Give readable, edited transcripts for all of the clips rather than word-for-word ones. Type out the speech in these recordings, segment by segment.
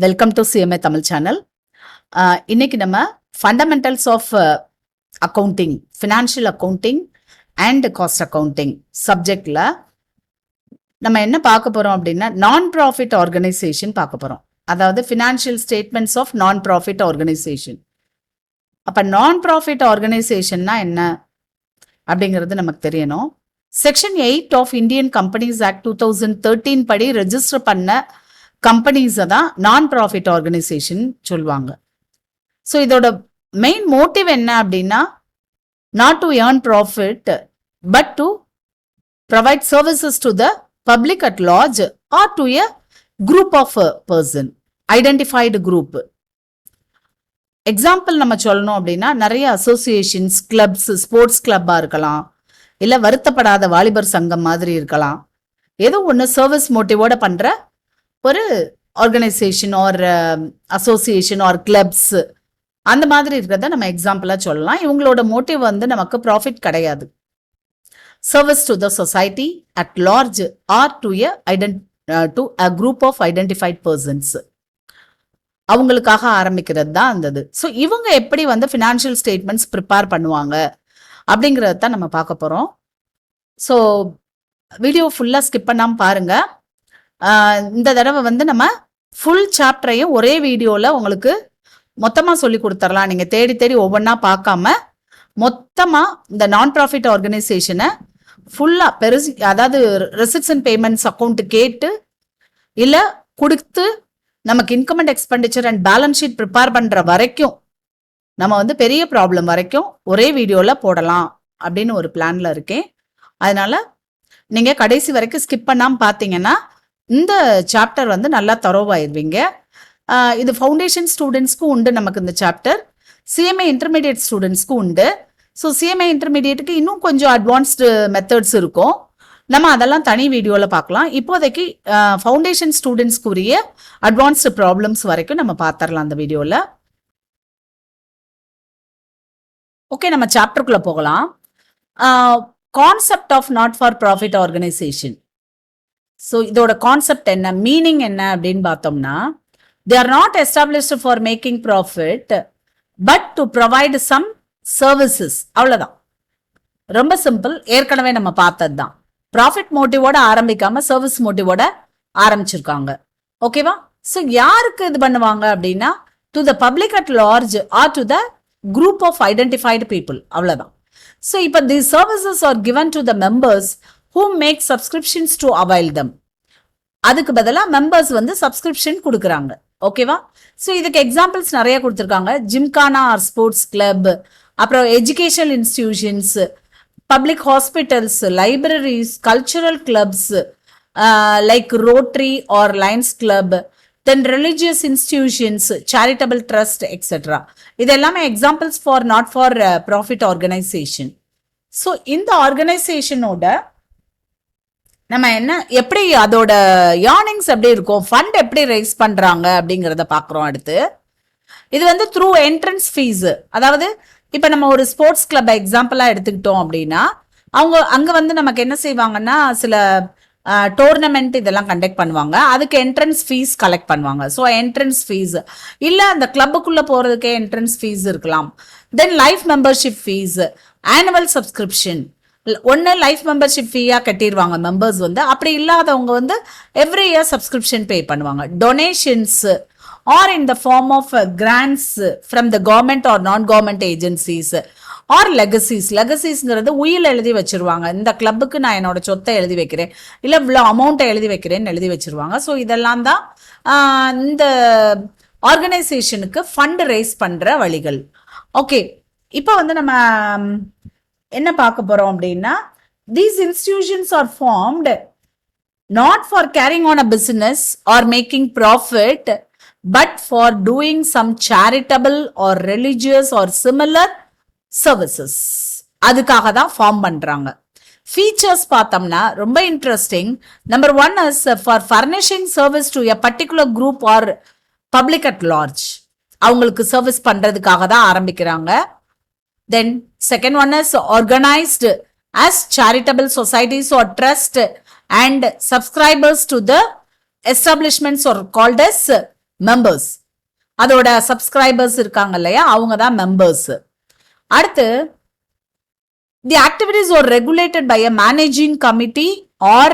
Welcome to CMA Tamil channel. இன்னைக்கு நம்ம fundamentals of accounting, financial accounting and cost accounting சப்ஜெக்டில் நம்ம என்ன பார்க்க போகிறோம் அப்படின்னா, நான் ப்ராஃபிட் ஆர்கனைசேஷன் பார்க்க போகிறோம். அதாவது financial statements of non profit organisation. அப்போ நான் ப்ராஃபிட் ஆர்கனைசேஷன்னா என்ன அப்படிங்கிறது நமக்கு தெரியணும். Section 8 of Indian companies act 2013 படி ரெஜிஸ்டர் பண்ண கம்பெனிஸை தான் நான் ப்ராஃபிட் ஆர்கனைசேஷன் சொல்லுவாங்க. ஸோ இதோட மெயின் மோட்டிவ் என்ன அப்படின்னா, not to earn profit but to provide services to the public at large or to a group of person, identified group. Example நம்ம சொல்லணும் அப்படின்னா, நிறைய அசோசியேஷன்ஸ், கிளப்ஸ், ஸ்போர்ட்ஸ் கிளப்பாக இருக்கலாம், இல்லை வருத்தப்படாத வாலிபர் சங்கம் மாதிரி இருக்கலாம். ஏதோ ஒன்று சர்வீஸ் மோட்டிவோட பண்ணுற ஒரு organisation R association R clubs, அந்த மாதிரி இருக்கிறத நம்ம எக்ஸாம்பிளாக சொல்லலாம். இவங்களோட மோட்டிவ் வந்து நமக்கு ப்ராஃபிட் கிடையாது. Service to the society at large or to a group of identified persons, அவங்களுக்காக ஆரம்பிக்கிறது தான் இருந்தது. ஸோ இவங்க எப்படி வந்து ஃபினான்ஷியல் ஸ்டேட்மெண்ட்ஸ் ப்ரிப்பேர் பண்ணுவாங்க அப்படிங்கிறத தான் நம்ம பார்க்க போகிறோம். ஸோ வீடியோ ஃபுல்லாக ஸ்கிப் பண்ணாமல் பாருங்கள். இந்த தடவை வந்து நம்ம ஃபுல் சாப்டரையும் ஒரே வீடியோவில் உங்களுக்கு மொத்தமாக சொல்லி கொடுத்துடலாம். நீங்கள் தேடி தேடி ஒவ்வொன்றா பார்க்காம மொத்தமாக இந்த நான் ப்ராஃபிட் ஆர்கனைசேஷனை ஃபுல்லாக பெருசு, அதாவது ரெசிப்ட்ஸ் அண்ட் பேமெண்ட்ஸ் அக்கௌண்ட் கேட்டு இல்லை கொடுத்து நமக்கு income and expenditure and balance sheet prepare பண்ணுற வரைக்கும், நம்ம வந்து பெரிய ப்ராப்ளம் வரைக்கும் ஒரே வீடியோவில் போடலாம் அப்படின்னு ஒரு பிளானில் இருக்கேன். அதனால் நீங்கள் கடைசி வரைக்கும் ஸ்கிப் பண்ணாமல் பார்த்தீங்கன்னா இந்த சாப்டர் வந்து நல்லா தரோவாயிருவீங்க. இது ஃபவுண்டேஷன் ஸ்டூடெண்ட்ஸ்க்கும் உண்டு நமக்கு இந்த சாப்டர், சிஎம்ஏ இன்டர்மீடியட் ஸ்டூடெண்ட்ஸ்க்கும் உண்டு. ஸோ சிஎம்ஏ இன்டர்மீடியட்டுக்கு இன்னும் கொஞ்சம் அட்வான்ஸ்டு மெத்தட்ஸ் இருக்கும், நம்ம அதெல்லாம் தனி வீடியோவில் பார்க்கலாம். இப்போதைக்கு ஃபவுண்டேஷன் ஸ்டூடெண்ட்ஸ்க்குரிய அட்வான்ஸ்டு ப்ராப்ளம்ஸ் வரைக்கும் நம்ம பார்த்துடலாம் அந்த வீடியோவில். ஓகே, நம்ம சாப்டருக்குள்ளே போகலாம். Concept of not for profit organisation. So இதோட கான்செப்ட் என்ன, மீனிங் என்ன அப்படின்னு பார்த்தோம்னா, they are not established for making profit but to provide some services. அவ்வளோதான், ரொம்ப சிம்பிள். ஏற்கனவே நம்ம பார்த்தது தான். ப்ராஃபிட் மோட்டிவோட ஆரம்பிக்காம சர்வீஸ் மோட்டிவோட ஆரம்பிச்சிருக்காங்க. ஓகேவா? ஸோ யாருக்கு இது பண்ணுவாங்க அப்படின்னா, to the public at large or to the group of identified people. அவ்வளோதான். ஸோ இப்போ the services are given to the members who make subscriptions to avail them. அதுக்கு பதிலாக மெம்பர்ஸ் வந்து சப்ஸ்கிரிப்ஷன் கொடுக்குறாங்க. ஓகேவா? ஸோ இதுக்கு எக்ஸாம்பிள்ஸ் நிறைய கொடுத்துருக்காங்க. ஜிம்கானா ஆர் ஸ்போர்ட்ஸ் கிளப், அப்புறம் educational institutions, public hospitals, libraries, cultural clubs like Rotary or Lions club, then religious institutions, charitable trust etcetera. இது எல்லாமே examples for not for profit organisation. So இந்த ஆர்கனைசேஷனோட நம்ம என்ன, எப்படி அதோட ஏர்னிங்ஸ் எப்படி இருக்கும், ஃபண்ட் எப்படி ரைஸ் பண்றாங்க அப்படிங்கிறத பார்க்குறோம். அடுத்து இது வந்து த்ரூ என்ட்ரன்ஸ் ஃபீஸ். அதாவது இப்போ நம்ம ஒரு ஸ்போர்ட்ஸ் கிளப் எக்ஸாம்பிளாக எடுத்துக்கிட்டோம் அப்படின்னா, அவங்க அங்கே வந்து நமக்கு என்ன செய்வாங்கன்னா, சில டோர்னமெண்ட் இதெல்லாம் கண்டக்ட் பண்ணுவாங்க, அதுக்கு என்ட்ரன்ஸ் ஃபீஸ் கலெக்ட் பண்ணுவாங்க. ஸோ என்ட்ரன்ஸ் ஃபீஸ் இல்லை, அந்த கிளப்புக்குள்ளே போகிறதுக்கே என்ட்ரன்ஸ் ஃபீஸ் இருக்கலாம். Then life membership fees, annual subscription. ஒன்று லைஃப் மெம்பர்ஷிப் ஃபீயாக கட்டிடுவாங்க மெம்பர்ஸ் வந்து, அப்படி இல்லாதவங்க வந்து எவ்ரி இயர் சப்ஸ்கிரிப்ஷன் பே பண்ணுவாங்க. Donations or in the form of grants from the government or non government agencies or legacies. லெகசிஸ்ங்கிறது உயில் எழுதி வச்சிருவாங்க. இந்த கிளப்புக்கு நான் என்னோட சொத்தை எழுதி வைக்கிறேன், இல்லை இவ்வளோ அமௌண்ட்டை எழுதி வைக்கிறேன்னு எழுதி வச்சிருவாங்க. ஸோ இதெல்லாம் தான் இந்த ஆர்கனைசேஷனுக்கு ஃபண்ட் ரைஸ் பண்ணுற வழிகள். ஓகே, இப்போ வந்து நம்ம என்ன பார்க்க போறோம் அப்படின்னா, these institutions are formed not for carrying on a business or making profit but for doing some charitable or religious or similar services. அதுக்காக தான் ஃபார்ம் பண்றாங்க. ஃபீச்சர்ஸ் பார்த்தோம்னா ரொம்ப interesting. Number 1 is for furnishing service to a particular group or public at large. அவங்களுக்கு service பண்றதுக்காக தான் ஆரம்பிக்கிறாங்க. Then second one is organized as charitable societies or trust and subscribers to the establishments are called as members. அதோட subscribers இருக்காங்க இல்லையா, அவங்க தான் members. அடுத்து the activities are regulated by a managing committee or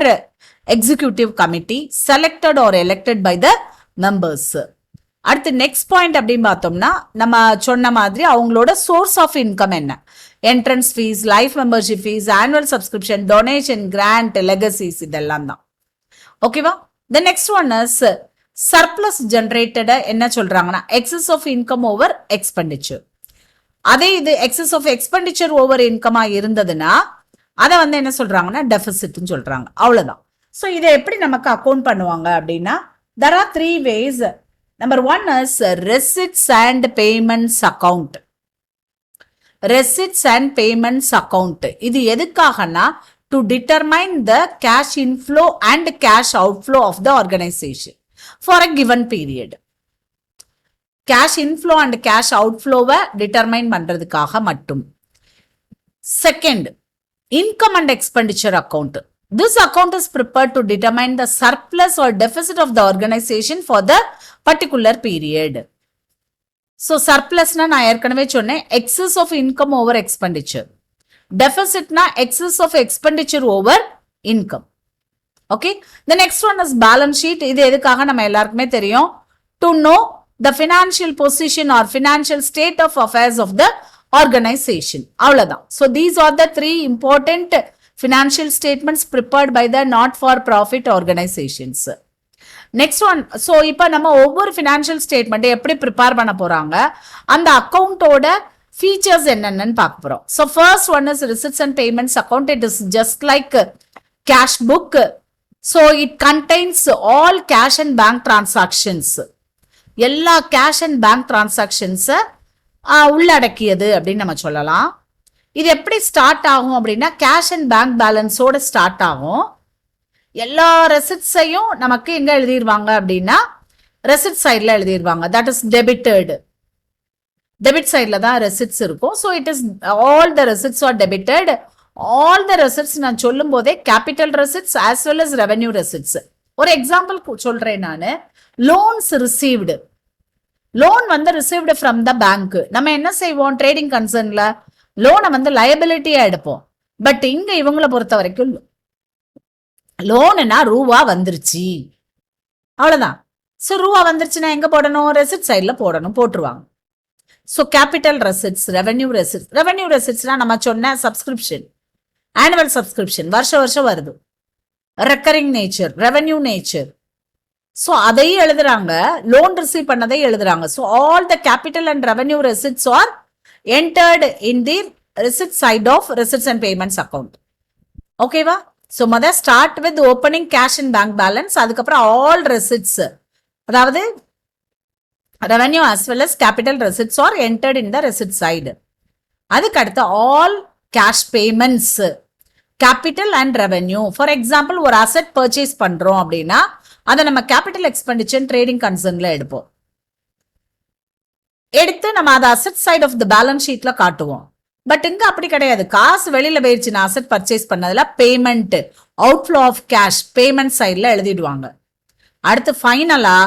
executive committee selected or elected by the members. அடுத்து next point அப்படின்னு பார்த்தோம்னா, நம்ம சொன்ன மாதிரி அவங்களோட சோர்ஸ் ஆஃப் இன்கம் என்ன, entrance fees, life membership fees, annual subscription, donation, grant, legacies, இதெல்லாம் தான். ஓகேவா? The next one is surplus generated. என்ன சொல்றாங்கன்னா, excess of income over expenditure. அதே இது எக்ஸஸ் ஆஃப் எக்ஸ்பெண்டிச்சர் ஓவர் இன்கமா இருந்ததுன்னா அதை வந்து என்ன சொல்றாங்கன்னா டெபிசிட்னு சொல்றாங்க. அவ்வளவுதான். ஸோ இதை எப்படி நமக்கு அக்கௌண்ட் பண்ணுவாங்க அப்படின்னா, there are 3 ways. Number 1 is receipts and payments account. Receipts and payments account. இது எதுக்காகனா to determine the cash inflow and cash outflow of the organization for a given period. Cash inflow and cash அவுட்ஃப்ளோவை determine பண்றதுக்காக மட்டும். Second, income and expenditure account. This account is prepared to determine the surplus or deficit of the organisation for the particular period. So சர்ப்ளஸ்னா நான் ஏற்கனவே சொன்னேன், excess of income over expenditure. டெபிசிட்னா excess of expenditure over income. Okay, the next one is balance sheet. இது எதுக்காக நம்ம எல்லாருக்குமே தெரியும், to know the financial position or financial state of affairs of the organization. அவ்வளவுதான். So these are the 3 important financial statements prepared by the not for profit organizations. Next one, so இப்போ நம்ம ஒவ்வொரு financial statement எப்படி prepare பண்ண போறாங்க, அந்த அக்கவுண்டோட features என்னன்னு பார்க்க போறோம். So first one is receipts and payments account. It is just like cash book. So it contains all cash and bank transactions. எல்லா கேஷ் அண்ட் பேங்க் டிரான்சாக்ஷன்ஸை உள்ளடக்கியது அப்படின்னு நம்ம சொல்லலாம். இது எப்படி ஸ்டார்ட் ஆகும் அப்படின்னா, கேஷ் அண்ட் பேங்க் பேலன்ஸோட ஸ்டார்ட் ஆகும். எல்லா ரெசிப்ட்ஸையும் நமக்கு எங்க எழுதிடுவாங்க அப்படின்னா, ரெசிப்ட் சைடில் எழுதிடுவாங்க. That is debited. டெபிட் சைடில் தான் ரெசிப்ட்ஸ் இருக்கும். So it is all the receipts are debited. All the receipts நான் சொல்லும் போதே capital receipts as well as revenue receipts. ஒரு எக்ஸாம்பிள் சொல்றேன் நான். லோன்ஸ் ரிசீவ்டு, லோன் வந்து ரிசீவ்டு ஃப்ரம் த பேங்க். நம்ம என்ன செய்வோம், ட்ரேடிங் கன்சர்ன்ல லோனை வந்து லயபிலிட்டியா எடுப்போம். பட் இங்க இவங்களை பொறுத்த வரைக்கும் லோனுனா ரூபா வந்துருச்சு, அவ்வளவுதான். ஸோ ரூபா வந்துருச்சுன்னா எங்க போடணும், ரெசிப்ட் சைட்ல போடணும், போட்டுருவாங்க. So capital receipts, revenue receipts. Revenue ரெசிப்ட்ஸ்னா நம்ம சொன்ன சப்ஸ்கிரிப்ஷன், ஆனுவல் சப்ஸ்கிரிப்ஷன் வருஷம் வருஷம் வருது, recurring nature, revenue nature. So அதையும் எழுதுறாங்க, லோன் ரிசீவ் பண்ணதை எழுதுறாங்க. So all the capital and revenue receipts are entered in the receipt side of receipts and payments account. ஓகேவா? ஸோ முதல் start with opening cash and bank balance, அதுக்கப்புறம் all receipts, அதாவது revenue as well as capital receipts are entered in the receipt side. அதுக்கு அடுத்து all cash payments, capital and revenue. For example ஒரு asset purchase பண்றோம் அப்படின்னா அதை நம்ம capital expenditure trading கன்சர்ன்ல எடுப்போம். எடுத்து நம்ம அதை asset side of the balance ஷீட்ல காட்டுவோம். பட் இங்க அப்படி கிடையாது. காசு வெளியில போயிடுச்சு, நான் அசெட் பர்ச்சேஸ் பண்ணதுல payment, outflow of cash payment சைட்ல எழுதிடுவாங்க. அடுத்து ஃபைனலா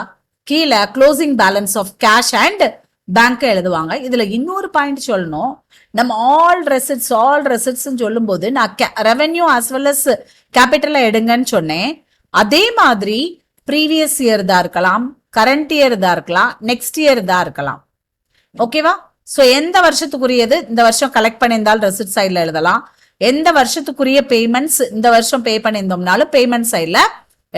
கீழே closing balance of cash and bank எழுதுவாங்க. இதுல இன்னொரு பாயிண்ட் சொல்லணும், நம்ம ஆல் ரெசிப்ட்ஸ் சொல்லும் போது நான் revenue as well as capital எடுங்கன்னு சொன்னேன். அதே மாதிரி ப்ரீவியஸ் இயர் தான் இருக்கலாம், கரண்ட் இயர் தான் இருக்கலாம், நெக்ஸ்ட் இயர் தான் இருக்கலாம். ஓகேவா? ஸோ எந்த வருஷத்துக்குரியது இந்த வருஷம் கலெக்ட் பண்ணியிருந்தால் ரெசிப்ட் சைட்ல எழுதலாம். எந்த வருஷத்துக்குரிய பேமெண்ட்ஸ் இந்த வருஷம் பே பண்ணியிருந்தோம்னாலும் பேமெண்ட் சைட்ல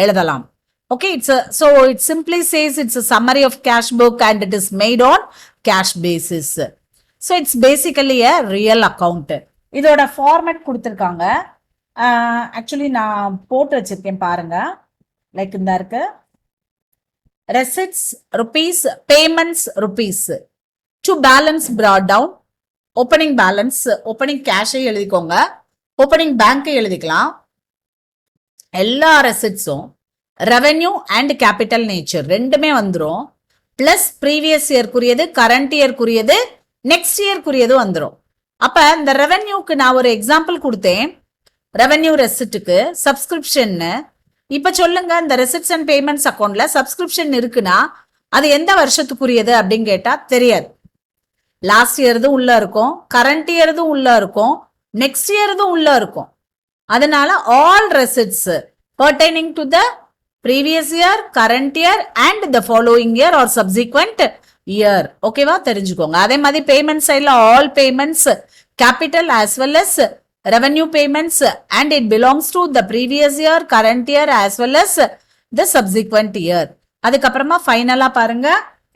எழுதலாம். Okay, it simply says it's a summary of cash book and it is made on cash basis. So it's basically a real account. இதோட ஃபார்மேட் கொடுத்துருக்காங்க. ஆக்சுவலி நான் போட்டு வச்சிருக்கேன் பாருங்க. லைக் இந்த இருக்கு, receipts rupees, payments rupees. To balance brought down, opening balance, opening கேஷை எழுதிக்கோங்க, opening பேங்கை எழுதிக்கலாம். எல்லா ரெசிப்ட்ஸும் ரெவென்யூ அண்ட் கேபிட்டல் நேச்சர் ரெண்டுமே வந்துடும். பிளஸ் ப்ரீவியஸ் இயர்க்குரியது, கரண்ட் இயர்க்குரியது, நெக்ஸ்ட் இயர்க்குரியது வந்துடும். அப்ப இந்த ரெவென்யூக்கு நான் ஒரு எக்ஸாம்பிள் கொடுத்தேன். Revenue ரெசிப்டுக்கு subscription. இப்ப சொல்லுங்க, இந்த ரெசிப்ட்ஸ் அண்ட் பேமெண்ட்ஸ் அக்கௌண்ட்ல சப்ஸ்கிரிப்ஷன் இருக்குன்னா அது எந்த வருஷத்துக்குரியது அப்படின்னு கேட்டா தெரியாது. லாஸ்ட் இயர்தும் உள்ள இருக்கும், கரண்ட் இயர்தும் உள்ள இருக்கும், நெக்ஸ்ட் இயர்தும் உள்ள இருக்கும். அதனால all receipts pertaining to the previous year, current year and the following year or subsequent year. ஓகேவா, தெரிஞ்சுக்கோங்க. அதே மாதிரி பேமெண்ட் சைட்ல all payments capital as well as revenue payments and it belongs to the previous year, current year as well as the subsequent year. அதுக்கப்புறமா ஃபைனலா பாருங்க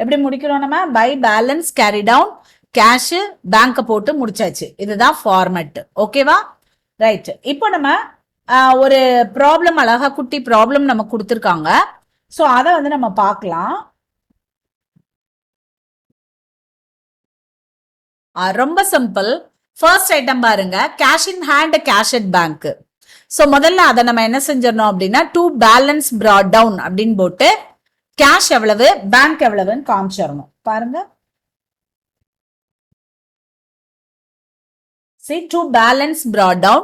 எப்படி முடிக்கிறோம் நம்ம, by balance carry down cash bank போட்டு முடிச்சாச்சு. இதுதான் ஃபார்மட். ஓகேவா, ரைட். இப்போ நம்ம ஒரு ப்ராப்ளம், அழகா குட்டி ப்ராப்ளம் நம்ம கொடுத்துருக்காங்க. ஸோ அதை வந்து நம்ம பார்க்கலாம். ரொம்ப சிம்பிள். ஃபர்ஸ்ட் ஐட்டம் பாருங்க, cash in hand cash at bank. So முதல்ல அதை நம்ம என்ன செஞ்சிடணும் அப்படின்னா, டு பேலன்ஸ் பிராட் டவுன் அப்படின்னு போட்டு கேஷ் எவ்வளவு பேங்க் எவ்வளவுன்னு காமிச்சிடணும். பாருங்க, see to balance brought down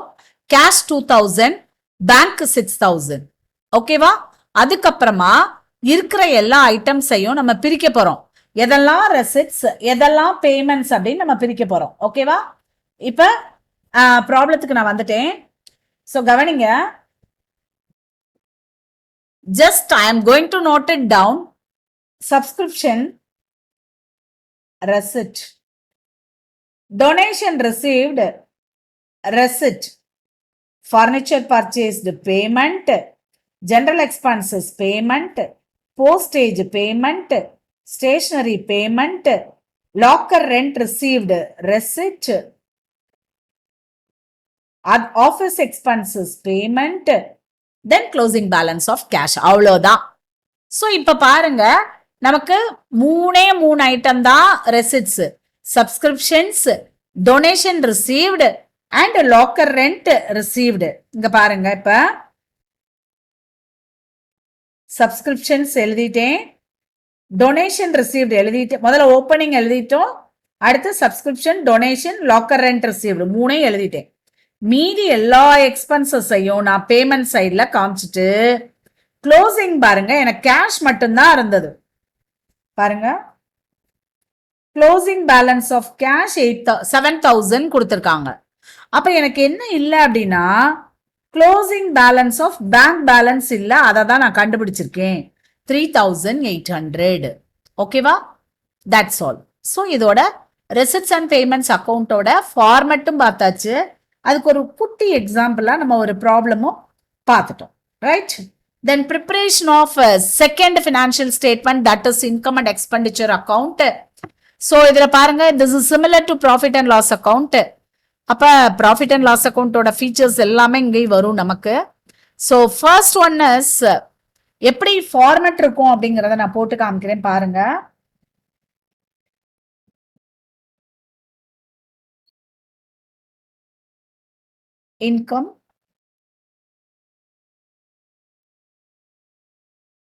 cash 2000 bank 6000. ஓகேவா, அதுக்கப்புறமா இருக்கிற எல்லா ஐட்டம்ஸையும் நம்ம பிரிக்க போறோம். எதெல்லாம் ரெசிட்ஸ் எதெல்லாம் பேமெண்ட்ஸ் அப்படின்னு நம்ம பிரிக்க போறோம். ஓகேவா, இப்ப ப்ராப்ளத்துக்கு நான் வந்துட்டேன். ஸோ கவனிங்க, just I am going to note it down. Subscription receipt, donation received receipt, furniture purchased payment, general expenses payment, postage payment, stationery payment, locker rent received receipt, office expenses payment, then closing balance of cash. அவ்வளோதான். So இப்ப பாருங்க, நமக்கு மூணு item தான் receipts, subscriptions, donation received and locker rent received. இங்க பாருங்க, இப்ப subscriptions எழுதிட்டேன், டொனேஷன் ரிசீவ்டு எழுதிட்டேன். முதல்ல ஓப்பனிங் எழுதிட்டோம், அடுத்து subscription, donation, locker rent received மூணையும் எழுதிட்டேன். மீதி எல்லா எக்ஸ்பென்சஸையும் நான் பேமெண்ட் சைட்ல காமிச்சிட்டு க்ளோசிங் பாருங்க, எனக்கு கேஷ் மட்டும்தான் இருந்தது. பாருங்க, க்ளோசிங் பேலன்ஸ் ஆஃப் கேஷ் 7000 கொடுத்துருக்காங்க. அப்ப எனக்கு என்ன இல்லை அப்படின்னா, closing balance of bank balance இல்லை, அதை தான் நான் கண்டுபிடிச்சிருக்கேன், 3800. ஓகேவா, தட்ஸ் ஆல். ஸோ இதோட ரெசிட்ஸ் அண்ட் பேமெண்ட்ஸ் அக்கௌண்டோட ஃபார்மட்டும் பார்த்தாச்சு. அதுக்கு ஒரு குட்டி எக்ஸாம்பிளா நம்ம ஒரு ப்ராப்ளமும் பார்த்துட்டோம். ரைட், then preparation of second financial statement, that is income and expenditure account. So இதுல பாருங்க, this is similar to profit and loss account. அப்ப profit and loss account ஓட features எல்லாமே இங்கே வரும் நமக்கு. So first one is எப்படி ஃபார்மட் இருக்கும் அப்படிங்கறத நான் போட்டு காமிக்கிறேன் பாருங்க. income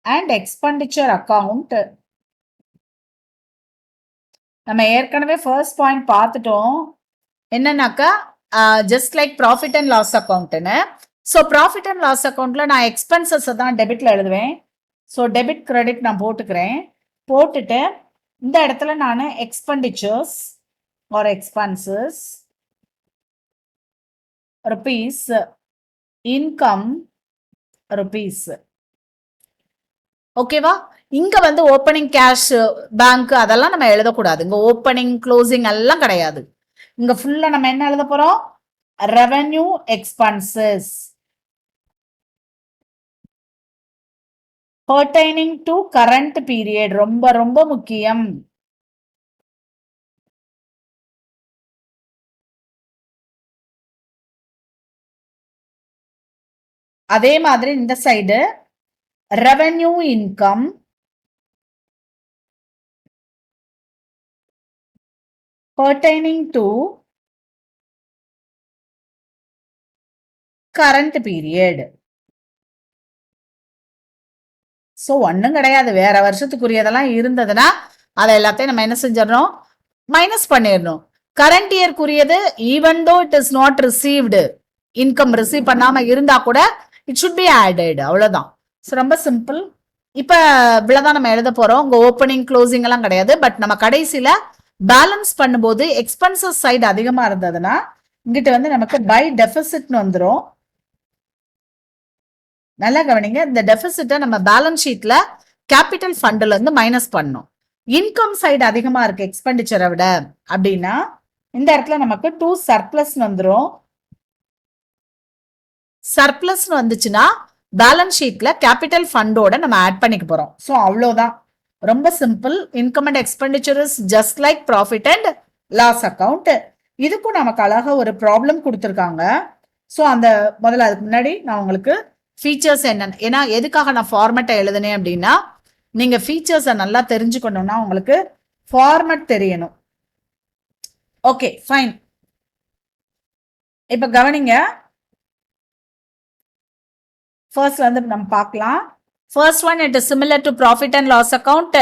and expenditure account. நம்ம ஏற்கனவே ஃபர்ஸ்ட் பாயிண்ட் பார்த்துட்டோம், என்னன்னாக்கா just like profit and loss அக்கௌண்ட்னு. ஸோ ப்ராஃபிட் அண்ட் லாஸ் அக்கௌண்ட்ல நான் எக்ஸ்பென்சஸ் தான் டெபிட்ல எழுதுவேன். ஸோ டெபிட் கிரெடிட் நான் போட்டுக்கிறேன். போட்டுட்டு இந்த இடத்துல நான் expenditures or expenses rupees, income rupees. ஓகேவா, இங்க வந்து ஓப்பனிங் கேஷ் பேங்க் அதெல்லாம் நம்ம எழுதக்கூடாது. இங்க ஓப்பனிங் க்ளோசிங் எல்லாம் கிடையாது. இங்க ஃபுல்லா நம்ம என்ன எழுத போறோம், revenue expenses pertaining to current period. ரொம்ப ரொம்ப முக்கியம். அதே மாதிரி இந்த side revenue income pertaining to current period. So ஒன்றும் கிடையாது, வேற வருஷத்துக்குரியதெல்லாம் இருந்ததுன்னா அதை எல்லாத்தையும் நம்ம என்ன செஞ்சிடணும், மைனஸ் பண்ணிடணும். கரண்ட் இயர்க்குரியது even though it is not received, income receive பண்ணாம இருந்தா கூட இட் சுட் பி ஆடட். அவ்வளவுதான். ஸோ ரொம்ப சிம்பிள். இப்ப இவ்வளவுதான் நம்ம எழுத போறோம். உங்க ஓப்பனிங் க்ளோசிங் எல்லாம் கிடையாது. பட் நம்ம கடைசியில பேலன்ஸ் பண்ணும்போது எக்ஸ்பென்சஸ் சைடு அதிகமா இருந்ததுன்னா இங்கிட்ட வந்து நமக்கு பை டெபிசிட்னு வந்துரும். நல்லா கவனிங்க, இந்த டெபிசிட்டை நம்ம பேலன்ஸ் ஷீட்ல கேபிட்டல் ஃபண்ட்ல இருந்து மைனஸ் பண்ணும். இன்கம் சைடு அதிகமா இருக்கு எக்ஸ்பெண்டிச்சரை விட அப்படின்னா இந்த இடத்துல நமக்கு டூ சர்ப்ளஸ் வந்துரும். சர்ப்ளஸ் வந்துச்சுன்னா பேலன்ஸ் ஷீட்ல கேபிட்டல் ஃபண்டோட நம்ம ஆட் பண்ணிக்க போறோம். ஸோ அவ்வளோதான், ரொம்ப simple. Income and expenditure is just like profit and loss account. இதுக்கும் நமக்கு அழகா ஒரு ப்ராப்ளம் கொடுத்துருக்காங்க. ஸோ அந்த முதல்ல அதுக்கு முன்னாடி நான் உங்களுக்கு ஃபீச்சர்ஸ் என்னன்னு, ஏன்னா எதுக்காக நான் ஃபார்மேட்டை எழுதுனேன் அப்படின்னா நீங்க ஃபீச்சர்ஸை நல்லா தெரிஞ்சுக்கணும்னா உங்களுக்கு ஃபார்மேட் தெரியணும். Okay fine. இப்ப கவனிங்க, ஃபர்ஸ்ட் வந்து நம்ம பார்க்கலாம். First one, it is similar to profit and loss account.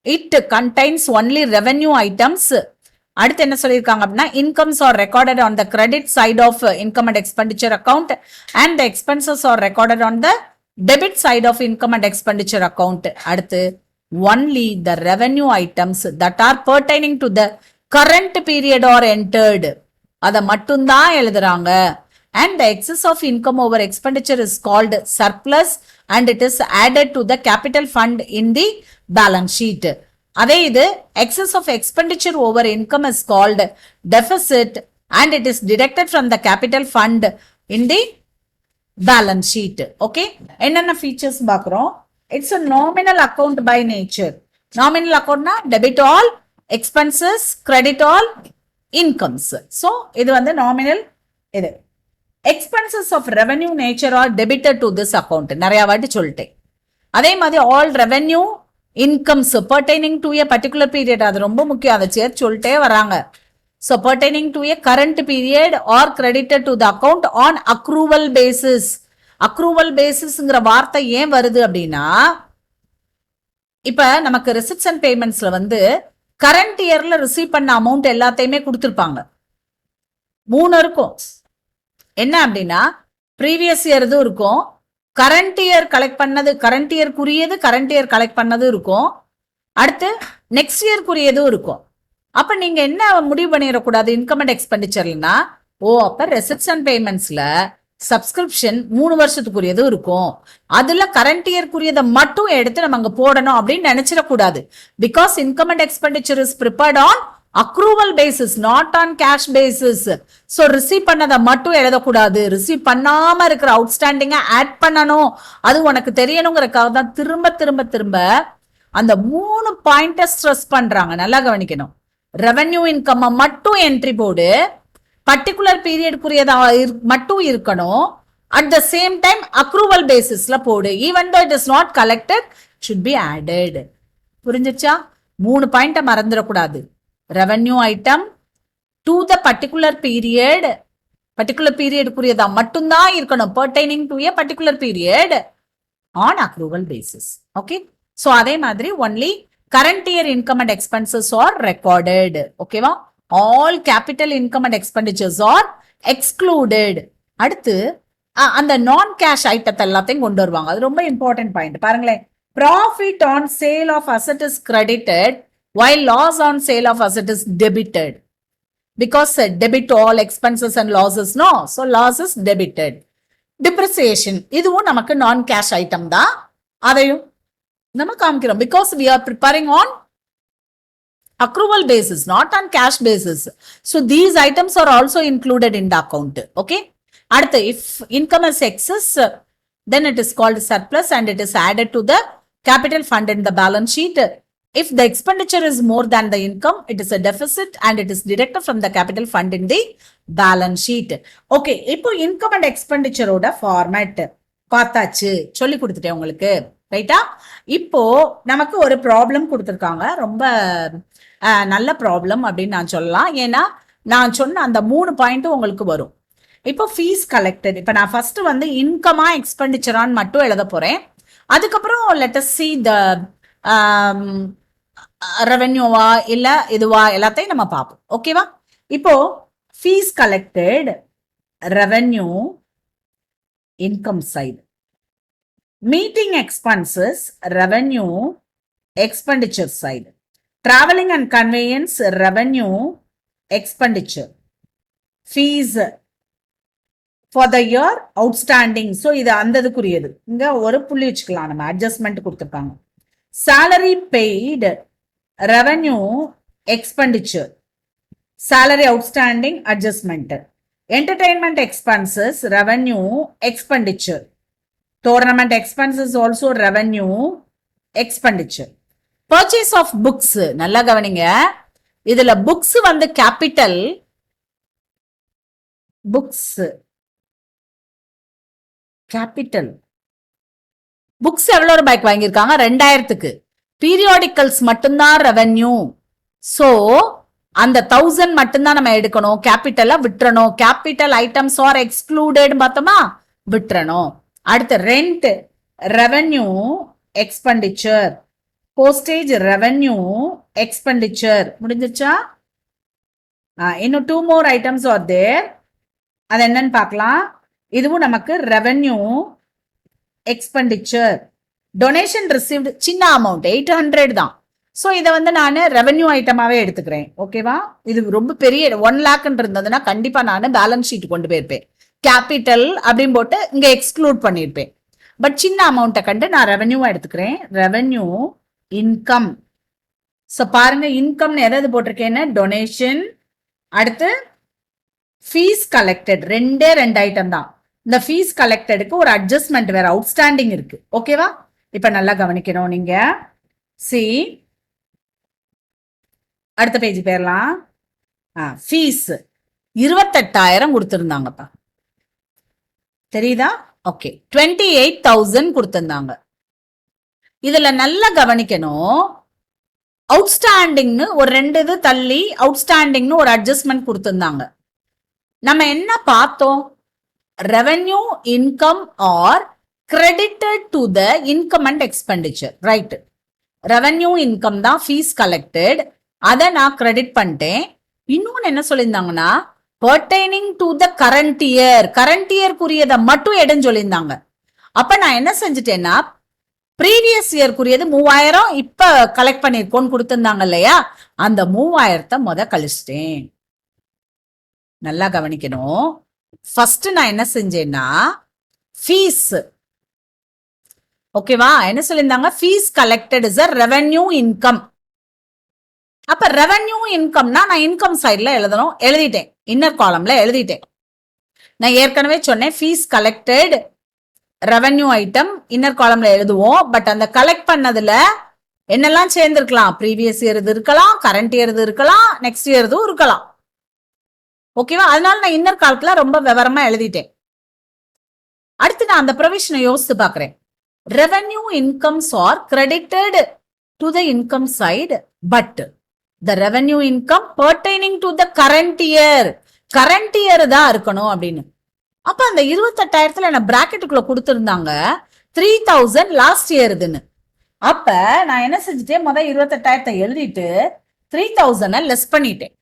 It contains only revenue items. அடுத்து என்ன சொல்லியிருக்காங்க அப்படின்னா incomes are recorded on the credit side of income and expenditure account and the expenses are recorded on the debit side of income and expenditure account. அடுத்து only the revenue items that are pertaining to the current period are entered. அதை மட்டும்தான் எழுதுறாங்க. And the excess of income over expenditure is called surplus and it is added to the capital fund in the balance sheet. அதே இது excess of expenditure over income is called deficit and it is deducted from the capital fund in the balance sheet. Okay, என்னென்ன features பார்க்கிறோம். It's a nominal account by nature. Nominal account na debit all expenses, credit all incomes. So இது வந்து nominal. இது expenses of revenue nature are debited to this account. நிறைய வாட்டி சொல்லிட்டேன். அதே மாதிரி all revenue incomes pertaining to a particular period, அது ரொம்ப முக்கியம், அதை சேர்த்து சொல்லிட்டே வராங்க. So pertaining to a current period or credited to the account on accrual basis. accrual basisங்கிற வார்த்தை ஏன் வருது அப்படின்னா இப்ப நமக்கு ரெசிப்ட்ஸ் அண்ட் பேமெண்ட்ஸ்ல வந்து கரண்ட் இயர்ல ரிசீவ் பண்ண அமௌண்ட் எல்லாத்தையுமே கொடுத்துருப்பாங்க. 3 இருக்கும். என்ன அப்படின்னா ப்ரீவியஸ் இயர் இதுவும் இருக்கும், கரண்ட் இயர் கலெக்ட் பண்ணது, கரண்ட் இயர்க்குரியது கரண்ட் இயர் கலெக்ட் பண்ணது இருக்கும், அடுத்து நெக்ஸ்ட் இயர்க்குரியதும் இருக்கும். அப்ப நீங்க என்ன முடிவு பண்ணிடக்கூடாது இன்கம் அண்ட் எக்ஸ்பெண்டிச்சர்னா, அப்ப ரெசிப்ட்ஸ் அண்ட் பேமெண்ட்ஸ்ல சப்ஸ்கிரிப்ஷன் 3 வருஷத்துக்குரியதும் இருக்கும், அதுல கரண்ட் இயர்க்குரியதை மட்டும் எடுத்து நம்ம அங்க போடணும் அப்படின்னு நினைச்சிடக்கூடாது. Because income and expenditure is prepared on accrual basis, not on cash basis. So receive பண்ணதை மட்டும் எழுதக்கூடாது, ரிசீவ் பண்ணாம இருக்கிற அவுட்ஸ்டாண்டிங்கை ஆட் பண்ணணும். அது உனக்கு தெரியணுங்கிறதுக்காக தான் திரும்ப திரும்ப திரும்ப அந்த 3 பாயிண்ட ஸ்ட்ரெஸ் பண்றாங்க. நல்லா கவனிக்கணும். ரெவென்யூ இன்கம் மட்டும் என்ட்ரி போடு, பர்டிகுலர் பீரியட்க்குரியதா மட்டும் இருக்கணும், at the same time accrual பேசிஸ்ல போடு, even though it is not collected should be added. புரிஞ்சிச்சா? 3 பாயிண்ட மறந்துடக்கூடாது. Revenue item to the particular பீரியடுக்குரியதா மட்டும்தான் இருக்கணும், pertaining to a particular period on accrual basis. Okay, so அதே மாதிரி only current year income and expenses are recorded. ஓகேவா? all capital income and expenditures are excluded. அடுத்து அந்த நான் கேஷ் ஐட்டத்தை எல்லாத்தையும் கொண்டு வருவாங்க. அது ரொம்ப இம்பார்ட்டன்ட் பாயிண்ட். பாருங்களேன், profit on sale of asset is credited while loss on sale of asset is debited, because debit all expenses and losses, no, so loss is debited. Depreciation இதுவும் நமக்கு நான் கேஷ் ஐட்டம் தான், அதையும் நம்ம காமிக்கிறோம். because we are preparing on accrual basis, not on cash basis, so these items are also included in the account. Okay, அடுத்து if income is excess, then it is called surplus and it is added to the capital fund in the balance sheet. If the expenditure is more than the income, it is a deficit and it is deducted from the capital fund in the balance sheet. Okay, இப்போ income and expenditure ஓட format பார்த்தாச்சு, சொல்லி கொடுத்துட்டேன் உங்களுக்கு, ரைட்டா? இப்போ நமக்கு ஒரு ப்ராப்ளம் கொடுத்துருக்காங்க, ரொம்ப நல்ல ப்ராப்ளம் அப்படின்னு நான் சொல்லலாம். ஏன்னா நான் சொன்ன அந்த 3 பாயிண்ட்டும் உங்களுக்கு வரும். இப்போ ஃபீஸ் கலெக்டட், இப்போ நான் ஃபர்ஸ்ட் வந்து இன்கமா எக்ஸ்பெண்டிச்சரான்னு மட்டும் எழுத போறேன். அதுக்கப்புறம் லெட் அஸ் see the ரெவென்யூவா இல்ல இதுவா எல்லாத்தையும் நம்ம பார்ப்போம். ஓகேவா? இப்போ fees collected, revenue, income side. Meeting expenses, revenue, expenditure side. Traveling and conveyance, revenue, expenditure. Fees for the year outstanding. So இது அந்ததுக்குரியது. இங்க ஒரு புள்ளி வச்சுக்கலாம், நம்ம அட்ஜஸ்ட்மெண்ட் கொடுத்துருப்பாங்க. Salary paid, revenue, expenditure. Salary outstanding, adjustment. Entertainment expenses, revenue, expenditure. Tournament expenses also revenue, expenditure. Purchase of books, நல்லா கவனிங்க. இதுல books வந்து capital, books capital. books எவ்வளவு ரூபாய்க்கு வாங்கியிருக்காங்க? 2000க்கு. பீரியாடிக்கல்ஸ் மட்டும்தான் ரெவென்யூ. சோ அந்த 1000 மட்டும்தான் நம்ம எடுக்கணும், கேபிட்டலா விட்டுறணும். கேபிட்டல் ஐட்டம்ஸ் ஆர் எக்ஸ்க்ளூடட் பார்த்தோமா, விட்டுறணும். அடுத்து rent revenue expenditure, postage revenue expenditure. முடிஞ்சிச்சா? இன்னும் 2 more items are there. அது என்னன்னு பார்க்கலாம். இதுவும் நமக்கு ரெவென்யூ எக்ஸ்பெண்டிச்சர். டொனேஷன் ரிசீவ்டு சின்ன அமௌண்ட் 800 தான். ஸோ இதை வந்து நான் ரெவென்யூ ஐட்டமாவே எடுத்துக்கிறேன். ஓகேவா? இது ரொம்ப பெரிய 1 lakh இருந்ததுன்னா கண்டிப்பா நான் பேலன்ஸ் ஷீட் கொண்டு போயிருப்பேன். கேபிட்டல் அப்படின்னு போட்டு இங்க எக்ஸ்க்ளூட் பண்ணிருப்பேன். பட் சின்ன அமௌண்ட்டை கண்டு நான் ரெவென்யூவா எடுத்துக்கிறேன். Revenue income. ஸோ பாருங்க, இன்கம்னு எதாவது போட்டிருக்கேன்னு டொனேஷன். அடுத்து ஃபீஸ் கலெக்டட். 2 ஐட்டம் தான். இந்த ஃபீஸ் கலெக்டடுக்கு ஒரு அட்ஜஸ்ட்மெண்ட் வேற அவுட்ஸ்டாண்டிங் இருக்கு. ஓகேவா? இப்ப நல்லா கவனிக்கணும் நீங்க. சி அடுத்த பேஜ் போயிடலாம். ஃபீஸ் 28,000 கொடுத்திருந்தாங்கப்பா. தெரியுதா? ஓகே, 28,000 கொடுத்திருந்தாங்க. இதுல நல்லா கவனிக்கணும். அவுட்ஸ்டாண்டிங்னு ஒரு 2 இது தள்ளி அவுட்ஸ்டாண்டிங்னு ஒரு அட்ஜஸ்ட்மெண்ட் கொடுத்திருந்தாங்க. நம்ம என்ன பார்த்தோம்? Revenue income R credited to the income and expenditure, right? Revenue income தான் ஃபீஸ் கலெக்டட், அதை நான் கிரெடிட் பண்ணிட்டேன். இன்னொன்னு என்ன சொல்லியிருந்தாங்கன்னா pertaining to the current year, current இயர்க்குரியதை மட்டும் எடுன்னு சொல்லியிருந்தாங்க. அப்ப நான் என்ன செஞ்சுட்டேன்னா ப்ரீவியஸ் இயர்க்குரியது 3000 இப்ப கலெக்ட் பண்ணிருக்கோன்னு கொடுத்திருந்தாங்க இல்லையா, அந்த 3000 கழிச்சிட்டேன். நல்லா கவனிக்கணும். ஃபர்ஸ்ட் நான் என்ன செஞ்சேன்னா ஃபீஸ், ஓகேவா, என்ன சொல்லியிருந்தாங்க? Fees collected is a revenue income. அப்ப ரெவென்யூ இன்கம்னா நான் இன்கம் சைட்ல எழுதணும், எழுதிட்டேன். இன்னர் காலம்ல எழுதிட்டேன். நான் ஏற்கனவே சொன்னேன் fees collected revenue item inner காலம்ல எழுதுவோம். பட் அந்த கலெக்ட் பண்ணதுல என்னெல்லாம் சேர்ந்திருக்கலாம்? ப்ரீவியஸ் இயர் இது இருக்கலாம், கரண்ட் இயர் இது இருக்கலாம், நெக்ஸ்ட் இயர் இதுவும் இருக்கலாம். ஓகேவா? அதனால நான் இன்னர் காலத்துல ரொம்ப விவரமா எழுதிட்டேன். அடுத்து நான் அந்த ப்ரொவிஷனை யோசித்து பாக்குறேன். Revenue incomes are credited to the income side, but the revenue income pertaining to the current year, current year தான் இருக்கணும் அப்படின்னு. அப்ப அந்த 28,000 என்ன பிராக்கெட்டுக்குள்ள கொடுத்திருந்தாங்க 3,000 லாஸ்ட் இயர் இதுன்னு. அப்ப நான் என்ன செஞ்சுட்டேன்? 28,000 எழுதிட்டு 3,000 லெஸ் பண்ணிட்டேன்.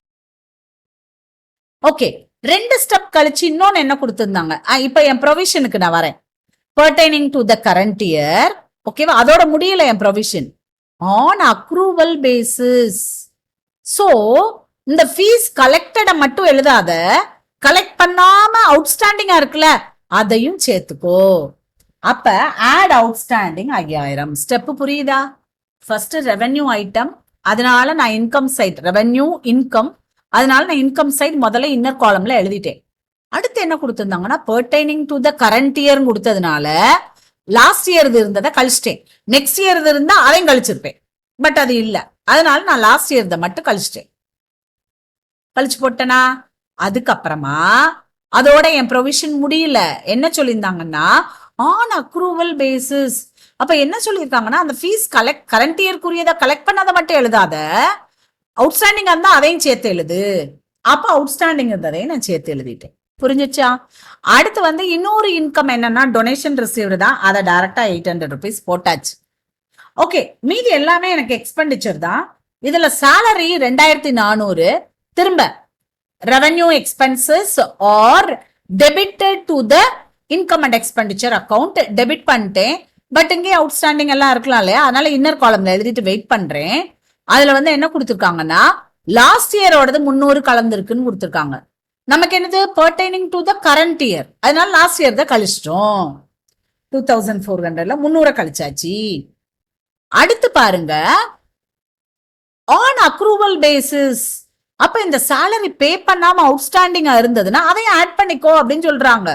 ஓகே, 2 ஸ்டெப் கழிச்சு இன்னொன்னு என்ன கொடுத்திருந்தாங்க? இப்ப என் ப்ரொவிஷனுக்கு நான் வரேன். pertaining to the current year, ஓகேவா? அதோட முடியல என் provision. on accrual basis. So இந்த ஃபீஸ் கலெக்டட மட்டும் எழுதாத, கலெக்ட் பண்ணாம அவுட்ஸ்டாண்டிங்கா இருக்குல்ல, அதையும் சேர்த்துக்கோ. அப்ப ஆட் அவுட்ஸ்டாண்டிங் 5000. ஸ்டெப் புரியுதா? ஃபர்ஸ்ட் ரெவென்யூ ஐட்டம், அதனால நான் இன்கம் சைட் ரெவென்யூ இன்கம், அதனால நான் இன்கம் சைட் முதல்ல இன்னர் காலம்ல எழுதிட்டேன். அடுத்து என்ன கொடுத்திருந்தாங்கன்னா pertaining to the current year கொடுத்ததுனால லாஸ்ட் இயர் இருந்ததை கழிச்சிட்டேன். நெக்ஸ்ட் இயர் இருந்தா அதையும் கழிச்சிருப்பேன். பட் அது இல்ல, அதனால நான் லாஸ்ட் இயர் மட்டும் கழிச்சிட்டேன். கழிச்சு போட்டேனா? அதுக்கப்புறமா அதோட என் ப்ரொவிஷன் முடியல. என்ன சொல்லியிருந்தாங்கன்னா ஆன் அக்ரூவல் பேசிஸ். அப்ப என்ன சொல்லியிருக்காங்கன்னா அந்த ஃபீஸ் கரண்ட் இயர்க்குரியதை கலெக்ட் பண்ணாத மட்டும் எழுதாத, அவுட்ஸ்டாண்டிங் இருந்தா அதையும் சேர்த்து எழுது. அப்ப அவுட்ஸ்டாண்டிங் இருந்ததையும் நான் சேர்த்து எழுதிட்டேன். புரிஞ்சிச்சா? அடுத்து வந்து இன்னொரு இன்கம் என்னன்னா டொனேஷன் ரிசீவ்டு தான். அதை டைரக்டா 800 rupees போட்டாச்சு. ஓகே, மீதி எல்லாமே எனக்கு எக்ஸ்பெண்டிச்சர் தான். இதுல சேலரி 2400 திரும்ப revenue expenses are debited to the income and expenditure account debit பண்ணிட்டேன். பட் இங்கே அவுட்ஸ்டாண்டிங் எல்லாம் இருக்கலாம் இல்லையா, அதனால இன்னர் காலம்ல எழுதிட்டு வெயிட் பண்றேன். அதுல வந்து என்ன கொடுத்துருக்காங்கன்னா லாஸ்ட் இயரோடது 300 கலந்துருக்குன்னு கொடுத்துருக்காங்க. நமக்கு என்னது pertaining to the current year, அதனால லாஸ்ட் இயர் தான் கழிச்சிட்டோம். 2400ல 300 கழிச்சாச்சு. அடுத்து பாருங்க ஆன் அக்ரூவல் பேசிஸ். அப்ப இந்த சேலரி பே பண்ணாம அவுட்ஸ்டாண்டிங்கா இருந்ததுன்னா அதையும் ஆட் பண்ணிக்கோ அப்படின்னு சொல்றாங்க.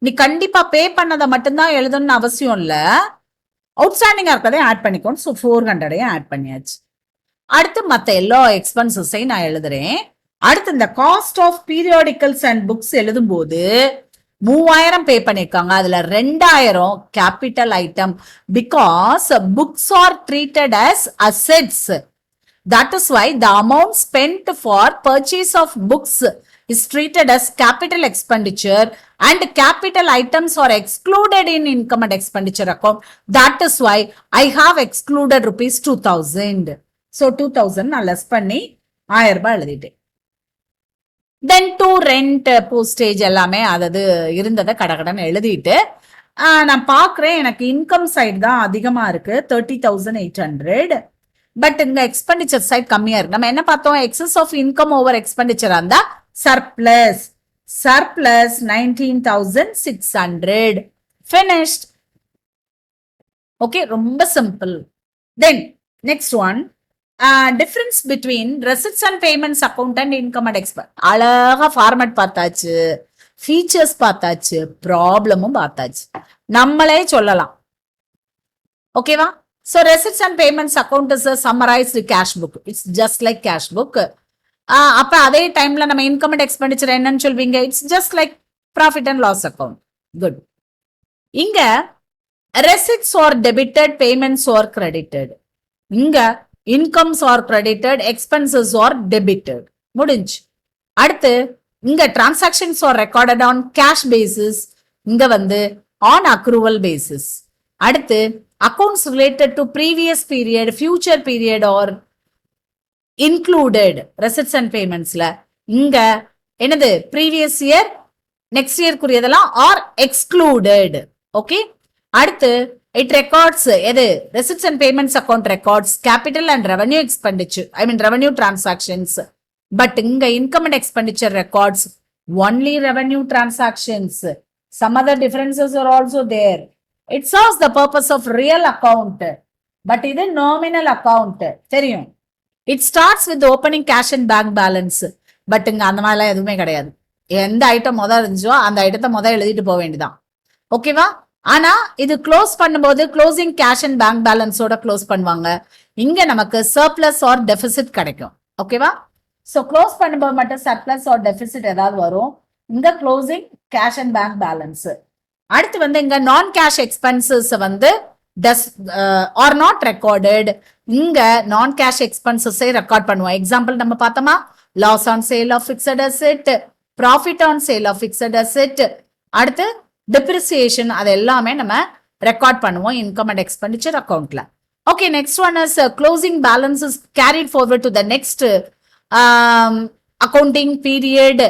நீ கண்டிப்பா பே பண்ணதை மட்டும்தான் எழுதணும்னு அவசியம் இல்ல, அவுட்ஸ்டாண்டிங்கா இருக்கதையும் ஆட் பண்ணிக்கோன்னு. ஸோ 400ஐயும் ஆட் பண்ணியாச்சு. அடுத்து மற்ற எல்லா எக்ஸ்பென்சஸையும் நான் எழுதுறேன். அடுத்து இந்த cost of periodicals and books எழுதும் போது 3000 பே பண்ணிருக்காங்க, அதுல 2000 capital item, because books are treated as assets. That is why the amount spent for purchase of books is treated as capital expenditure and capital items are excluded in income and expenditure account. That is why I have excluded rupees 2000. So 2000 நான் less பண்ணி 1000 ரூபாய் எழுதிட்டேன். Then to rent postage எல்லாமே அதாவது இருந்ததை கடகடன்னு எழுதிட்டு நான் பார்க்குறேன் எனக்கு இன்கம் சைடு தான் அதிகமா இருக்கு 30,800. பட் இங்க எக்ஸ்பெண்டிச்சர் சைட் கம்மியா இருக்கு. நம்ம என்ன பார்த்தோம், excess of income over expenditure இருந்தா சர்ப்ளஸ் 19,600 finished. ஓகே, ரொம்ப simple. Then next one, difference between receipts and payments account and income and expense. அழகா ஃபார்மேட் பார்த்தாச்சு, ஃபீச்சர்ஸ் பார்த்தாச்சு, ப்ராப்ளமும் பார்த்தாச்சு, நம்மளே சொல்லலாம். ஓகேவா? So receipts and payments account is a summarized cash book. It's just like cash book. அப்ப அதே டைம்ல நம்ம இன்கம் அண்ட் எக்ஸ்பெண்டிச்சர் என்னன்னு சொல்வீங்க, it's just like profit and loss account. Good. இங்க receipts are debited, payments are credited. இங்க incomes are credited, expenses are debited. முடிஞ்சு. அடுத்து இங்க transactions are recorded on cash basis, இங்க வந்து ஆன் அக்ரூவல் பேசிஸ். அடுத்து accounts related to previous period, future period or included receipts and payments ல இங்க என்னது previous year next year குறியதெல்லாம் or excluded. okay. அடுத்து it records எது receipts and payments account records capital and revenue expenditure, I mean revenue transactions. but இங்க income and expenditure records only revenue transactions. some other differences are also there. It serves the purpose of real account, but இது nominal account. தெரியும். It starts with opening cash and bank balance. But இங்க அந்த மாதிரிலாம் எதுவுமே கிடையாது. எந்த item முதல் இருந்துச்சோ அந்த ஐட்டத்தை முதல் எழுதிட்டு போக வேண்டியதான். ஓகேவா? ஆனா இது க்ளோஸ் பண்ணும்போது க்ளோசிங் கேஷ் அண்ட் பேங்க் பேலன்ஸோட க்ளோஸ் பண்ணுவாங்க. இங்க நமக்கு சர்ப்ளஸ் ஆர் டெபிசிட் கிடைக்கும். ஓகேவா? ஸோ க்ளோஸ் பண்ணும்போது மட்டும் சர்ப்ளஸ் ஆர் டெபிசிட் ஏதாவது வரும். இங்க closing cash and bank balance. அடுத்து வந்து இங்க நான் கேஷ் எக்ஸ்பென்சஸ் வந்து ஆர் நாட் ரெக்கார்டட். இங்க நான் கேஷ் எக்ஸ்பென்சஸை ரெக்கார்ட் பண்ணுவோம். எக்ஸாம்பிள் நம்ம பார்த்தோமா, loss on sale of fixed asset, profit on sale of fixed asset, அடுத்து டிப்ரிசியேஷன், அது எல்லாமே நம்ம ரெக்கார்ட் பண்ணுவோம் இன்கம் அண்ட் எக்ஸ்பெண்டிச்சர் அக்கௌண்ட்ல. Okay, next one is closing balance is carried forward to the next accounting period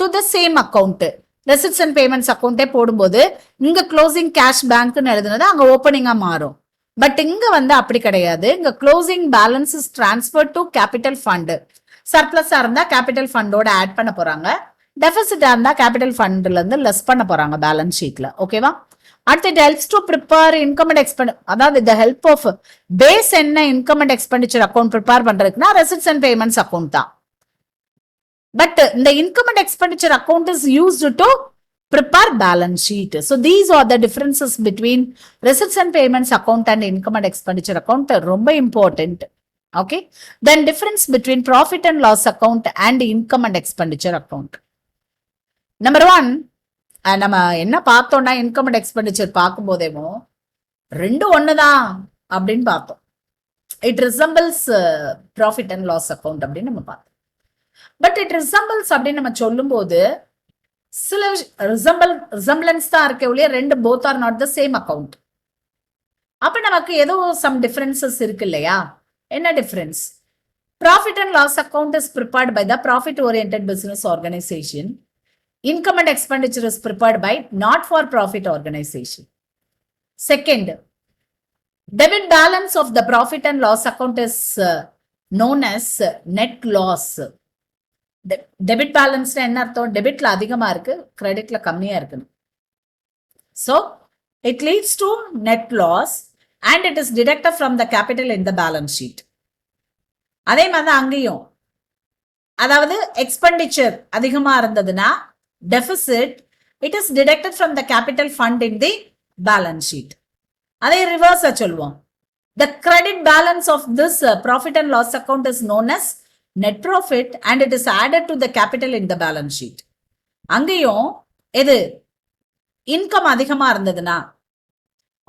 to the same account. Receipts and payments அக்கௌண்டே போடும்போது இங்க closing cash பேங்க்னு எழுதுனது அங்க ஓப்பனிங்கா மாறும். பட் இங்க வந்து அப்படி கிடையாது. இங்க closing balance is transfer to capital fund. சர்ப்ளஸா இருந்தா கேபிட்டல் ஃபண்டோட ஆட் பண்ண போறாங்க, டெபிசிட்டா இருந்தா கேபிட்டல் ஃபண்ட்ல இருந்து லெஸ் பண்ண போறாங்க பேலன்ஸ் ஷீட்ல. ஓகேவா? அடுத்து it helps to prepare income and expend, அதாவது இந்த ஹெல்ப் ஆஃப் பேஸ் என்ன income and expenditure account prepare பண்றதுக்குன்னா ரெசிப்ட்ஸ் அண்ட் பேமெண்ட்ஸ் அக்கௌண்ட் தான். But the income and expenditure account is used to prepare balance sheet. So these are the differences between receipts and payments account and income and expenditure account. ரொம்ப important. Okay. Then difference between profit and loss account and income and expenditure account. Number one, நம்ம என்ன பார்த்தோம்னா income and expenditure பார்க்கும் போதேமோ ரெண்டு ஒண்ணுதான் அப்படின்னு பார்த்தோம். It resembles profit and loss account அப்படின்னு நம்ம பார்த்தோம். பட் இட் ரிசம்பிள்ஸ் அப்படின்னு நம்ம சொல்லும் போது சில ரிசம்பிளன்ஸ் தான் இருக்க ஒழிய ரெண்டு both are not the same account. அப்ப நமக்கு ஏதோ சம் டிஃபரன்சஸ் இருக்கு இல்லையா? என்ன difference? Profit and loss account is prepared by the profit oriented business Second, debit balance of the profit and loss account is known as net loss. Debit பேலன்ஸ்ல என்ன அர்த்தம்? டெபிட்ல அதிகமா இருக்கு, கிரெடிட்ல கம்மியா இருக்கு. So it leads to net loss and it is deducted from the capital in the balance sheet. அதே மாதிரி அங்கேயும், அதாவது எக்ஸ்பெண்டிச்சர் அதிகமா இருந்ததுன்னா deficit, it is deducted from the capital fund in the balance sheet. அதே ரிவர்ஸா சொல்லுவோம். The credit balance of this profit and loss account is known as net profit and it is added to the capital in the balance sheet. அங்கேயும் எது income அதிகமா இருந்ததுன்னா,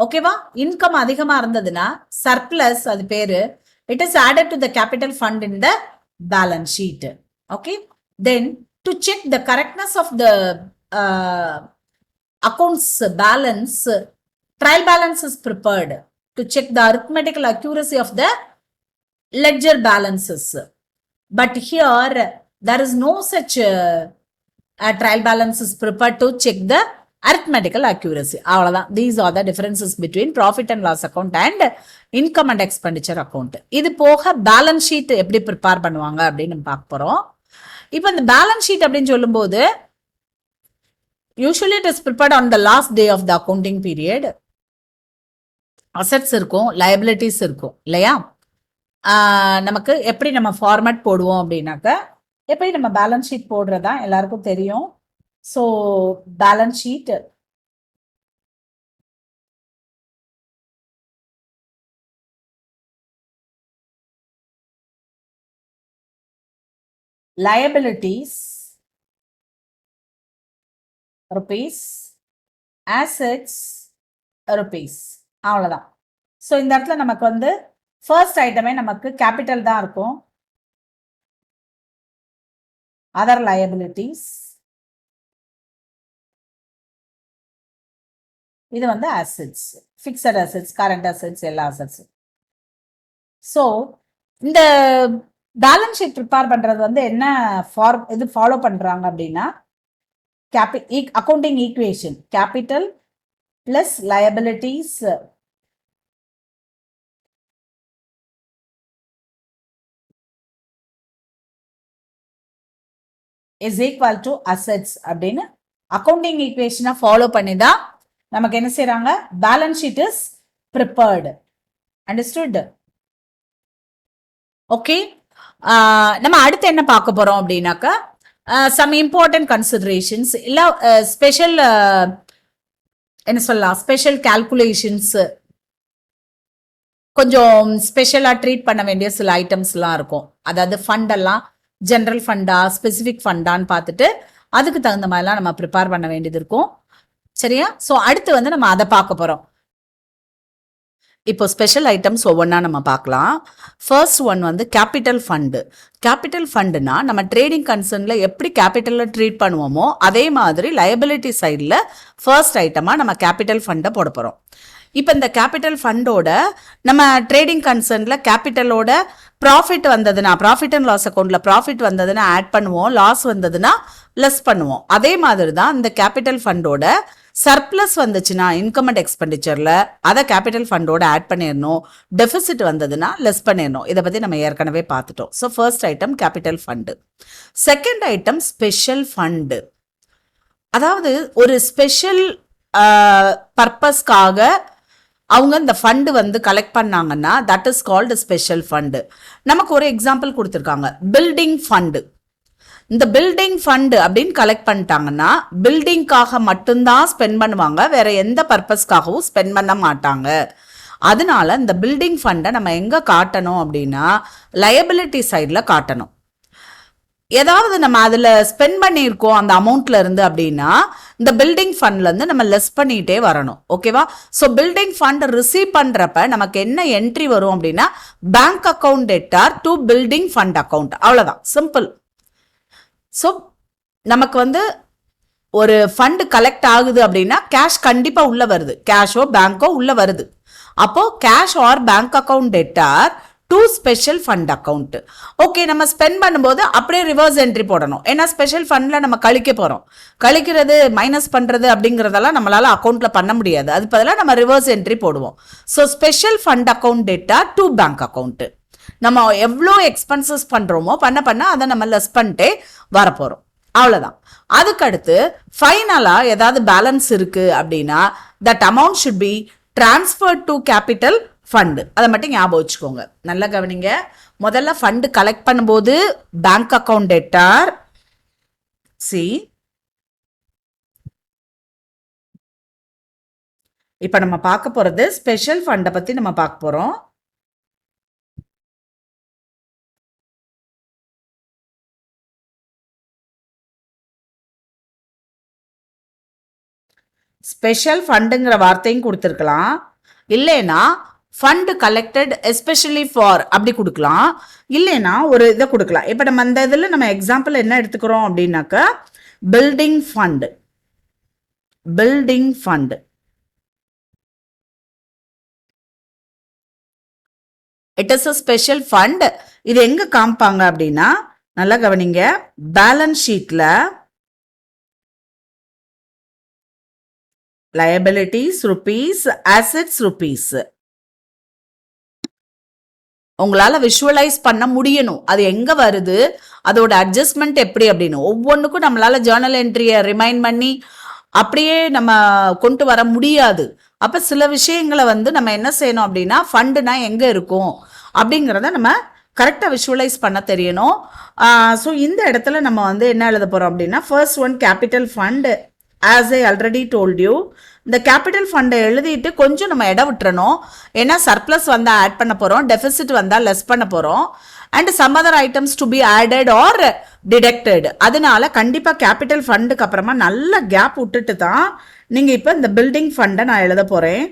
ஓகேவா, income அதிகமா இருந்ததுன்னா surplus, அது பேரு, it is added to the capital fund in the balance sheet. Okay, then to check the correctness of the accounts balance, trial balance is prepared to check the arithmetical accuracy of the ledger balances. But here there is no such trial balance is prepared to check the arithmetical accuracy. அவ்வளவுதான். These are the differences between profit and loss account and income and expenditure account. இது போக balance sheet எப்படி prepare பண்ணுவாங்க அப்படின்னு நம்ம பார்க்க போறோம். இப்போ இந்த பேலன்ஸ் ஷீட் அப்படின்னு சொல்லும்போது usually it is prepared on the last day of the accounting period. Assets இருக்கும், லயபிலிட்டிஸ் இருக்கும் இல்லையா? நமக்கு எப்படி நம்ம ஃபார்மேட் போடுவோம் அப்படின்னாக்க, எப்படி நம்ம பேலன்ஸ் ஷீட் போடுறதா எல்லாருக்கும் தெரியும். So balance sheet liabilities rupees, assets rupees, அவ்வளவுதான். ஸோ இந்த இடத்துல நமக்கு வந்து ஃபர்ஸ்ட் ஐட்டமே நமக்கு கேபிட்டல் தான் இருக்கும். அதர் லயபிலிட்டிஸ், இது வந்து assets, fixed assets, current assets, எல்லா அசெட்ஸ். ஸோ இந்த பேலன்ஸ் ஷீட் ப்ரிப்பேர் பண்றது வந்து என்ன இது ஃபாலோ பண்றாங்க அப்படின்னா, accounting equation capital plus liabilities is equal to assets அப்படின்னு அக்கௌண்டிங் ஈக்குவேஷனை ஃபாலோ பண்ணி தான் நமக்கு என்ன செய்யறாங்க, balance sheet is prepared. Understood? Okay, நம்ம அடுத்து என்ன பார்க்க போறோம் அப்படின்னாக்கா, சம் இம்பார்ட்டன்ட் கன்சிடரேஷன்ஸ் இல்ல ஸ்பெஷல் என்ன சொல்லலாம், ஸ்பெஷல் கால்குலேஷன்ஸ், கொஞ்சம் ஸ்பெஷலா ட்ரீட் பண்ண வேண்டிய சில ஐட்டம்ஸ்லாம் இருக்கும். அதாவது ஃபண்ட் எல்லாம் ஜெனரல் ஃபண்டா ஸ்பெசிபிக் ஃபண்டான்னு பார்த்துட்டு அதுக்கு தகுந்த மாதிரிலாம் நம்ம ப்ரிப்பேர் பண்ண வேண்டியது இருக்கும். சரியா? ஸோ அடுத்து வந்து நம்ம அதை பார்க்க போறோம். இப்போ ஸ்பெஷல் ஐட்டம்ஸ் ஒவ்வொன்றா நம்ம பார்க்கலாம். ஃபர்ஸ்ட் ஒன் வந்து கேபிட்டல் ஃபண்டு. கேபிட்டல் ஃபண்டுனா நம்ம ட்ரேடிங் கன்சர்ன்ல எப்படி கேபிட்டலில் ட்ரீட் பண்ணுவோமோ அதே மாதிரி லயபிலிட்டி சைடில் ஃபர்ஸ்ட் ஐட்டமாக நம்ம கேபிட்டல் ஃபண்டை போட போகிறோம். இப்போ இந்த கேபிட்டல் ஃபண்டோட நம்ம ட்ரேடிங் கன்சர்ன்ல கேபிட்டலோட ப்ராஃபிட் வந்ததுன்னா, ப்ராஃபிட் அண்ட் லாஸ் அக்கௌண்ட்ல ப்ராஃபிட் வந்ததுன்னா ஆட் பண்ணுவோம், லாஸ் வந்ததுன்னா லெஸ் பண்ணுவோம். அதே மாதிரி தான் இந்த கேபிட்டல் ஃபண்டோட சர்ப்ளஸ் வந்துச்சுன்னா இன்கம் அண்ட் எக்ஸ்பெண்டிச்சர்ல அதை கேபிட்டல் ஃபண்டோட ஆட் பண்ணிடணும், டெபிசிட் வந்ததுன்னா லெஸ் பண்ணிடணும். இதை பத்தி நம்ம ஏற்கனவே பார்த்துட்டோம். So first item capital fund. Second item special fund. அதாவது ஒரு ஸ்பெஷல் பர்பஸ்க்காக அவங்க இந்த ஃபண்டு வந்து கலெக்ட் பண்ணாங்கன்னா that is called special fund. நமக்கு ஒரு எக்ஸாம்பிள் கொடுத்துருக்காங்க, பில்டிங் ஃபண்டு. இந்த பில்டிங் ஃபண்டு அப்படின்னு கலெக்ட் பண்ணிட்டாங்கன்னா பில்டிங்காக மட்டும்தான் ஸ்பெண்ட் பண்ணுவாங்க, வேற எந்த பர்பஸ்க்காகவும் ஸ்பெண்ட் பண்ண மாட்டாங்க. அதனால இந்த பில்டிங் ஃபண்டை நம்ம எங்க காட்டணும் அப்படின்னா லயபிலிட்டி சைடில் காட்டணும். ஏதாவது நம்ம அதில் ஸ்பெண்ட் பண்ணியிருக்கோம் அந்த அமௌண்ட்ல இருந்து அப்படின்னா இந்த பில்டிங் ஃபண்ட்ல இருந்து நம்ம லெஸ் பண்ணிட்டே வரணும். ஓகேவா? ஸோ பில்டிங் ஃபண்ட் ரிசீவ் பண்றப்ப நமக்கு என்ன என்ட்ரி வரும் அப்படின்னா bank account debtor to building fund account. அவ்வளோதான், சிம்பிள். ஸோ நமக்கு வந்து ஒரு ஃபண்டு கலெக்ட் ஆகுது அப்படின்னா கேஷ் கண்டிப்பாக உள்ள வருது, கேஷோ பேங்கோ உள்ள வருது. அப்போ cash R bank account debtor to special fund account. Okay, நம்ம ஸ்பெண்ட் பண்ணும்போது அப்படியே ரிவர்ஸ் என்ட்ரி போடணும். ஏன்னா ஸ்பெஷல் ஃபண்ட்ல நம்ம கழிக்க போறோம். கழிக்கிறது மைனஸ் பண்றது அப்படிங்கறதெல்லாம் நம்மளால அக்கௌண்ட்ல பண்ண முடியாது. அது பதிலாக நம்ம ரிவர்ஸ் என்ட்ரி போடுவோம். So special fund account data to bank account. நம்ம எவ்வளோ எக்ஸ்பென்சஸ் பண்றோமோ பண்ண அதை நம்ம லெஸ் பண்ணிட்டே வரப்போறோம். அவ்வளவுதான். அதுக்கடுத்து ஃபைனலா ஏதாவது பேலன்ஸ் இருக்கு அப்படின்னா that amount should be transfer to capital fund. அதை மட்டும் ஞாபகம் வச்சுக்கோங்க. நல்லா கவனிங்க. முதல்ல ஃபண்ட் கலெக்ட் பண்ணும்போது பேங்க் அக்கவுண்ட் டேட்டார் சி. இப்ப நம்ம பார்க்க போறது ஸ்பெஷல் ஃபண்டை பத்தி நம்ம பார்க்க போறோம். ஸ்பெஷல் ஃபண்டுங்கிற வார்த்தையும் கொடுத்துருக்கலாம். இல்லைன்னா ஃபண்ட் கலெக்டட் எஸ்பெஷலி ஃபார் அப்படி கொடுக்கலாம். இல்லைன்னா ஒரு இதை கொடுக்கலாம். இப்போ நம்ம அந்த இதில் நம்ம எக்ஸாம்பிள் என்ன எடுத்துக்கிறோம் அப்படின்னாக்கா building fund. Building fund it is a special fund. இது எங்க காமிப்பாங்க அப்படின்னா நல்லா கவனிங்க. பேலன்ஸ் ஷீட்ல liabilities rupees, assets rupees. உங்களால விஷுவலைஸ் பண்ண முடியணும் அது எங்க வருது, அதோட அட்ஜஸ்ட்மெண்ட் எப்படி அப்படின்னு. ஒவ்வொன்றுக்கும் நம்மளால ஜேர்னல் என்ட்ரியை ரிமைண்ட் பண்ணி அப்படியே நம்ம கொண்டு வர முடியாது. அப்ப சில விஷயங்களை நம்ம என்ன செய்யணும் அப்படின்னா ஃபண்டுனா எங்க இருக்கும் அப்படிங்கிறத நம்ம கரெக்டாக விஷுவலைஸ் பண்ண தெரியணும். ஸோ இந்த இடத்துல நம்ம என்ன எழுத போறோம் அப்படின்னா first one capital fund. as I already told you, இந்த கேபிட்டல் ஃபண்டை எழுதிட்டு கொஞ்சம் நம்ம இடம் விட்டுறணும். ஏன்னா சர்ப்ளஸ் வந்தால் ஆட் பண்ண போகிறோம், டெபிசிட் வந்தால் லெஸ் பண்ண போகிறோம், and some other items to be added or deducted. அதனால கண்டிப்பாக கேபிட்டல் ஃபண்டுக்கு அப்புறமா நல்ல கேப் விட்டுட்டு தான் நீங்கள் இப்போ இந்த பில்டிங் ஃபண்டை நான் எழுத போகிறேன்.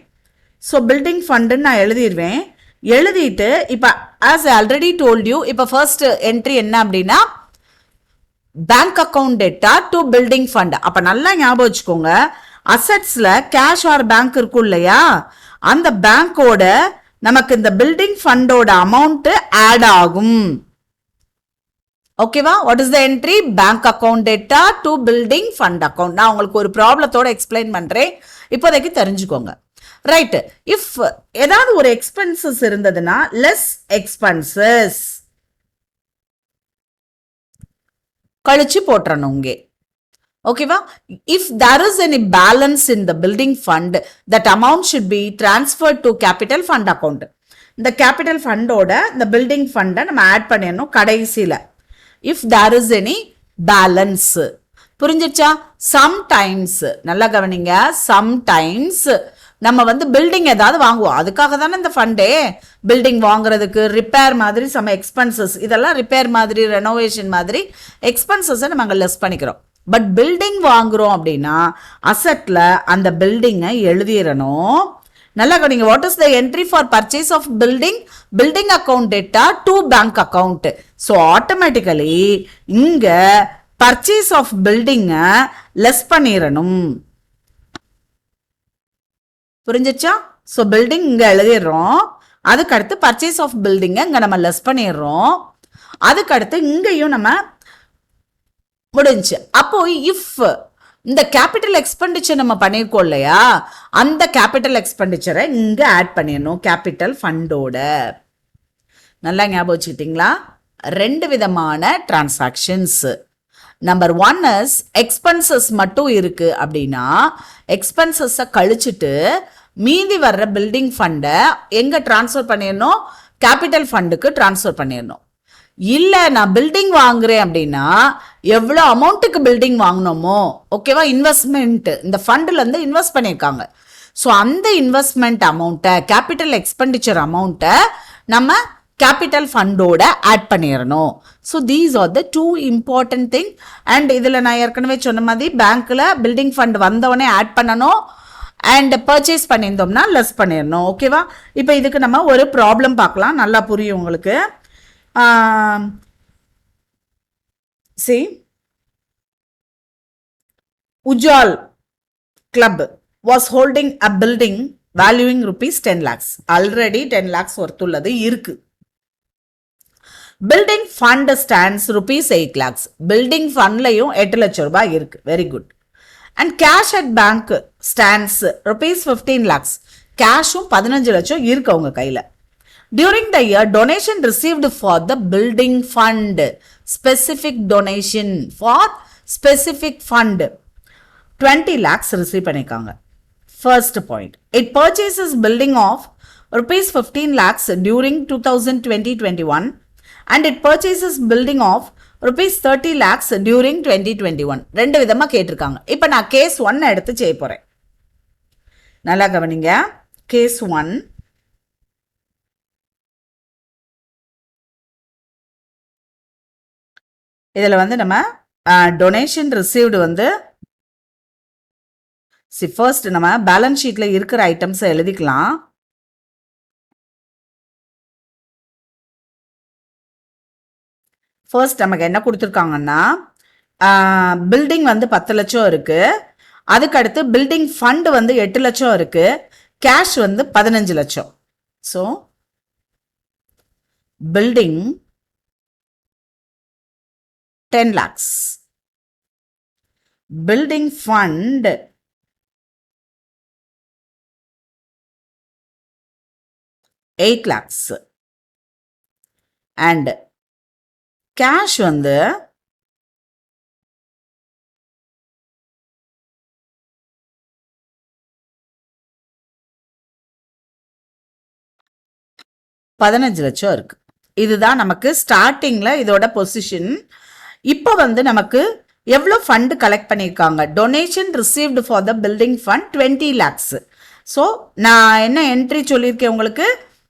ஸோ பில்டிங் ஃபண்டுன்னு நான் எழுதிடுவேன். எழுதிட்டு இப்போ as I already told you, இப்போ ஃபர்ஸ்ட் என்ட்ரி என்ன அப்படின்னா bank account data to building fund. அப்ப நல்லா ஞாபகம் வச்சுக்கோங்க, அசெட்ஸ்ல கேஷ் ஆர் பேங்க் இருக்கும் இல்லையா, அந்த பேங்கோட நமக்கு இந்த பில்டிங் ஃபண்டோட அமௌண்ட் ஆட் ஆகும். ஓகேவா? What is the entry? Bank account data to building fund account. நான் உங்களுக்கு ஒரு ப்ராப்ளத்தோட எக்ஸ்பிளைன் பண்றேன், இப்போதைக்கு தெரிஞ்சுக்கோங்க. ரைட். இஃப் ஏதாவது ஒரு எக்ஸ்பென்சஸ் இருந்ததுன்னா லெஸ் எக்ஸ்பென்சஸ் கழிச்சு போட்டுறணும் இங்கே. ஓகேவா? If there is any balance in the building fund that amount should be transfer to capital fund account. இந்த கேபிட்டல் ஃபண்டோட இந்த பில்டிங் ஃபண்டை நம்ம ஆட் பண்ணிடணும் கடைசியில். If there is any balance. புரிஞ்சிச்சா? சம்டைம்ஸ் நல்லா கவனிங்க, சம்டைம்ஸ் நம்ம பில்டிங் ஏதாவது வாங்குவோம், அதுக்காக தானே இந்த ஃபண்டே. பில்டிங் வாங்குறதுக்கு ரிப்பேர் மாதிரி சம் எக்ஸ்பென்சஸ், இதெல்லாம் ரிப்பேர் மாதிரி ரெனோவேஷன் மாதிரி எக்ஸ்பென்சஸை நம்ம அங்கே லெஸ் பண்ணிக்கிறோம். பட் பில்டிங் வாங்குறோம் அப்படின்னா அசெட்ல அந்த பில்டிங்கை எழுதிடணும். நல்லா கவனிங்க. What is the entry for purchase of building? Building account data to bank account. So automatically இங்க பர்ச்சேஸ் ஆஃப் பில்டிங்கை லெஸ் பண்ணிடணும். புரிஞ்சிச்சா? ஸோ பில்டிங் இங்க எழுதிடுறோம், அதுக்கடுத்து பர்ச்சேஸ் ஆஃப் பில்டிங்கை இங்க நம்ம லெஸ் பண்ணிடுறோம், அதுக்கடுத்து இங்கேயும் நம்ம முடிஞ்சு. அப்போ இஃப் இந்த கேபிட்டல் எக்ஸ்பெண்டிச்சர் நம்ம பண்ணியிருக்கோம் இல்லையா, அந்த கேபிட்டல் எக்ஸ்பெண்டிச்சரை இங்க ஆட் பண்ணிடணும் கேபிட்டல் ஃபண்டோட. நல்லா ஞாபகம் வச்சுக்கிட்டீங்களா? ரெண்டு விதமான transactions. Number one is expenses மட்டும் இருக்கு அப்படின்னா எக்ஸ்பென்சஸை கழிச்சுட்டு மீதி வர்ற பில்டிங் ஃபண்டை எங்க டிரான்ஸ்ஃபர் பண்ணிடணும்? கேபிட்டல் ஃபண்டுக்கு டிரான்ஸ்ஃபர் பண்ணிடணும். இல்ல நான் பில்டிங் வாங்குறேன் அப்படின்னா எவ்வளவு அமௌண்ட்டுக்கு பில்டிங் வாங்கினோமோ, ஓகேவா, இன்வெஸ்ட்மெண்ட் இந்த ஃபண்ட்ல இருந்து இன்வெஸ்ட் பண்ணியிருக்காங்க, ஸோ அந்த இன்வெஸ்ட்மெண்ட் அமௌண்ட்டை கேபிட்டல் எக்ஸ்பெண்டிச்சர் அமௌண்ட்டை நம்ம கேபிட்டல் ஃபண்டோட ஆட் பண்ணிடணும். So these are the two important thing. And இதில் நான் ஏற்கனவே சொன்ன மாதிரி பேங்க்கில் பில்டிங் ஃபண்ட் வந்தவொடனே ஆட் பண்ணணும், அண்ட் பர்ச்சேஸ் பண்ணியிருந்தோம்னா லெஸ் பண்ணிடணும். ஓகேவா? இப்போ இதுக்கு நம்ம ஒரு ப்ராப்ளம் பார்க்கலாம், நல்லா புரியும் உங்களுக்கு. See, Ujjal club was holding a building valuing rupees 10 lakhs. Already 10 lakhs worth உள்ளது இருக்கு. Building fund stands rupees 8 lakhs. Building ஃபண்ட்லையும் 8 லட்சம் ரூபாய் இருக்கு. Very good. And cash at bank stands rupees 15 lakhs. கேஷும் 15 லட்சம் இருக்கு அவங்க கையில. During the year, donation received for the building fund, specific donation for specific fund, 20 lakhs receive பண்ணிருக்காங்க. First point, it purchases building of rupees 15 lakhs during 2020-21 and it purchases building of rupees 30 lakhs during 2021. ரெண்டு விதமா கேட்டிருக்காங்க. இப்போ நான் case 1 எடுத்து செய்ய போறேன். நல்லா கவனிங்க. கேஸ் 1, இதில் வந்து நம்ம டொனேஷன் ரிசீவ்டு வந்து ஃபர்ஸ்ட் நம்ம பேலன்ஸ் ஷீட்ல இருக்கிற ஐட்டம்ஸை எழுதிக்கலாம். ஃபர்ஸ்ட் நமக்கு என்ன கொடுத்துருக்காங்கன்னா பில்டிங் வந்து 10 லட்சம் இருக்கு. அதுக்கு அடுத்து பில்டிங் ஃபண்ட் வந்து 8 லட்சம் இருக்கு. கேஷ் வந்து 15 லட்சம். So building 10 lakhs. Building fund 8 lakhs. And cash வந்து 15 லட்சம் இருக்கு. இதுதான் நமக்கு ஸ்டார்டிங்ல இதோட பொசிஷன். இப்போ வந்து நமக்கு எவ்வளோ ஃபண்ட் கலெக்ட் பண்ணியிருக்காங்க? Donation received for the building fund 20 lakhs. So நான் என்ன என்ட்ரி சொல்லியிருக்கேன் உங்களுக்கு?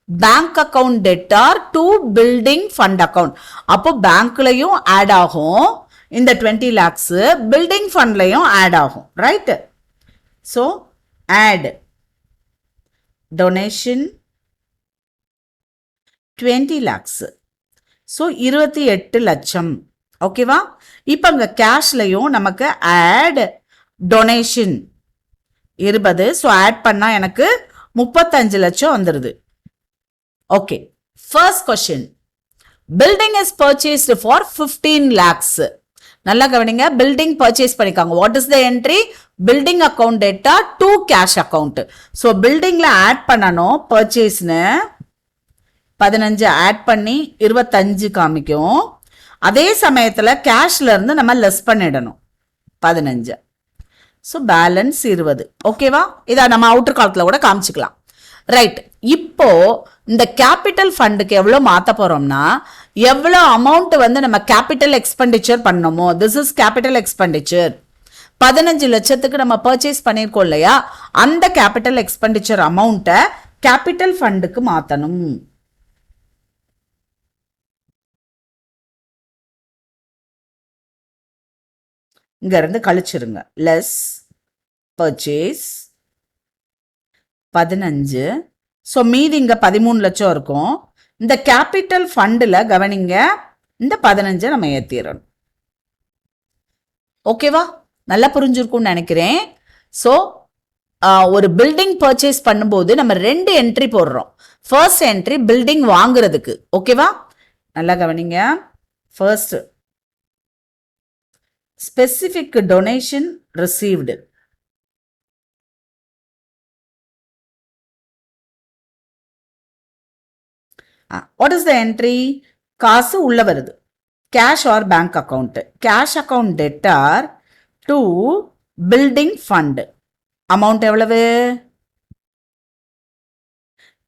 Bank account debtor to building fund account. அப்போ பேங்க்லையும் ஆட் ஆகும் இந்த 20 lakhs, பில்டிங் ஃபண்ட்லையும் ஆட் ஆகும். Right? So add donation 20 lakhs. So 28 லட்சம். ஓகேவா? இப்போ அங்கே கேஷ்லையும் நமக்கு ஆட் டொனேஷன் 20. ஸோ ஆட் பண்ணால் எனக்கு 35 லட்சம் வந்துடுது. Okay. First question, building is purchased for 15 lakhs. நல்லா கவனிங்க. பில்டிங் பர்ச்சேஸ் பண்ணிக்காங்க. What is the entry? Building account data to cash account. So பில்டிங்ல ஆட் பண்ணணும் பர்ச்சேஸ்னு 15 ஆட் பண்ணி 25 காமிக்கும். அதே சமயத்தில் கேஷ்ல இருந்து நம்ம லெஸ் பண்ணிடணும் 15. So balance 20. ஓகேவா? இதை நம்ம அவுட்டர் காலத்தில் கூட காமிச்சிக்கலாம். ரைட். இப்போ இந்த கேபிட்டல் ஃபண்டுக்கு எவ்வளோ மாற்ற போறோம்னா, எவ்வளோ அமௌண்ட் வந்து நம்ம கேபிட்டல் எக்ஸ்பெண்டிச்சர் பண்ணணுமோ, திஸ் இஸ் கேபிட்டல் எக்ஸ்பெண்டிச்சர். 15 லட்சத்துக்கு நம்ம பர்ச்சேஸ் பண்ணியிருக்கோம் இல்லையா, அந்த கேபிட்டல் எக்ஸ்பெண்டிச்சர் அமௌண்ட்டை கேபிட்டல் ஃபண்டுக்கு மாற்றணும். இங்க இருந்து கழிச்சிருங்க. Less purchase 15. ஸோ மீதி இங்க 13 லட்சம் இருக்கும். இந்த கேபிட்டல் ஃபண்டில் கவனிங்க, இந்த 15 நம்ம ஏற்றிடணும். ஓகேவா? நல்லா புரிஞ்சிருக்கும்னு நினைக்கிறேன். ஸோ ஒரு பில்டிங் பர்ச்சேஸ் பண்ணும்போது நம்ம 2 என்ட்ரி போடுறோம். ஃபர்ஸ்ட் என்ட்ரி பில்டிங் வாங்குறதுக்கு. ஓகேவா? நல்லா கவனிங்க. First specific donation received. What is the entry? காசு உள்ள வருது. cash or bank account. cash account debtor to building fund. amount எவ்வளவு?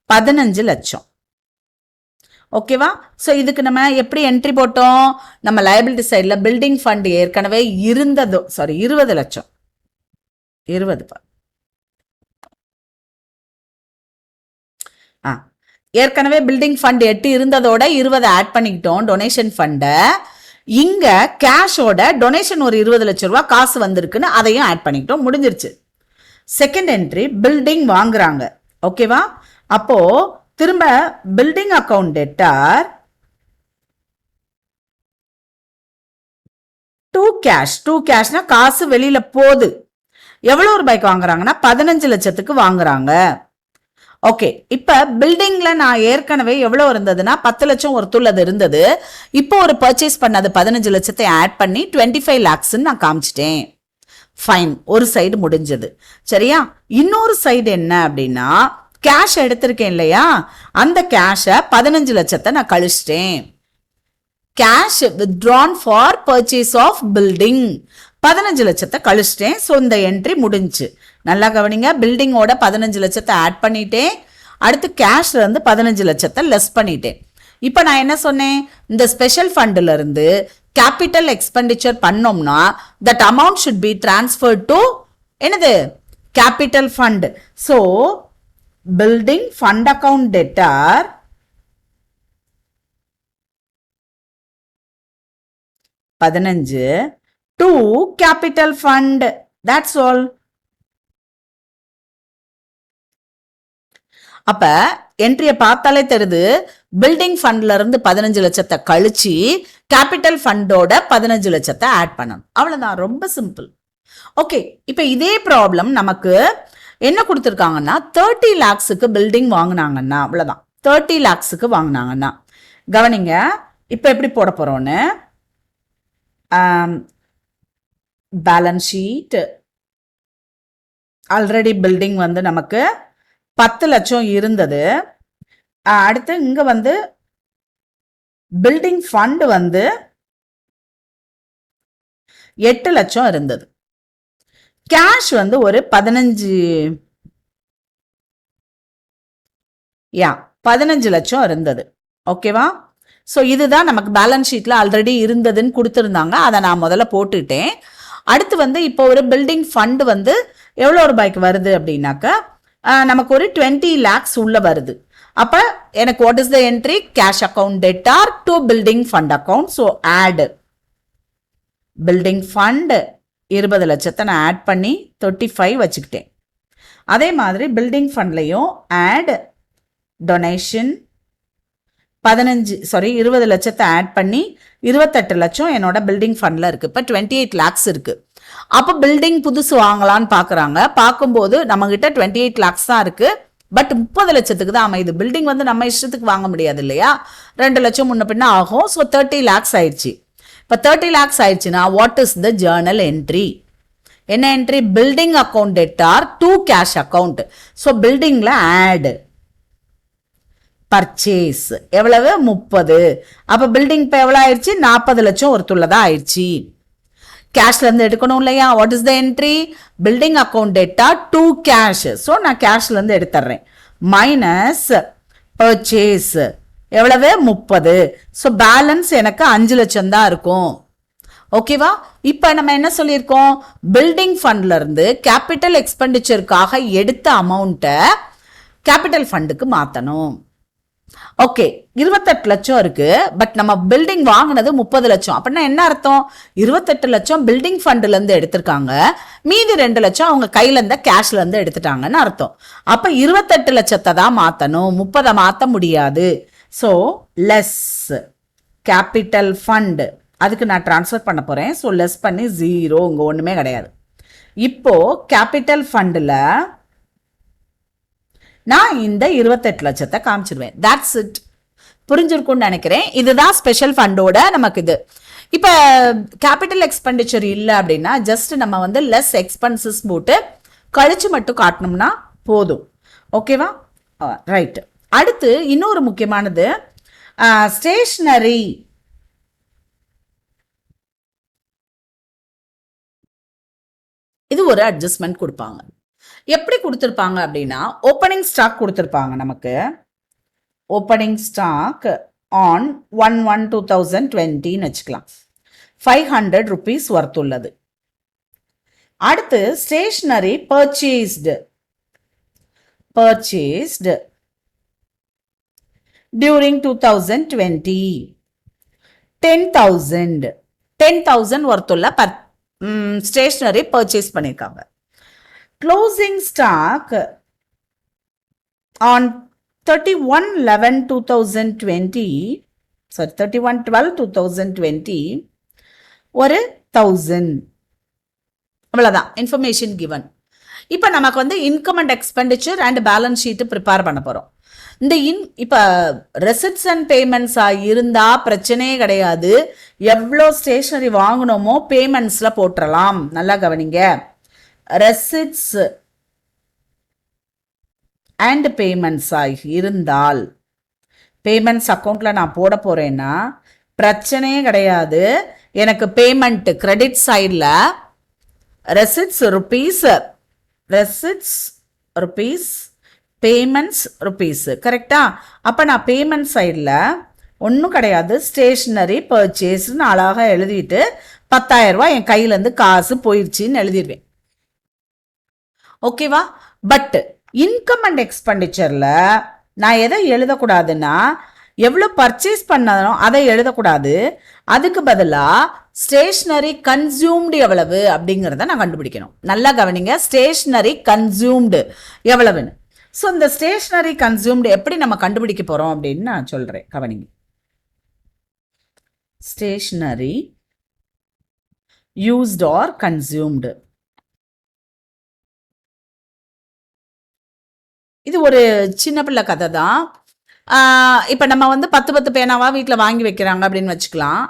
15 லட்சம். ஓகேவா? ஸோ இதுக்கு நம்ம எப்படி என்ட்ரி போட்டோம்? நம்ம லைபிலிட்டி சைடில் பில்டிங் ஃபண்ட் ஏற்கனவே இருந்ததோ, 20 லட்சம். 20 ஏற்கனவே பில்டிங் ஃபண்ட் 8 இருந்ததோட 20 ஆட் பண்ணிக்கிட்டோம் டொனேஷன் ஃபண்டை. இங்க கேஷோட டொனேஷன் ஒரு 20 லட்சம் ரூபாய் காசு வந்திருக்குன்னு அதையும் ஆட் பண்ணிக்கிட்டோம். முடிஞ்சிருச்சு. செகண்ட் என்ட்ரி பில்டிங் வாங்குறாங்க. ஓகேவா? அப்போ திரும்ப building account debtor to cash. To கேஷ்னா காசு வெளியில போகுது. எவ்வளவு ரூபாய்க்கு வாங்குறாங்கன்னா 15 லட்சத்துக்கு வாங்குறாங்க. ஓகே, இப்ப பில்டிங்ல நான் ஏற்கனவே எவ்வளவு இருந்ததுன்னா 10 லட்சம் ஒருத்துள்ளது இருந்தது. இப்போ ஒரு பர்ச்சேஸ் பண்ணது 15 லட்சத்தை ஆட் பண்ணி 25 lakhs நான் காமிச்சிட்டேன். ஃபைன், ஒரு சைடு முடிஞ்சது. சரியா? இன்னொரு சைடு என்ன அப்படின்னா, கேஷ் எடுத்திருக்கேன் இல்லையா, அந்த கேஷை 15 லட்சத்தை நான் கழிச்சிட்டேன். Cash withdrawn for purchase of building 15 லட்சத்தை கழிச்சிட்டேன். ஸோ இந்த என்ட்ரி முடிஞ்சு. நல்லா கவனிங்க, பில்டிங்கோட 15 லட்சத்தை ஆட் பண்ணிட்டேன். அடுத்து கேஷ்ல இருந்து 15 லட்சத்தை லெஸ் பண்ணிட்டேன். இப்போ நான் என்ன சொன்னேன், இந்த ஸ்பெஷல் ஃபண்ட்ல இருந்து கேபிட்டல் எக்ஸ்பெண்டிச்சர் பண்ணோம்னா that amount should be transferred to என்னது, capital fund. So building fund account debtor 15 to capital fund. That's all. அப்ப என்ட்ரியை பார்த்தாலே தெரியுது, பில்டிங் ஃபண்ட்ல இருந்து 15 லட்சத்தை கழிச்சு கேபிட்டல் ஃபண்டோட 15 லட்சத்தை ஆட் பண்ணணும். அவ்வளவுதான், ரொம்ப சிம்பிள். ஓகே, இப்ப இதே ப்ராப்ளம் நமக்கு என்ன கொடுத்துருக்காங்கன்னா 30 lakhsக்கு பில்டிங் வாங்கினாங்கன்னா, அவ்வளவுதான் 30 lakhsக்கு வாங்கினாங்கன்னா, கவனிங்க இப்ப எப்படி போட போறோம்னு. பேலன்ஸ் ஷீட் ஆல்ரெடி பில்டிங் வந்து நமக்கு 10 லட்சம் இருந்தது. அடுத்து இங்க வந்து பில்டிங் ஃபண்ட் வந்து 8 லட்சம் இருந்தது. கேஷ் வந்து ஒரு 15 லட்சம் இருந்தது. ஓகேவா? ஸோ இதுதான் நமக்கு பேலன்ஸ் ஷீட்ல ஆல்ரெடி இருந்ததுன்னு கொடுத்துருந்தாங்க. அதை நான் முதல்ல போட்டுட்டேன். அடுத்து வந்து இப்போ ஒரு பில்டிங் ஃபண்ட் வந்து எவ்வளோ ரூபாய்க்கு வருது அப்படின்னாக்கா, நமக்கு ஒரு 20 lakhs உள்ள வருது. அப்ப எனக்கு what is the entry, cash account debtor to building fund account. So add building fund 20 லட்சத்தை நான் ஆட் பண்ணி 35 வச்சுக்கிட்டேன். அதே மாதிரி பில்டிங் ஃபண்ட்லையும் ஆட் டொனேஷன் 20 லட்சத்தை ஆட் பண்ணி 28 லட்சம் என்னோட பில்டிங் ஃபண்ட்ல இருக்கு. இப்போ 28 lakhs இருக்கு. அப்போ பில்டிங் புதுசு வாங்கலான்னு பாக்குறாங்க. பார்க்கும்போது நம்ம கிட்ட 28 lakhs தான் இருக்கு. பட் 30 லட்சத்துக்கு தான் அமையுது. பில்டிங் வந்து நம்ம இஷ்டத்துக்கு வாங்க முடியாது இல்லையா, 2 லட்சம் முன்ன பின்ன ஆகும். ஸோ 30 lakhs ஆயிடுச்சு. இப்போ 30 lakhs ஆயிடுச்சுன்னா what is the journal entry? என்ன entry? Building account debtor to cash account. So பில்டிங்ல ஆட் பர்ச்சேஸ் எவ்வளவு, 30. அப்ப பில்டிங் இப்போ எவ்வளவு ஆயிடுச்சு, 40 லட்சம் ஒருத்துள்ளதா ஆயிடுச்சு. கேஷ்ல இருந்து எடுக்கணும் இல்லையா, what is the entry, building account theta to cash. So நான் கேஷ்ல இருந்து எடுத்துறேன். மைனஸ் பர்ச்சேஸ் எவ்வளவு, 30. ஸோ பேலன்ஸ் எனக்கு 5 லட்சம் தான் இருக்கும். ஓகேவா? இப்ப நம்ம என்ன சொல்லியிருக்கோம், பில்டிங் ஃபண்ட்ல இருந்து கேபிட்டல் எக்ஸ்பெண்டிச்சருக்காக எடுத்த அமௌண்ட்டை கேபிட்டல் ஃபண்டுக்கு மாத்தணும். ஓகே, 28 லட்சம் இருக்கு. பட் நம்ம பில்டிங் வாங்கினது 30 லட்சம். அப்படின்னா என்ன அர்த்தம், 28 லட்சம் பில்டிங் ஃபண்ட்ல இருந்து எடுத்திருக்காங்க, மீதி 2 லட்சம் அவங்க கையில இருந்த கேஷ்ல இருந்து எடுத்துட்டாங்கன்னு அர்த்தம். அப்ப 28 லட்சத்தை தான் மாத்தணும், 30 மாத்த முடியாது. ஸோ லெஸ் கேபிட்டல் ஃபண்ட், அதுக்கு நான் டிரான்ஸ்ஃபர் பண்ண போறேன். ஸோ லெஸ் பண்ணி 0, இங்க ஒண்ணுமே கிடையாது. இப்போ கேபிட்டல் ஃபண்ட்ல நான் இந்த 28 லட்சத்தை காமிச்சிருவேன். That's it. புரிஞ்சிருக்கும்னு நினைக்கிறேன். இதுதான் ஸ்பெஷல் ஃபண்டோட நமக்கு இது. இப்ப கேபிட்டல் எக்ஸ்பெண்டிச்சர் இல்லை அப்படின்னா ஜஸ்ட் நம்ம வந்து லெஸ் எக்ஸ்பென்சஸ் போட்டு கழிச்சு மட்டும் காட்டணும்னா போதும். ஓகேவா? ரைட். அடுத்து இன்னொரு முக்கியமானது ஸ்டேஷனரி. இது ஒரு அட்ஜஸ்ட்மெண்ட் கொடுப்பாங்க. எப்படி கொடுத்துருப்பாங்க அப்படின்னா, ஓப்பனிங் ஸ்டாக் கொடுத்துருப்பாங்க நமக்கு. ஓப்பனிங் ஸ்டாக் ஆன் 1/1/2020 வச்சுக்கலாம், 500 rupees ஒர்த் உள்ளது. அடுத்து ஸ்டேஷனரி பர்ச்சேஸ்டு டியூரிங் 2020 10,000 ஒர்த் உள்ள ஸ்டேஷனரி பர்ச்சேஸ் பண்ணியிருக்காங்க. Closing stock on 31/11/2020, sorry 31/12/2020 ஒரு 1000. அவ்வளவுதான் இன்ஃபர்மேஷன் கிவன். இப்போ நமக்கு வந்து income and expenditure and balance sheet prepare பண்ண போகிறோம். இந்த இப்போ ரெசிப்ட்ஸ் அண்ட் பேமெண்ட்ஸா இருந்தா பிரச்சனையே கிடையாது. எவ்வளோ ஸ்டேஷனரி வாங்கினோமோ பேமெண்ட்ஸ்ல போட்டுடலாம். நல்லா கவனிங்க, ரெசிப்ட்ஸ் அண்ட் பேமெண்ட்ஸா இருந்தால் பேமெண்ட்ஸ் அக்கௌண்ட்ல நான் போட போறேன்னா பிரச்சனையே கிடையாது. எனக்கு பேமெண்ட் கிரெடிட் சைடில் ரெசிப்ட்ஸ் ருபீஸ் பேமெண்ட்ஸ் ருபீஸ், கரெக்டா? அப்போ நான் பேமெண்ட் சைடில் ஒன்றும் கிடையாது, ஸ்டேஷ்னரி பர்ச்சேஸ்ன்னு அழகாக எழுதிட்டு 10,000 ரூபாய் என் கையிலேருந்து காசு போயிடுச்சின்னு எழுதிடுவேன். ஓகேவா? பட் இன்கம் அண்ட் எக்ஸ்பெண்டிச்சரில் நான் எதை எழுதக்கூடாதுன்னா எவ்வளோ பர்ச்சேஸ் பண்ணணும் அதை எழுதக்கூடாது. அதுக்கு பதிலாக ஸ்டேஷ்னரி கன்சியூம்டு எவ்வளவு அப்படிங்கிறத நான் கண்டுபிடிக்கணும். நல்லா கவனிங்க, ஸ்டேஷ்னரி கன்சியூம்டு எவ்வளவுன்னு. ஸோ இந்த ஸ்டேஷ்னரி கன்சியூம்டு எப்படி நம்ம கண்டுபிடிக்க போகிறோம் அப்படின்னு நான் சொல்கிறேன், கவனிங்க. ஸ்டேஷ்னரி யூஸ்ட் ஆர் கன்சியூம்டு, இது ஒரு சின்ன பிள்ளை கதை தான். இப்போ நம்ம வந்து 10 பேனாவா வீட்டில் வாங்கி வைக்கிறாங்க அப்படின்னு வச்சுக்கலாம்.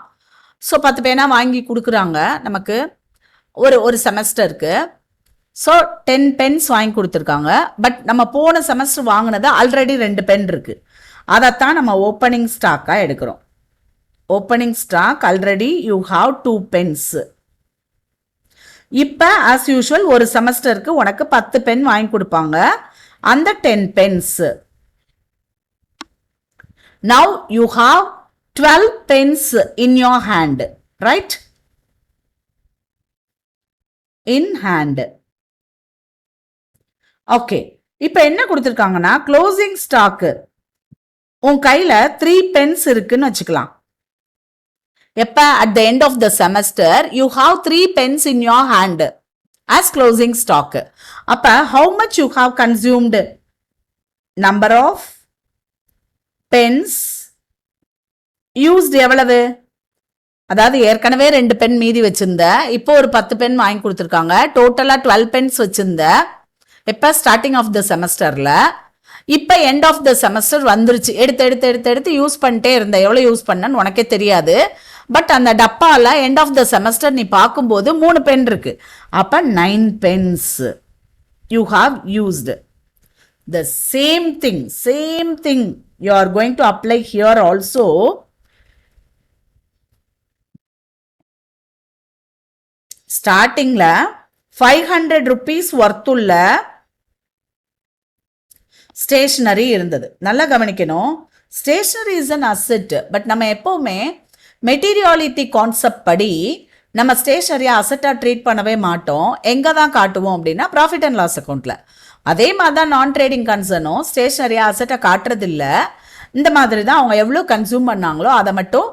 ஸோ 10 பேனா வாங்கி கொடுக்குறாங்க நமக்கு ஒரு செமஸ்டருக்கு. ஸோ 10 பென்ஸ் வாங்கி கொடுத்துருக்காங்க. பட் நம்ம போன செமஸ்டர் வாங்கினது ஆல்ரெடி 2 பென் இருக்குது. அதைத்தான் நம்ம ஓப்பனிங் ஸ்டாக்காக எடுக்கிறோம். Opening stock already you have 2 pens. இப்போ ஆஸ் யூஷுவல் ஒரு செமஸ்டருக்கு உனக்கு 10 பென் வாங்கி கொடுப்பாங்க, அந்த 10 pens. Now you have 12 pens in your hand, right? In hand. Okay, இப்போ என்ன கொடுத்துருக்காங்கன்னா க்ளோசிங் ஸ்டாக்கு உன் கையில் 3 பென்ஸ் இருக்குன்னு வச்சுக்கலாம். எப்போ at the end of the semester you have 3 pens in your hand as closing stock. அப்போ how much you have consumed? number of pens used எவ்வளவு? அதாவது ஏற்கனவே 2 பென் மீதி வச்சிருந்த, இப்போ ஒரு 10 பென் வாங்கி கொடுத்துருக்காங்க, டோட்டலாக 12 பென்ஸ் வச்சிருந்த. எப்போ ஸ்டார்டிங் ஆஃப் த செமஸ்டரில். இப்போ எண்ட் ஆஃப் த செமஸ்டர் வந்துருச்சு, எடுத்து யூஸ் பண்ணிட்டே இருந்த. எவ்வளோ யூஸ் பண்ணன்னு உனக்கே தெரியாது. பட் அந்த டப்பாவில் எண்ட் ஆஃப் த செமஸ்டர் நீ பார்க்கும்போது 3 பென் இருக்கு. அப்போ 9 pens you have used. The same thing you are going to apply here also. ஸ்டார்டிங்கில் 500 rupees ஒர்த்துள்ள ஸ்டேஷனரி இருந்தது. நல்லா கவனிக்கணும், stationery is an asset. But நம்ம எப்போவுமே மெட்டீரியாலிட்டி கான்செப்ட் படி நம்ம ஸ்டேஷனரியை அசெட்டாக ட்ரீட் பண்ணவே மாட்டோம். எங்கே தான் காட்டுவோம் அப்படின்னா ப்ராஃபிட் அண்ட் லாஸ் அக்கௌண்ட்டில். அதே மாதிரி தான் நான் ட்ரேடிங் கன்சர்னும் ஸ்டேஷனரியை அசெட்டாக காட்டுறதில்ல. இந்த மாதிரி தான் அவங்க எவ்வளோ கன்சியூம் பண்ணாங்களோ அதை மட்டும்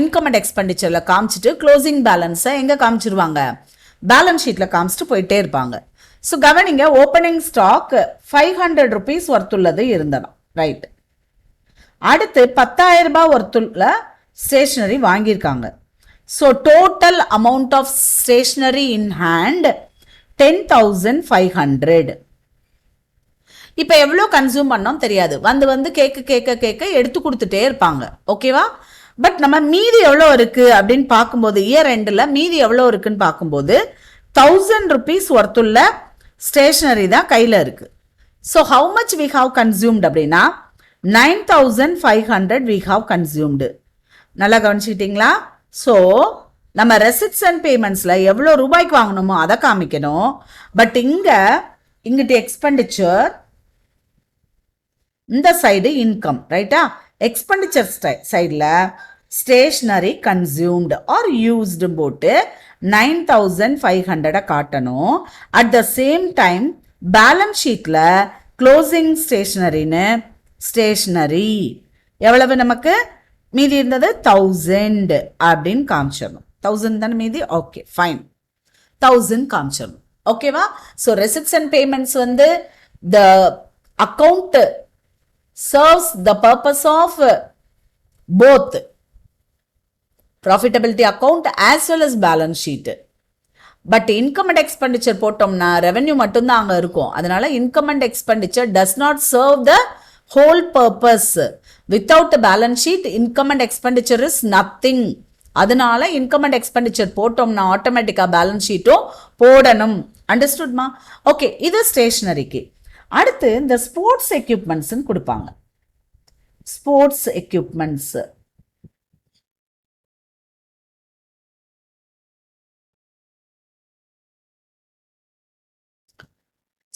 இன்கம் அண்ட் எக்ஸ்பெண்டிச்சரில் காமிச்சிட்டு க்ளோசிங் பேலன்ஸை எங்கே காமிச்சிருவாங்க? பேலன்ஸ் ஷீட்டில் காமிச்சிட்டு போயிட்டே இருப்பாங்க. ஸோ கவனிங்க, ஓப்பனிங் ஸ்டாக் 500 rupees ஒர்த்துள்ளது இருந்ததாம், ரைட். அடுத்து 10,000 ரூபாய் ஒர்த்துள்ள ஸ்டேஷனரி வாங்கியிருக்காங்க. So total amount of stationery in hand 10,500. இப்போ எவ்வளோ கன்சியூம் பண்ணோம் தெரியாது, வந்து கேட்க எடுத்து கொடுத்துட்டே இருப்பாங்க. ஓகேவா? பட் நம்ம மீதி எவ்வளோ இருக்கு அப்படின்னு பார்க்கும்போது, இயர் எண்டில் மீதி எவ்வளோ இருக்குன்னு பார்க்கும்போது 1000 rupees ஒர்த்துள்ள ஸ்டேஷனரி தான் கையில் இருக்கு. So how much we have consumed அப்படின்னா 9,500 வி ஹாவ் கன்சியூம்டு. நல்லா கவனிச்சுக்கிட்டீங்களா? ஸோ நம்ம ரெசிப்ட்ஸ் அண்ட் பேமெண்ட்ஸில் எவ்வளோ ரூபாய்க்கு வாங்கணுமோ அதை காமிக்கணும். பட் இங்கிட்டு எக்ஸ்பெண்டிச்சர், இந்த சைடு இன்கம், ரைட்டா? எக்ஸ்பெண்டிச்சர் சைடில் ஸ்டேஷ்னரி கன்சியூம்டு ஆர் யூஸ்டு போட்டு 9,500 காட்டணும். At the same time balance ஷீட்டில் க்ளோசிங் ஸ்டேஷ்னரின்னு ஸ்டேஷ்னரி எவ்வளவு நமக்கு மீதி இருந்தது 1000 அப்படின்னு காமிச்சிடணும். 1000 தானே மீதி, ஓகே ஃபைன், 1000 காமிச்சிடணும். ஓகேவா? ஸோ ரெசிப்ட்ஸ் அண்ட் பேமெண்ட்ஸ் வந்து the account serves the purpose of both profitability account as well as balance sheet. But income and expenditure போட்டோம்னா ரெவென்யூ மட்டும்தான் அங்கே இருக்கும். அதனால income and expenditure does not serve the whole purpose. Without balance sheet income and expenditure is nothing. அதனால income and expenditure போட்டோம்னா ஆட்டோமேட்டிக்கா balance ஷீட்டும் போடணும். அண்டர்ஸ்டுட்மா? Okay, இது ஸ்டேஷனரிக்கு. அடுத்து இந்த ஸ்போர்ட்ஸ் எக்யூப்மெண்ட்ஸ் கொடுப்பாங்க. ஸ்போர்ட்ஸ் எக்யூப்மெண்ட்ஸ்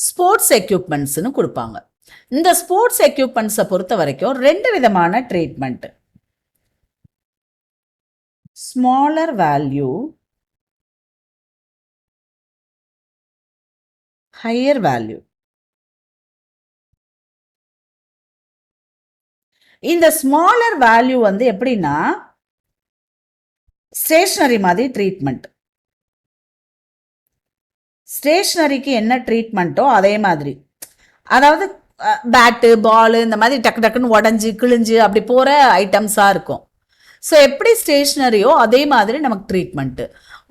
ஸ்போர்ட்ஸ் எக்யூப்மெண்ட்ஸ்னு கொடுப்பாங்க. இந்த ஸ்போர்ட்ஸ் எக்யூப்மெண்ட்ஸை பொறுத்த வரைக்கும் 2 விதமான treatment. Smaller value, higher value. இந்த ஸ்மாலர் வேல்யூ எப்படின்னா ஸ்டேஷனரி மாதிரி ட்ரீட்மெண்ட். ஸ்டேஷனரிக்கு என்ன ட்ரீட்மெண்ட்டோ அதே மாதிரி, அதாவது பேட்டு பால் இந்த மாதிரி டக்கு டக்குன்னு உடஞ்சி கிழிஞ்சு அப்படி போகிற ஐட்டம்ஸாக இருக்கும். ஸோ எப்படி ஸ்டேஷ்னரியோ அதே மாதிரி நமக்கு ட்ரீட்மெண்ட்டு.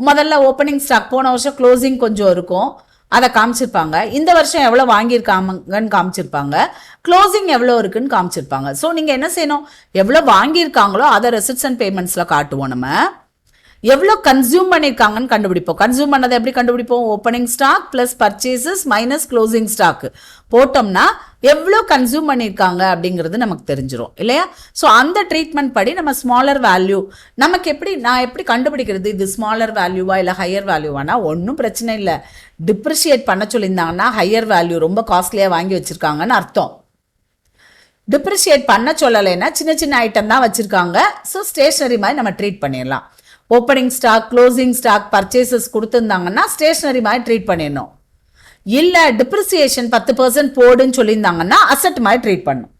முதல்ல ஓப்பனிங் ஸ்டாக், போன வருஷம் க்ளோசிங் கொஞ்சம் இருக்கும், அதை காமிச்சிருப்பாங்க. இந்த வருஷம் எவ்வளோ வாங்கியிருக்காங்கன்னு காமிச்சிருப்பாங்க, க்ளோசிங் எவ்வளோ இருக்குன்னு காமிச்சிருப்பாங்க. ஸோ நீங்கள் என்ன செய்யணும், எவ்வளோ வாங்கியிருக்காங்களோ அதை ரெசிப்ட்ஸ் அண்ட் பேமெண்ட்ஸில் காட்டுவோம். நம்ம எவ்வளோ கன்சியூம் பண்ணியிருக்காங்கன்னு கண்டுபிடிப்போம். கன்சியூம் பண்ணதை எப்படி கண்டுபிடிப்போம்? Opening stock plus purchases minus closing stock போட்டோம்னா எவ்வளோ கன்சியூம் பண்ணியிருக்காங்க அப்படிங்கிறது நமக்கு தெரிஞ்சிடும் இல்லையா? ஸோ அந்த ட்ரீட்மெண்ட் படி நம்ம ஸ்மாலர் வேல்யூ நமக்கு நான் எப்படி கண்டுபிடிக்கிறது இது ஸ்மாலர் வேல்யூவா இல்லை ஹையர் வேல்யூவானா? ஒன்றும் பிரச்சனை இல்லை. டிப்ரிஷியேட் பண்ண சொல்லியிருந்தாங்கன்னா ஹையர் வேல்யூ ரொம்ப காஸ்ட்லியாக வாங்கி வச்சுருக்காங்கன்னு அர்த்தம். டிப்ரிஷியேட் பண்ண சொல்லலைன்னா சின்ன சின்ன ஐட்டம் தான் வச்சுருக்காங்க. ஸோ ஸ்டேஷனரி மாதிரி நம்ம ட்ரீட் பண்ணிடலாம். Opening stock, closing stock, purchases கொடுத்துருந்தாங்கன்னா ஸ்டேஷனரி மாதிரி ட்ரீட் பண்ணிடணும். இல்லை டிப்ரிசியேஷன் 10% போடுன்னு சொல்லியிருந்தாங்கன்னா அசட் மாதிரி ட்ரீட் பண்ணும்.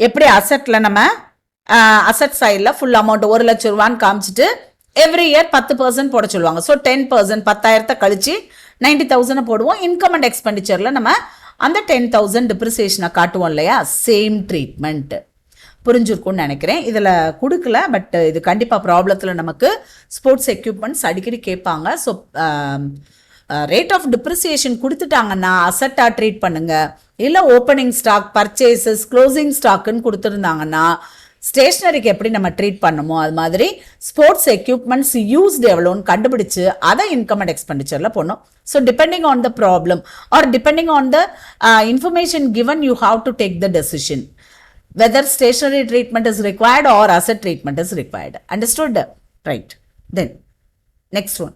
எப்படி அசட்டில் நம்ம அசட் சைடில் ஃபுல் அமௌண்ட் 1 லட்சம் ரூபான்னு காமிச்சிட்டு எவ்ரி இயர் 10% போட சொல்லுவாங்க. ஸோ 10%, 10,000 கழிச்சு 90,000 போடுவோம். இன்கம் அண்ட் எக்ஸ்பெண்டிச்சரில் நம்ம அந்த 10,000 டிப்ரிசியேஷனை காட்டுவோம் இல்லையா? Same treatment. புரிஞ்சிருக்கும்னு நினைக்கிறேன். இதில் கொடுக்கல, பட் இது கண்டிப்பாக ப்ராப்ளத்தில் நமக்கு ஸ்போர்ட்ஸ் எக்யூப்மெண்ட்ஸ் அடிக்கடி கேட்பாங்க. ஸோ ரேட் ஆஃப் டிப்ரிசியேஷன் கொடுத்துட்டாங்கன்னா அசட்டாக ட்ரீட் பண்ணுங்க. இல்லை ஓப்பனிங் ஸ்டாக், பர்ச்சேசஸ், க்ளோசிங் ஸ்டாக்குன்னு கொடுத்துருந்தாங்கன்னா ஸ்டேஷனரிக்கு எப்படி நம்ம ட்ரீட் பண்ணுமோ அது மாதிரி ஸ்போர்ட்ஸ் எக்யூப்மெண்ட்ஸ் யூஸ்டு எவ்வளோன்னு கண்டுபிடிச்சு அதை இன்கம் அண்ட் எக்ஸ்பெண்டிச்சரில் போடணும். So depending on the problem are depending on the information given, you have to take the decision whether stationary treatment is required or asset treatment is required. Understood? Right. Then next one.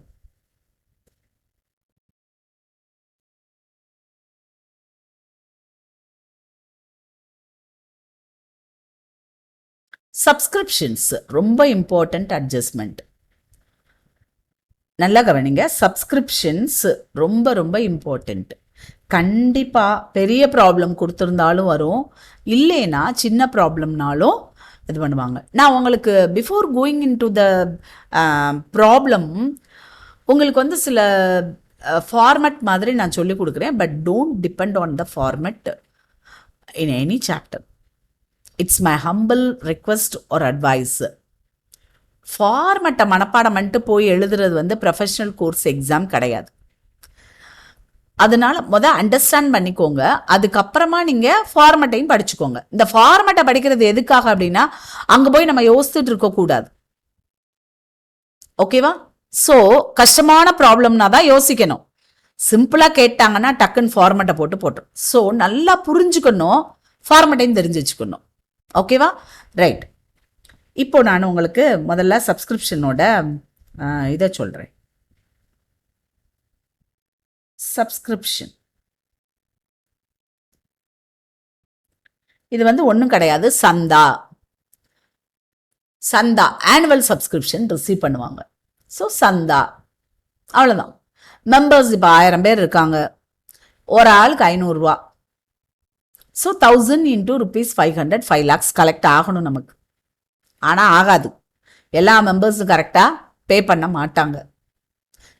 Subscriptions ரொம்ப important adjustment. நல்லா கவனிங்க, subscriptions ரொம்ப ரொம்ப important. கண்டிப்பாக பெரிய problem கொடுத்துருந்தாலும் வரும், இல்லைன்னா சின்ன ப்ராப்ளம்னாலும் இது பண்ணுவாங்க. நான் உங்களுக்கு before going in to the problem உங்களுக்கு சில ஃபார்மட் மாதிரி நான் சொல்லி கொடுக்குறேன். But don't depend on the format in any chapter. It's my humble request or advice. ஃபார்மட்டை மனப்பாடம் பண்ணிட்டு போய் எழுதுறது ப்ரொஃபஷனல் கோர்ஸ் எக்ஸாம் கிடையாது. அதனால அண்டர்ஸ்டாண்ட் பண்ணிக்கோங்க, அதுக்கப்புறமா நீங்கள் ஃபார்மட்டையும் படிச்சுக்கோங்க. இந்த ஃபார்மட்டை படிக்கிறது எதுக்காக அப்படின்னா அங்கே போய் நம்ம யோசிச்சுட்டு இருக்கக்கூடாது. ஓகேவா? ஸோ கஷ்டமான ப்ராப்ளம்னா தான் யோசிக்கணும். சிம்பிளாக கேட்டாங்கன்னா டக்குன்னு ஃபார்மட்டை போட்டுரும். ஸோ நல்லா புரிஞ்சுக்கணும், ஃபார்மட்டையும் தெரிஞ்சு வச்சுக்கணும். ஓகேவா? ரைட். இப்போ நான் உங்களுக்கு முதல்ல சப்ஸ்கிரிப்ஷனோட இதை சொல்கிறேன். சப்ஸ்கிரிப்ஷன் இது ஒன்றும் கிடையாது. சந்தா ஆனுவல் சப்ஸ்கிரிப்ஷன் ரிசீவ் பண்ணுவாங்க. ஸோ சந்தா அவ்வளோதான். மெம்பர்ஸ் இப்போ 1000 பேர் இருக்காங்க, ஒரு ஆளுக்கு 500 ரூபா. ஸோ 1000 into ₹500, 5 lakhs கலெக்ட் ஆகணும் நமக்கு. ஆனால் ஆகாது, எல்லா மெம்பர்ஸும் கரெக்டாக பே பண்ண மாட்டாங்க.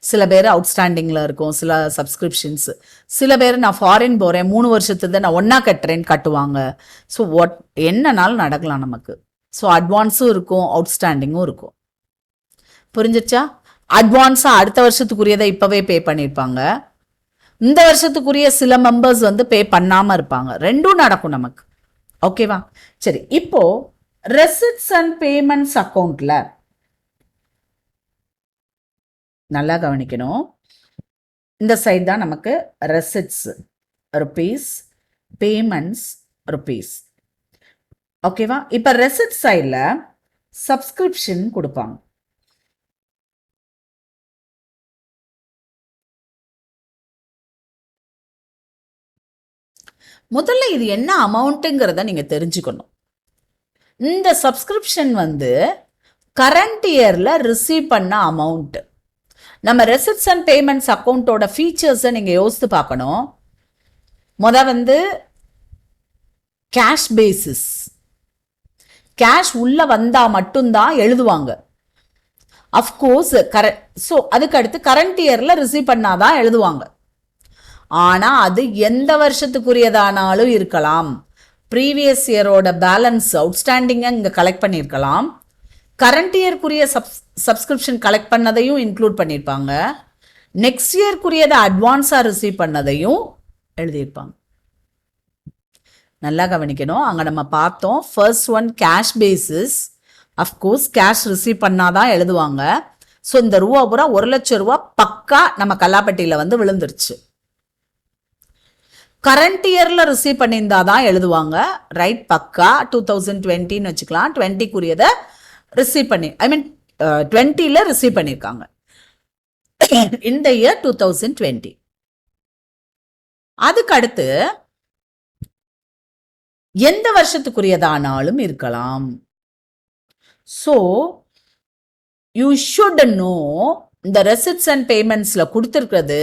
சில பேர் அவுட்ஸ்டாண்டிங்கில் இருக்கும், சில சப்ஸ்கிரிப்ஷன்ஸ். சில பேர் நான் ஃபாரின் போகிறேன் 3 வருஷத்துக்கு நான் ஒன்றா கட்டுறேன்னு கட்டுவாங்க. ஸோ என்னன்னாலும் நடக்கலாம் நமக்கு. ஸோ அட்வான்ஸும் இருக்கும், அவுட்ஸ்டாண்டிங்கும் இருக்கும். புரிஞ்சிச்சா? அட்வான்ஸாக அடுத்த வருஷத்துக்குரியதை இப்போவே பே பண்ணியிருப்பாங்க, இந்த வருஷத்துக்குரிய சில மெம்பர்ஸ் வந்து பே பண்ணாமல் இருப்பாங்க. ரெண்டும் நடக்கும் நமக்கு. ஓகேவா? சரி, இப்போ ரெசிப்ட்ஸ் அண்ட் பேமெண்ட்ஸ் அக்கௌண்ட்ல நல்லா கவனிக்கணும். இந்த சைடு தான் நமக்கு ரெசிப்ட்ஸ் ருபீஸ், பேமெண்ட்ஸ் ருபீஸ். ஓகேவா? இப்போ ரெசிப்ட் சைடில் சப்ஸ்கிரிப்ஷன் கொடுப்பாங்க. முதல்ல இது என்ன அமௌண்ட்டுங்கிறத நீங்கள் தெரிஞ்சுக்கணும். இந்த சப்ஸ்கிரிப்ஷன் வந்து கரண்ட் இயரில் ரிசீவ் பண்ண அமௌண்ட். நம்ம ரெசிப்ட்ஸ் அண்ட் பேமெண்ட்ஸ் அக்கௌண்ட்டோட ஃபீச்சர்ஸை நீங்கள் யோசித்து பார்க்கணும். வந்து கேஷ் பேசிஸ், கேஷ் உள்ளே வந்தால் மட்டும்தான் எழுதுவாங்க. அஃப்கோர்ஸ் ஸோ அதுக்கு அடுத்து கரண்ட் இயரில் ரிசீவ் பண்ணாதான் எழுதுவாங்க. ஆனால் அது எந்த வருஷத்துக்குரியதானாலும் இருக்கலாம். ப்ரீவியஸ் இயரோட பேலன்ஸ் அவுட்ஸ்டாண்டிங்கை இங்கே கலெக்ட் பண்ணியிருக்கலாம். கரண்ட் இயர்க்குரிய சப்ஸ்கிரிப்ஷன் கலெக்ட் பண்ணதையும் இன்க்ளூட் பண்ணியிருப்பாங்க. நெக்ஸ்ட் இயர்க்குரியதை அட்வான்ஸாக ரிசீவ் பண்ணதையும் எழுதியிருப்பாங்க. நல்லா கவனிக்கணும். அங்கே நம்ம பார்த்தோம், first one cash basis. Of course cash receive பண்ணாதான் எழுதுவாங்க. ஸோ இந்த ரூபா பூரா 1,00,000 ரூபா பக்கா நம்ம கல்லாப்பட்டியில் வந்து விழுந்துருச்சு. கரண்ட் இயரில் ரிசீவ் பண்ணியிருந்தா தான் எழுதுவாங்க. ரைட், பக்கா 2020ன்னு வச்சுக்கலாம். 20க்குரியதை ரிசீவ் பண்ணி, ஐ மீன் 20ல் ரிசீவ் பண்ணியிருக்காங்க. இந்த இயர் 2020. அதுக்கு அடுத்து எந்த வருஷத்துக்குரியதானாலும் இருக்கலாம். ஸோ யூ ஷுட் நோ, இந்த ரெசிப்ட்ஸ் அண்ட் பேமெண்ட்ஸில் கொடுத்துருக்கிறது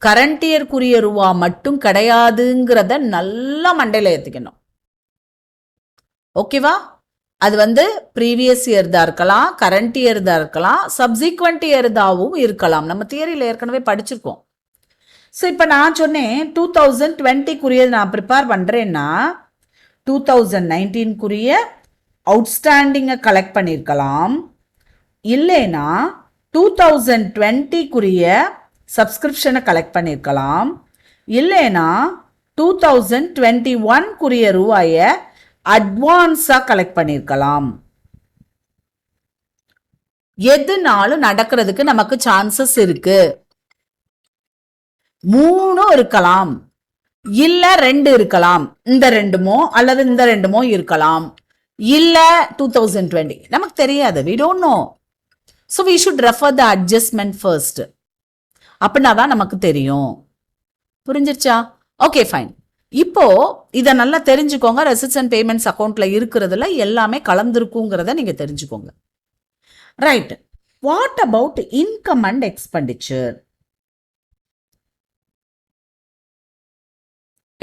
கரண்ட் இயர்க்குரிய ரூபா மட்டும் கிடையாதுங்கிறத நல்லா மண்டையில் ஏற்றிக்கணும். ஓகேவா? அது வந்து ப்ரீவியஸ் இயர் தான் இருக்கலாம், கரண்ட் இயர் தான் இருக்கலாம், சப்சிக்வெண்ட் இயர் தாவும் இருக்கலாம். நம்ம தியரியில் ஏற்கனவே படிச்சிருக்கோம். ஸோ இப்போ நான் சொன்னேன் 2020க்குரியது நான் ப்ரிப்பேர் பண்ணுறேன்னா 2019க்குரிய அவுட்ஸ்டாண்டிங்கை கலெக்ட் பண்ணியிருக்கலாம். இல்லைன்னா 2020க்குரிய சப்ஸ்கிரிப்ஷனை கலெக்ட் பண்ணியிருக்கலாம். இல்லைன்னா 2021க்குரிய ரூபாயை அட்வான்ஸாக கலெக்ட் பண்ணியிருக்கலாம். எதுனாலும் நடக்கிறதுக்கு நமக்கு சான்சஸ் இருக்கு. 3 இருக்கலாம், இல்ல 2 இருக்கலாம். இந்த 2மோ அல்லது இந்த 2மோ இருக்கலாம். இல்ல 2020 நமக்கு தெரியாது, we don't know. So we should refer the adjustment first. அப்படின்னா தான் நமக்கு தெரியும். புரிஞ்சிருச்சா? Okay, fine. இப்போ இதை நல்லா தெரிஞ்சுக்கோங்க. ரெசிப்ட்ஸ் அண்ட் பேமெண்ட்ஸ் அக்கௌண்ட்ல இருக்கிறதுல எல்லாமே கலந்துருக்குங்கிறத நீங்க தெரிஞ்சுக்கோங்க. Right. What about income and expenditure?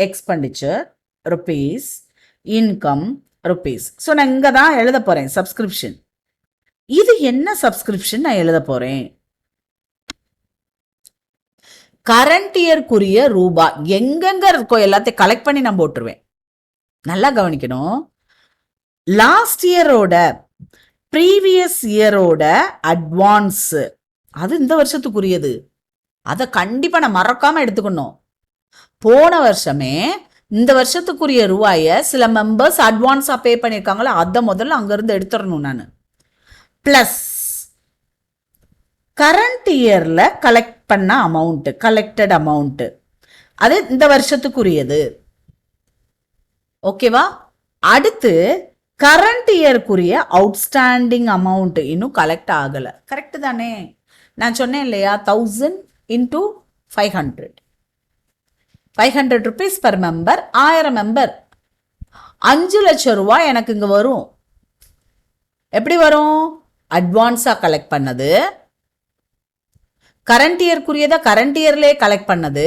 Expenditure rupees, income rupees. So நான் இங்கே தான் எழுத போகிறேன் சப்ஸ்கிரிப்ஷன். இது என்ன சப்ஸ்கிரிப்ஷன் நான் எழுத போகிறேன்? கரண்ட் இயர்க்குரிய ரூபா எங்கெங்க இருக்கோ எல்லாத்தையும் கலெக்ட் பண்ணி நான் போட்டுருவேன். நல்லா கவனிக்கணும். லாஸ்ட் இயரோட ப்ரீவியஸ் இயரோட அட்வான்ஸ், அது இந்த வருஷத்துக்குரியது. அதை கண்டிப்பாக நான் மறக்காம எடுத்துக்கணும். போன வருஷமே இந்த வருஷத்துக்குரிய ரூபாயை சில மெம்பர்ஸ் அட்வான்ஸாக பே பண்ணியிருக்காங்களோ அதை முதல்ல அங்கேருந்து எடுத்துடணும் நான். ப்ளஸ் கரண்ட் இயரில் கலெக்ட் பண்ண அமௌண்ட்டு, கலெக்டட் அமௌண்ட்டு, அது இந்த வருஷத்துக்குரியது. ஓகேவா? அடுத்து கரண்ட் இயர்க்குரிய அவுட்ஸ்டாண்டிங் அமௌண்ட் இன்னும் கலெக்ட் ஆகலை. கரெக்டு தானே? நான் சொன்னேன் இல்லையா, 1000 × 500, 500 rupees per member, 1000 மெம்பர், 5 லட்சம் ரூபாய் எனக்கு இங்கே வரும். எப்படி வரும்? அட்வான்ஸாக கலெக்ட் பண்ணது, கரண்ட் இயர்க்குரியதை கரண்ட் இயர்லேயே கலெக்ட் பண்ணது,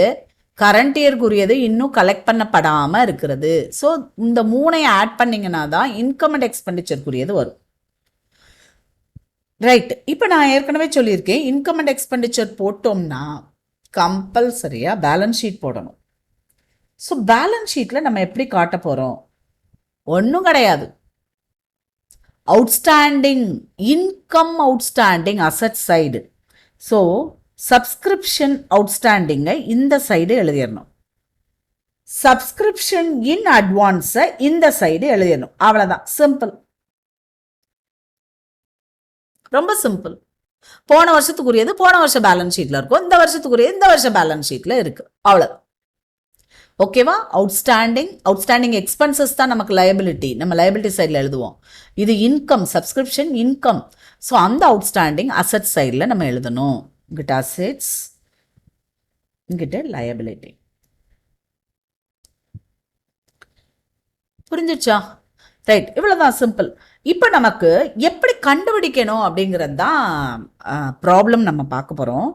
கரண்ட் இயர்க்குரியது இன்னும் கலெக்ட் பண்ணப்படாமல் இருக்கிறது. ஸோ இந்த 3ஐயும் ஆட் பண்ணிங்கன்னா தான் இன்கம் அண்ட் எக்ஸ்பெண்டிச்சருக்குரியது வரும். ரைட். இப்போ நான் ஏற்கனவே சொல்லியிருக்கேன், இன்கம் அண்ட் எக்ஸ்பெண்டிச்சர் போட்டோம்னா கம்பல்சரியாக பேலன்ஸ் ஷீட் போடணும். ஸோ பேலன்ஸ் ஷீட்டில் நம்ம எப்படி காட்ட போகிறோம்? ஒன்றும் கிடையாது. Outstanding income outstanding asset side. So subscription அவுட்ஸ்டாண்டிங்கை இந்த சைடு எழுதிடணும், சப்ஸ்கிரிப்ஷன் இன் அட்வான்ஸை இந்த சைடு எழுதிடணும். அவ்வளோதான், சிம்பிள், ரொம்ப சிம்பிள். போன வருஷத்துக்குரியது போன வருஷம் பேலன்ஸ் ஷீட்ல இருக்கும், இந்த வருஷத்துக்குரிய இந்த வருஷம் பேலன்ஸ் ஷீட்ல இருக்கு, அவ்வளவு. ஓகேவா? அவுட்ஸ்டாண்டிங் எக்ஸ்பென்சஸ் தான் நமக்கு லயபிலிட்டி, நம்ம லயபிலிட்டி சைடில் எழுதுவோம். இது இன்கம், சப்ஸ்கிரிப்ஷன் இன்கம். ஸோ அந்த அவுட்ஸ்டாண்டிங் அசட் சைடில் நம்ம எழுதணும். இங்கிட்ட அசெட்ஸ், இங்கிட்ட லயபிலிட்டி. புரிஞ்சிச்சா? ரைட், இவ்வளோதான் சிம்பிள். இப்போ நமக்கு எப்படி கண்டுபிடிக்கணும் அப்படிங்கிறது தான் ப்ராப்ளம் நம்ம பார்க்க போகிறோம்.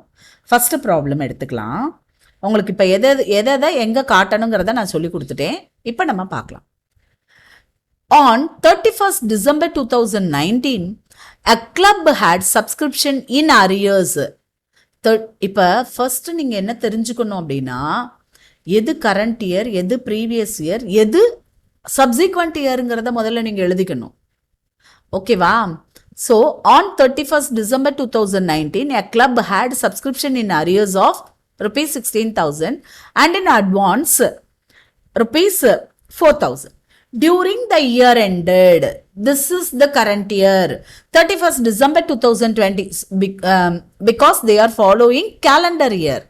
ஃபஸ்ட்டு ப்ராப்ளம் எடுத்துக்கலாம். உங்களுக்கு இப்போ எதை எங்கே காட்டணுங்கிறத நான் சொல்லி கொடுத்துட்டேன். இப்போ நம்ம பார்க்கலாம். On 31st December 2019, a club had subscription in arrears. இப்போ ஃபர்ஸ்ட் நீங்கள் என்ன தெரிஞ்சுக்கணும் அப்படின்னா, எது கரண்ட் இயர், எது ப்ரீவியஸ் இயர், எது சப்சிக்வெண்ட் இயருங்கிறத முதல்ல நீங்கள் எழுதிக்கணும். ஓகேவா? So on 31st December 2019, a club had subscription in arrears of rupees 16,000 and in advance rupees 4,000 during the year ended. This is the current year, 31st December 2020, because they are following calendar year.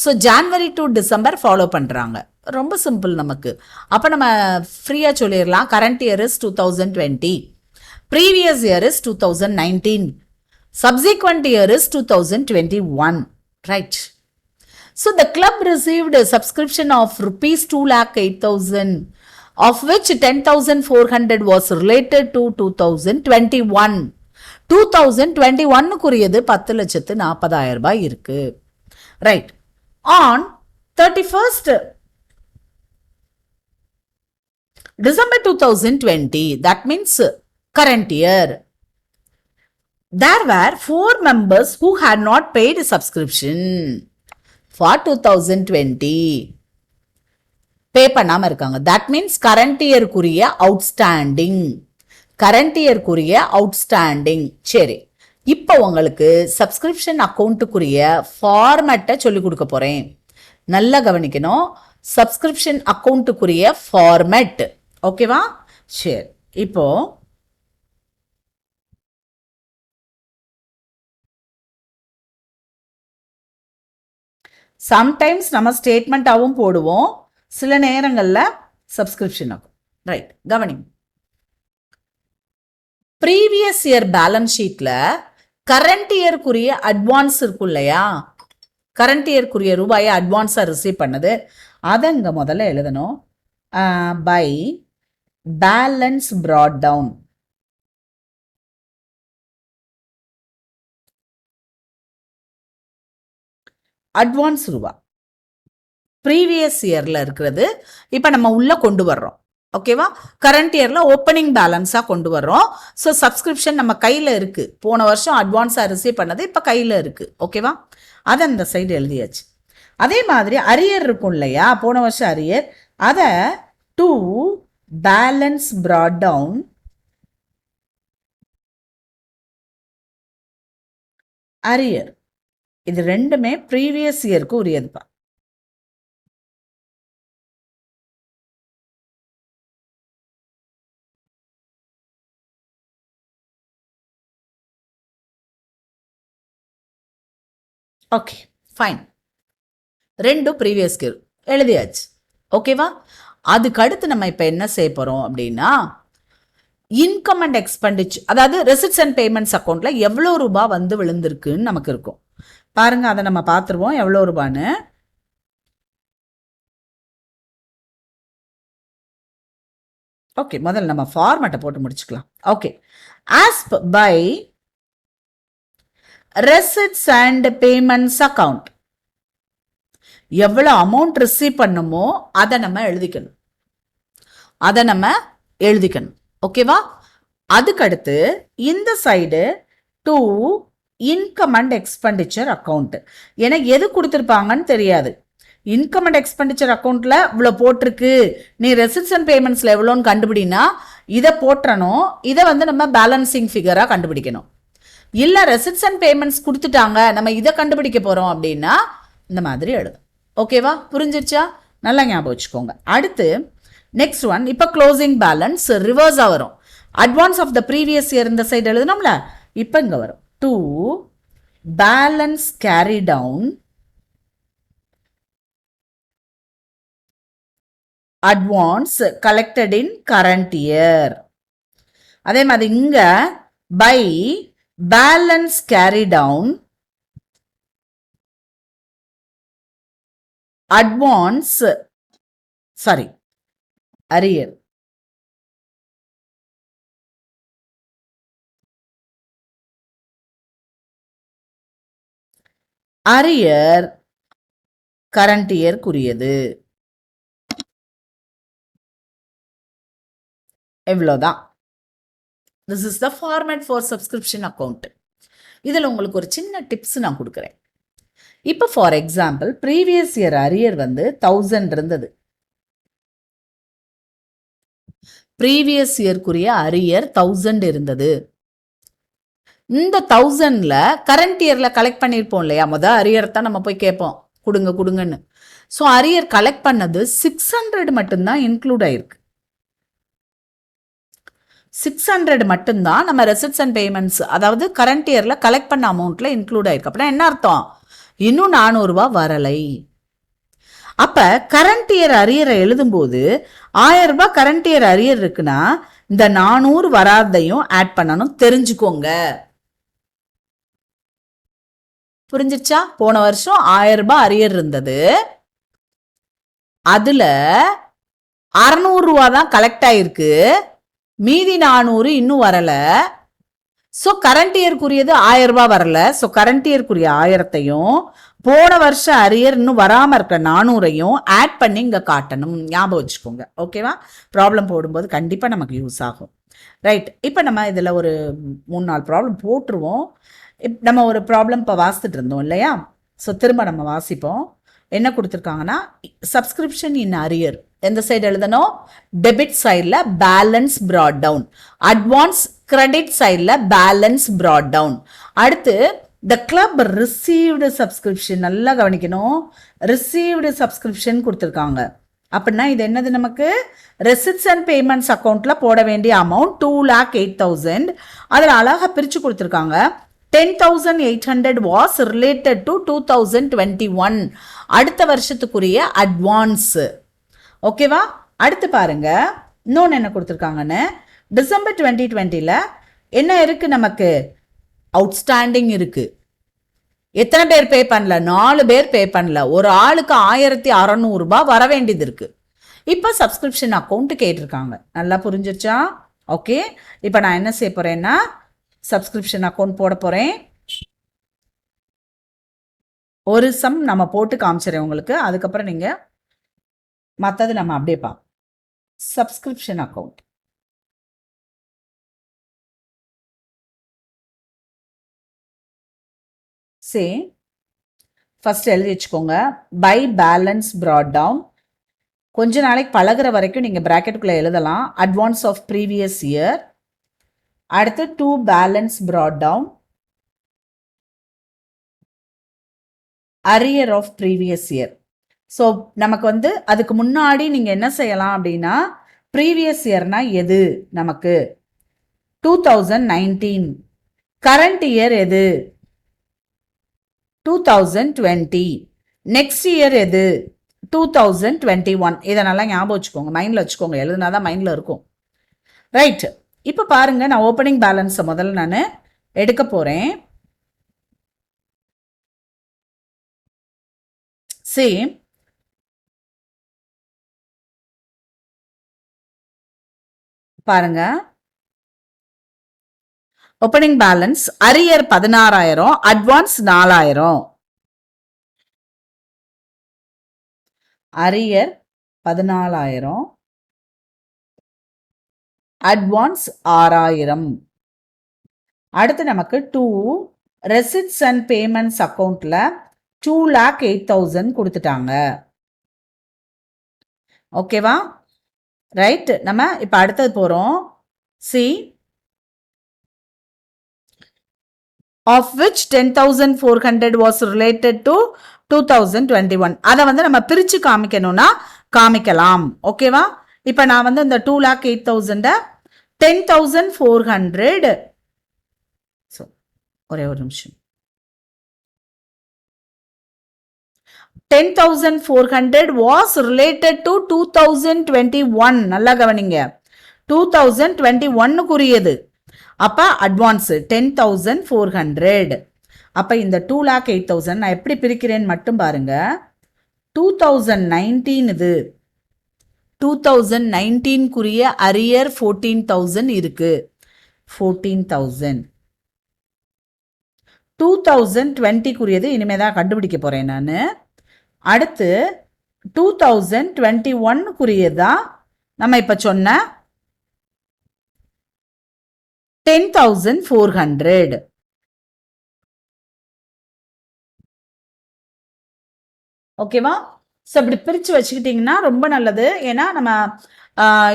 So January to December follow பண்ணுறாங்க. ரொம்ப simple நமக்கு. அப்போ நம்ம ஃப்ரீயாக சொல்லிடலாம், current year is 2020, previous year is 2019, subsequent year is 2021, right? So the club received a subscription of rupees 2,08,000, of which 10,400 was related to 2021. 2021 10,40,000 ரூபாய் இருக்கு. Right. On 31st December 2020, that means current year, there were 4 members who had not paid a subscription for 2020. Pay பண்ணாம இருக்காங்க. That means current இயருக்குரிய outstanding, current இயருக்குரிய outstanding. சரி, இப்போ உங்களுக்கு subscription அக்கௌண்ட்டுக்குரிய ஃபார்மேட்டை சொல்லி கொடுக்க போறேன். நல்லா கவனிக்கணும், சப்ஸ்கிரிப்ஷன் அக்கௌண்ட்டுக்குரிய ஃபார்மேட். ஓகேவா? சரி, இப்போ சம்டைம்ஸ் நம்ம ஸ்டேட்மெண்ட்டாகவும் போடுவோம், சில நேரங்களில் சப்ஸ்கிரிப்ஷன் ஆகும். ரைட், கவனி. ப்ரீவியஸ் இயர் பேலன்ஸ் ஷீட்டில் கரண்ட் இயருக்குரிய அட்வான்ஸ் இருக்கும் இல்லையா, கரண்ட் இயருக்குரிய ரூபாயை அட்வான்ஸாக ரிசீவ் பண்ணது, அதை இங்கே முதல்ல எழுதணும். By balance brought down, advance ரூபா ப்ரீவியஸ் இயரில் இருக்கிறது இப்போ நம்ம உள்ளே கொண்டு வர்றோம். ஓகேவா? கரண்ட் இயரில் ஓப்பனிங் பேலன்ஸாக கொண்டு வர்றோம். ஸோ சப்ஸ்கிரிப்ஷன் நம்ம கையில் இருக்குது, போன வருஷம் அட்வான்ஸாக ரிசீவ் பண்ணது இப்போ கையில் இருக்குது. ஓகேவா? அதை அந்த சைடு எழுதியாச்சு. அதே மாதிரி அரியர் இருக்கும் இல்லையா, போன வருஷம் அரியர், அதை to balance brought down arrear, இது ரெண்டுமே ப்ரீவியஸ் இயருக்கு உரியதுப்பா. ஓகே, ஃபைன், ரெண்டும் ப்ரீவியஸ் இயர் எழுதியாச்சு. ஓகேவா? அதுக்கு அடுத்து நம்ம இப்போ என்ன செய்ய போகிறோம் அப்படின்னா, இன்கம் அண்ட் எக்ஸ்பெண்டிச்சர், அதாவது ரெசிட்ஸ் அண்ட் பேமெண்ட்ஸ் அக்கௌண்ட்டில் எவ்வளோ ரூபாய் வந்து விழுந்திருக்குன்னு நமக்கு இருக்கும். பாருங்க, அதை நம்ம பார்த்துருவோம் எவ்வளோ ரூபான்னு. ஓகே, முதல்ல நம்ம ஃபார்மேட்டை போட்டு முடிச்சுக்கலாம். Okay, as by receipts and payments account எவ்வளோ அமௌண்ட் ரிசீவ் பண்ணுமோ அதை நம்ம எழுதிக்கணும். ஓகேவா? அதுக்கடுத்து இந்த side to income and expenditure account. ஏன்னா எது கொடுத்துருப்பாங்கன்னு தெரியாது. இன்கம் அண்ட் எக்ஸ்பெண்டிச்சர் அக்கௌண்ட்ல இவ்வளோ போட்டிருக்கு, நீ ரெசிட்ஸ் அண்ட் பேமெண்ட்ஸ்ல எவ்வளோன்னு கண்டுபிடினா இதை போட்டணும், இதை வந்து நம்ம பேலன்சிங் ஃபிகராக கண்டுபிடிக்கணும். இல்லை ரெசிப்ட்ஸ் அண்ட் பேமெண்ட்ஸ் கொடுத்துட்டாங்க, நம்ம இதை கண்டுபிடிக்க போகிறோம் அப்படின்னா இந்த மாதிரி எழுதும். ஓகேவா, புரிஞ்சிருச்சா? நல்லா ஞாபகம் வச்சுக்கோங்க. அடுத்து நெக்ஸ்ட் ஒன், இப்போ க்ளோசிங் பேலன்ஸ் ரிவர்ஸாக வரும். Advance of the previous year இந்த சைடு எழுதணும்ல, இப்போ இங்கே வரும் to balance carry down advance collected in current year. அதே மாதிரி இங்க by balance carry down advance sorry arrear. Arrear current இயர்க்குரியது. எவ்வளோதான். This is the format for subscription account. இதில் உங்களுக்கு ஒரு சின்ன டிப்ஸ் நான் கொடுக்குறேன். இப்போ for example previous year arrear வந்து 1000 இருந்தது. ப்ரீவியஸ் இயர்க்குரிய அரியர் 1000 இருந்தது. இந்த 1000ல கரண்ட் இயர்ல கலெக்ட் பண்ணியிருப்போம் இல்லையா, அரியர் தான் நம்ம போய் கேட்போம் கொடுங்க கொடுங்கன்னு. ஸோ அரியர் கலெக்ட் பண்ணது 600 மட்டும்தான் இன்க்ளூட் ஆயிருக்கு. 600 மட்டும்தான் நம்ம ரெசிப்ட்ஸ் அண்ட் பேமெண்ட்ஸ், அதாவது கரண்ட் இயர்ல கலெக்ட் பண்ண அமௌண்ட்ல இன்க்ளூட் ஆயிருக்கு. அப்படின்னா என்ன அர்த்தம்? இன்னும் 400 ரூபாய் வரலை. அப்ப கரண்ட் இயர் அரியரை எழுதும்போது 1000 ரூபாய் கரண்ட் இயர் அரியர் இருக்குன்னா இந்த 400 வராதையும் ஆட் பண்ணணும், தெரிஞ்சுக்கோங்க. புரிஞ்சிச்சா? போன வருஷம் 1000 ரூபாய் அரியர் இருந்தது, அதுல 600 ரூபாய் தான் கலெக்ட் ஆயிருக்கு, மீதி 400 இன்னும் வரல. ஸோ கரண்ட் இயர்க்குரியது 1000 ரூபாய் வரல. ஸோ கரண்ட் இயர்க்குரிய 1000த்தையும் போன வருஷம் அரியர் இன்னும் வராமல் இருக்கிற 400ஐயும் ஆட் பண்ணி இங்கே காட்டணும். ஞாபகம் வச்சுக்கோங்க. ஓகேவா? ப்ராப்ளம் போடும்போது கண்டிப்பாக நமக்கு யூஸ் ஆகும். ரைட், இப்போ நம்ம இதில் ஒரு 3-4 ப்ராப்ளம் போட்டுருவோம். நம்ம ஒரு ப்ராப்ளம் இப்போ வாசித்துட்டு இருந்தோம் இல்லையா? ஸோ திரும்ப நம்ம வாசிப்போம். என்ன கொடுத்துருக்காங்கன்னா, சப்ஸ்கிரிப்ஷன் இன் அரியர் எந்த சைடு எழுதணும்? டெபிட் சைடில் balance brought down, advance credit சைடில் பேலன்ஸ் ப்ராட் டவுன். அடுத்து த கிளப் ரிசீவ்டு சப்ஸ்கிரிப்ஷன், நல்லா கவனிக்கணும், ரிசீவ்டு சப்ஸ்கிரிப்ஷன் கொடுத்துருக்காங்க. அப்படின்னா இது என்னது? நமக்கு ரெசிப்ட்ஸ் அண்ட் பேமெண்ட்ஸ் அக்கௌண்ட்ல போட வேண்டிய அமௌண்ட் 2,08,000. அதில் அழகாக பிரித்து கொடுத்துருக்காங்க. 10,800 was related to 2021, அடுத்த வருஷத்துக்குரிய அட்வான்ஸ். ஓகேவா? அடுத்து பாருங்க, இன்னொன்று என்ன கொடுத்துருக்காங்கன்னு, டிசம்பர் 2020ல என்ன இருக்கு? நமக்கு அவுட்ஸ்டாண்டிங் இருக்கு. எத்தனை பேர் பே பண்ணல? 4 பேர் பே பண்ணல. ஒரு ஆளுக்கு 1600 ரூபாய் வர வேண்டியது இருக்கு. இப்போ சப்ஸ்கிரிப்ஷன் அக்கௌண்ட் கேட்டிருக்காங்க. நல்லா புரிஞ்சிருச்சா? ஓகே, இப்போ நான் என்ன செய்ய போறேன்னா சப்ஸ்கிரிப்ஷன் அக்கௌண்ட் போட போறேன். ஒரு சம் நம்ம போட்டு காமிச்சிடறேன் உங்களுக்கு, அதுக்கப்புறம் நீங்க மற்றது நம்ம அப்படியே பார்ப்போம். சப்ஸ்கிரிப்ஷன் அக்கௌண்ட் ஃபர்ஸ்ட் எழுதி வச்சுக்கோங்க. பை பேலன்ஸ் ப்ராட் டவுன், கொஞ்ச நாளைக்கு பழகிற வரைக்கும் நீங்கள் ப்ராக்கெட்டுக்குள்ளே எழுதலாம். Advance of previous year. அடுத்து to balance brought down arrear of previous year. So நமக்கு வந்து அதுக்கு முன்னாடி நீங்கள் என்ன செய்யலாம் அப்படின்னா, ப்ரீவியஸ் இயர்னா எது? நமக்கு 2019. கரண்ட் இயர் எது? 2020. நெக்ஸ்ட் இயர் எது? 2021. இதை நல்லா ஞாபகம் வச்சுக்கோங்க, மைண்டில் வச்சுக்கோங்க, எழுதுனா தான் மைண்டில் இருக்கும். ரைட், இப்போ பாருங்க, நான் ஓப்பனிங் பேலன்ஸை முதல்ல நான் எடுக்க போகிறேன். சேம் பாருங்க, opening balance arrear 16,000, advance 4,000. Arrear 14,000, advance 6,000. அடுத்து நமக்கு 2 ரெசிப்ட்ஸ் அண்ட் பேமெண்ட்ஸ் அக்கௌண்ட்ல 2,08,000 கொடுத்துட்டாங்க. ஓகேவா? ரைட், நம்ம இப்போ அடுத்தது போகிறோம். See, of which 10,400 was related to 2021. அதை வந்து நம்ம பிரிச்சு காமிக்கணும்னா காமிக்கலாம். ஓகேவா? இப்ப நான் வந்து இந்த 2,08,000 10,400 ஒரே ஒரு நிமிஷம் 10,400 was related to 2021. நல்லா கவனிங்க. 2021 குறியது. அப்ப அட்வான்ஸ் 10,400. அப்ப இந்த 2,08,000 நான் எப்படி பிரிக்கிறேன் மட்டும் பாருங்க. 2019 இது 2019 குறிய அரியர் 14,000 இருக்கு. 14,000. 2020 குறியது இனிமேதான் கண்டுபிடிக்க போறேன் நானு. அடுத்து 2021 குறியதான் நம்ம இப்ப சொன்ன 10,400. ஓகேவா? ஸோ இப்படி பிரித்து வச்சுக்கிட்டிங்கன்னா ரொம்ப நல்லது. ஏன்னா நம்ம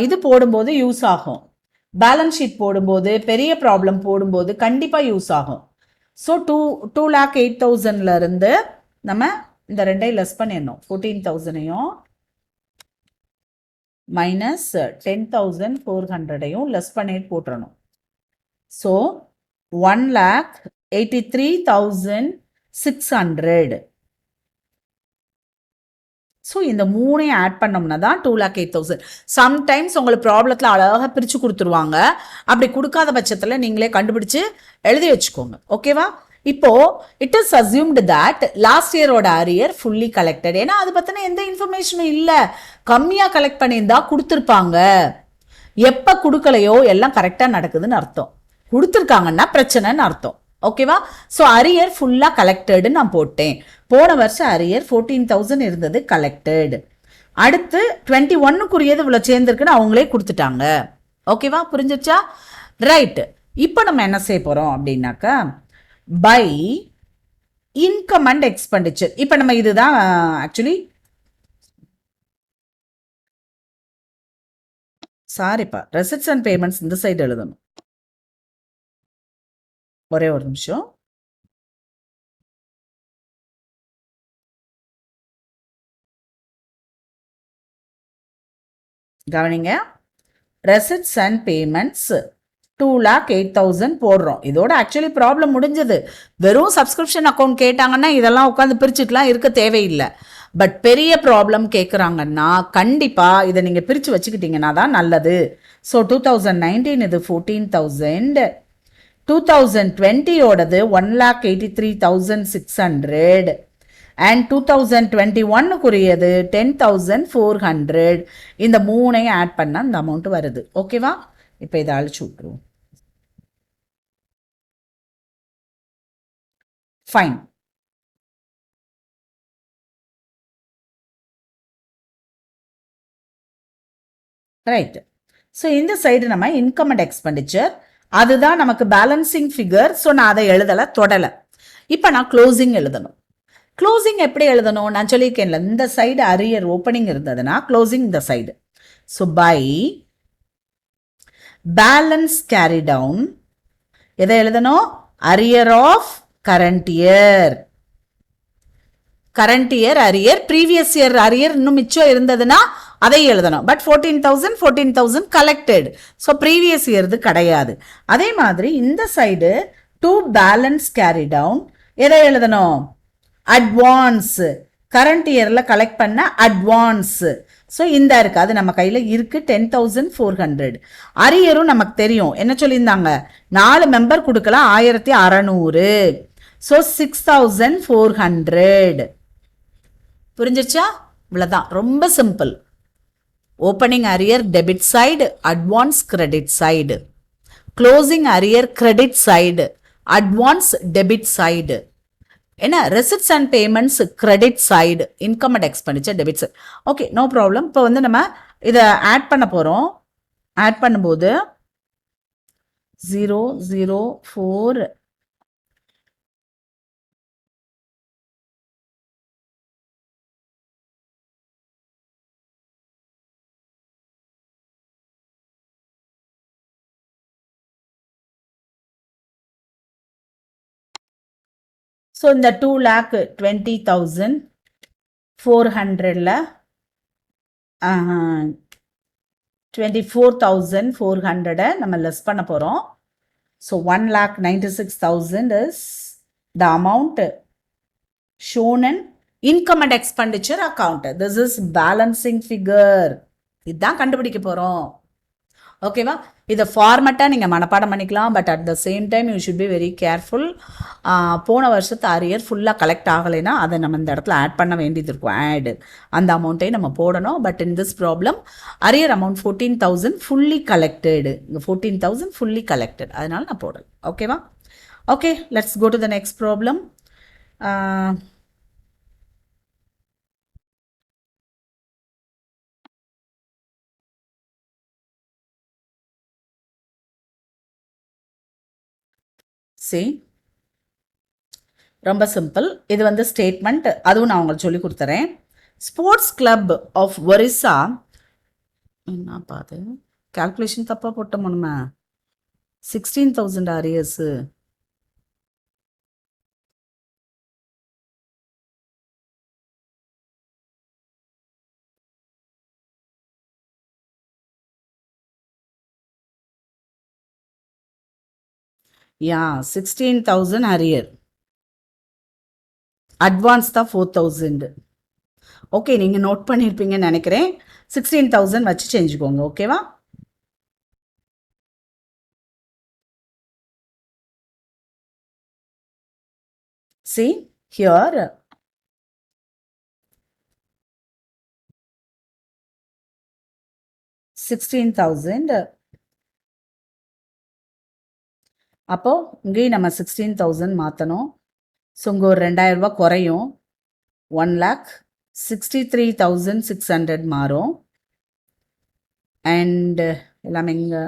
இது போடும்போது யூஸ் ஆகும். பேலன்ஸ் ஷீட் போடும்போது பெரிய ப்ராப்ளம் போடும்போது கண்டிப்பாக யூஸ் ஆகும். ஸோ 2,08,000 இருந்து நம்ம இந்த ரெண்டையும் லெஸ் பண்ணிடணும். 14,000ஐயும் மைனஸ் 10,400ஐயும் லெஸ் பண்ணிட்டு போட்டுறணும். ஸோ 1,83,600. ஸோ இந்த மூணையும் ஆட் பண்ணோம்னா தான் 2,08,000. சம்டைம்ஸ் உங்களுக்கு ப்ராப்ளத்தில் அழகாக பிரித்து கொடுத்துருவாங்க. அப்படி கொடுக்காத பட்சத்தில் நீங்களே கண்டுபிடிச்சு எழுதி வச்சுக்கோங்க. ஓகேவா? இப்போ it is assumed that last இயரோட அரியர் ஃபுல்லி கலெக்டட். ஏன்னா அது பற்றின எந்த இன்ஃபர்மேஷனும் இல்லை. கம்மியாக கலெக்ட் பண்ணியிருந்தா கொடுத்துருப்பாங்க. எப்போ கொடுக்கலையோ எல்லாம் கரெக்டாக நடக்குதுன்னு அர்த்தம். கொடுத்துருக்காங்கன்னா பிரச்சனைன்னு அர்த்தம். ஓகேவா? ஸோ அரியர் ஃபுல்லாக கலெக்டடு நான் போட்டேன். போன வருஷம் அரியர் 14,000 இருந்தது, கலெக்டட். அடுத்து 21க்குரியது இவ்வளோ சேர்ந்துருக்குன்னு அவங்களே கொடுத்துட்டாங்க. ஓகேவா? புரிஞ்சிச்சா? ரைட். இப்போ நம்ம என்ன செய்ய போகிறோம் அப்படின்னாக்கா பை இன்கம் அண்ட் எக்ஸ்பெண்டிச்சர். இப்போ நம்ம இதுதான் ஆக்சுவலி சாரிப்பா, ரெசிப்ட்ஸ் அண்ட் பேமெண்ட்ஸ் இந்த சைடு எழுதணும். ஒரே ஒரு நிமிஷம். கவனிங்க. ரெசிப்ட்ஸ் அண்ட் பேமெண்ட்ஸ் 2,08,000 போடுறோம். இதோட ஆக்சுவலி ப்ராப்ளம் முடிஞ்சது. வெறும் சப்ஸ்கிரிப்ஷன் அக்கௌண்ட் கேட்டாங்கன்னா இதெல்லாம் உட்காந்து பிரிச்சுட்டுலாம் இருக்க தேவையில்லை. பட் பெரிய ப்ராப்ளம் கேட்குறாங்கன்னா கண்டிப்பாக இதை நீங்கள் பிரித்து வச்சுக்கிட்டீங்கன்னா தான் நல்லது. ஸோ 2019 இது 14,000, 2020யோடது 1,83,600 அண்ட் 2021க்குரியது 10,400. இந்த மூணையும் ஆட் பண்ணால் இந்த அமௌண்ட் வருது. ஓகேவா? இப்போ இதை அழிச்சு விட்டுருவோம். ஃபைன். ரைட். ஸோ இந்த சைடு நம்ம இன்கம் அண்ட் எக்ஸ்பெண்டிச்சர் அதுதான் நமக்கு பேலன்சிங் ஃபிகர். ஸோ நான் அதை எழுதலை, தொடலை. இப்போ நான் க்ளோசிங் எழுதணும். க்ளோசிங் எப்படி எழுதணும் நான் சொல்லியிருக்கேன்ல. இந்த சைடு அரியர் ஓப்பனிங் இருந்ததுன்னா க்ளோசிங் இந்த side. So by balance carry down எதை எழுதணும்? Arrear of current year. Current year arrear, previous year arrear இன்னும் மிச்சம் இருந்ததுன்னா அதை எழுதணும். But 14,000 collected. ஸோ ப்ரீவியஸ் இயர்து கிடையாது. அதே மாதிரி இந்த side to balance carry down எதை எழுதணும்? அட்வான்ஸ். கரண்ட் இயரில் கலெக்ட் பண்ண அட்வான்ஸ். ஸோ இந்த இருக்கு, அது நம்ம கையில் இருக்கு. 10,400. அரியரும் நமக்கு தெரியும். என்ன சொல்லியிருந்தாங்க? 4 மெம்பர் கொடுக்கலாம் 1,600. ஸோ 6,400. புரிஞ்சிருச்சா? இவ்வளோதான், ரொம்ப simple. Opening arrear debit side, advance credit side. Closing arrear credit side, advance debit side. என்ன? Receipts and payments credit side, income and expenditure debit side. Okay, no problem. இப்போ வந்து நம்ம இதை ஆட் பண்ண போகிறோம். ஆட் பண்ணும்போது 004 ஸோ இந்த 2,20,400ல் 24,400 நம்ம லெஸ் பண்ண போகிறோம். So 1,96,000 is the amount shown in income and expenditure account. This is balancing figure. இதுதான் கண்டுபிடிக்க போகிறோம். ஓகேவா? இதை ஃபார்மேட்டாக நீங்கள் மனப்பாடம் பண்ணிக்கலாம். But at the same time you should be very careful. போன வருஷத்து அரியர் ஃபுல்லாக கலெக்ட் ஆகலைன்னா அதை நம்ம இந்த இடத்துல ஆட் பண்ண வேண்டியது இருக்கும். ஆடு அந்த அமௌண்ட்டையும் நம்ம போடணும். But in this problem arrear amount 14,000 fully collected. இங்கே 14,000 ஃபுல்லி கலெக்டட், அதனால நான் போடல. ஓகேவா? Okay, let's go to the next problem. See, ரொம்ப சிம்பிள். இது வந்து ஸ்டேட்மெண்ட், அதுவும் நான் உங்களுக்கு சொல்லி கொடுத்துறேன். ஸ்போர்ட்ஸ் கிளப் ஆஃப் ஒரிசா, என்ன பாது கால்குலேஷன் தப்பா போட்டோம் நம்ம. 16,000 அரியர்ஸ். யா 16,000 அரியர். அட்வான்ஸ் தான் 4,000. ஓகே, நீங்கள் நோட் பண்ணியிருப்பீங்கன்னு நினைக்கிறேன். 16,000 வச்சு செஞ்சுக்கோங்க. ஓகேவா? See here, $16,000. அப்போ இங்கேயும் நம்ம 16,000 மாற்றணும். ஸோ இங்கே ஒரு 2,000 ரூபாய் குறையும். 1,63,600 மாறும். அண்ட் எல்லாமே இங்கே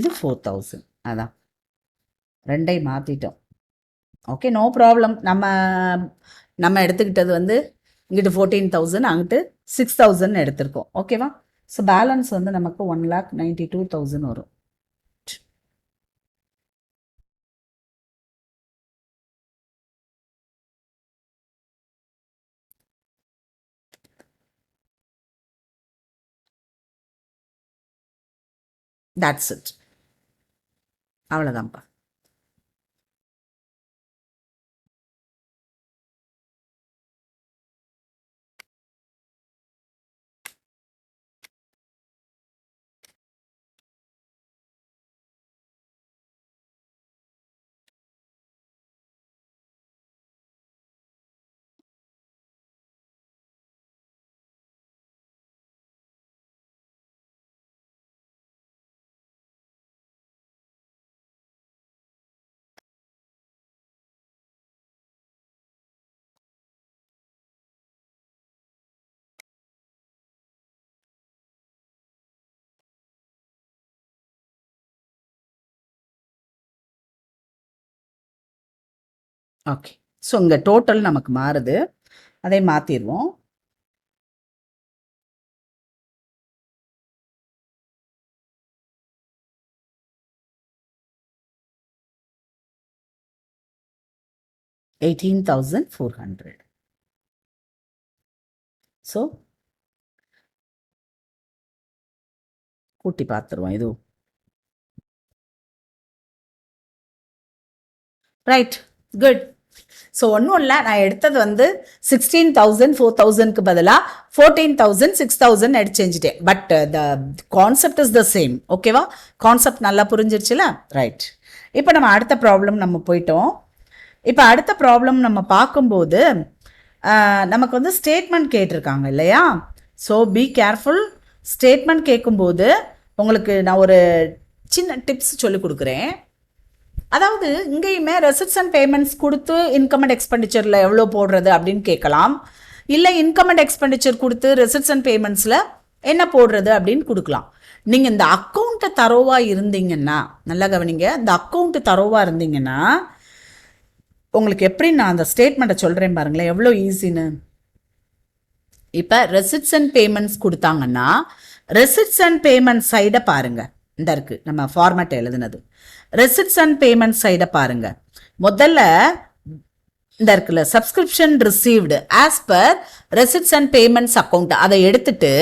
இது 4,000. அதான் ரெண்டையும் மாற்றிட்டோம். Okay, no problem. நம்ம எடுத்துக்கிட்டது வந்து இங்கிட்டு 14,000, அங்கிட்டு 6,000 எடுத்திருக்கோம். ஓகேவா? ஸோ பேலன்ஸ் வந்து நமக்கு 1,92,000 வரும். That's it. அவ்வளோதான்ப்பா. ஓகே, ஸோ இங்கே டோட்டல் நமக்கு மாறுது. அதை மாற்றிடுவோம். $18,400. ஸோ கூட்டி பார்த்துருவோம். இது ரைட், குட். ஸோ ஒன்றும் இல்லை, நான் எடுத்தது வந்து 16,000 4,000க்கு பதிலாக 14,000 6,000 எடுத்து செஞ்சுட்டேன். But the concept is the same. ஓகேவா? கான்செப்ட் நல்லா புரிஞ்சிருச்சுல? ரைட். இப்போ நம்ம அடுத்த ப்ராப்ளம் நம்ம போயிட்டோம். இப்போ அடுத்த ப்ராப்ளம் நம்ம பார்க்கும்போது நமக்கு வந்து ஸ்டேட்மெண்ட் கேட்டிருக்காங்க இல்லையா? So be careful. ஸ்டேட்மெண்ட் கேட்கும்போது உங்களுக்கு நான் ஒரு சின்ன டிப்ஸ் சொல்லி கொடுக்குறேன். அதாவது இங்கேயுமே ரெசிப்ட்ஸ் அண்ட் பேமெண்ட்ஸ் கொடுத்து இன்கம் அண்ட் எக்ஸ்பெண்டிச்சரில் எவ்வளோ போடுறது அப்படின்னு கேட்கலாம். இல்லை இன்கம் அண்ட் எக்ஸ்பெண்டிச்சர் கொடுத்து ரெசிப்ட்ஸ் அண்ட் பேமெண்ட்ஸில் என்ன போடுறது அப்படின்னு கொடுக்கலாம். நீங்கள் இந்த அக்கௌண்ட்டை தரோவாக இருந்தீங்கன்னா, நல்லா கவனிங்க, இந்த அக்கௌண்ட்டு தரோவாக இருந்தீங்கன்னா உங்களுக்கு எப்படி நான் அந்த ஸ்டேட்மெண்ட்டை சொல்கிறேன் பாருங்களேன், எவ்வளோ ஈஸின்னு. இப்போ ரெசிட்ஸ் அண்ட் பேமெண்ட்ஸ் கொடுத்தாங்கன்னா ரெசிட்ஸ் அண்ட் பேமெண்ட் சைடை பாருங்க. இந்த இருக்கு நம்ம ஃபார்மேட் எழுதுனது. ரெசிட்ஸ் அண்ட் பேமெண்ட் சைடை பாருங்க. முதல்ல இந்த இருக்குல்ல subscription received as per receipts and payments account, அதை எடுத்துட்டு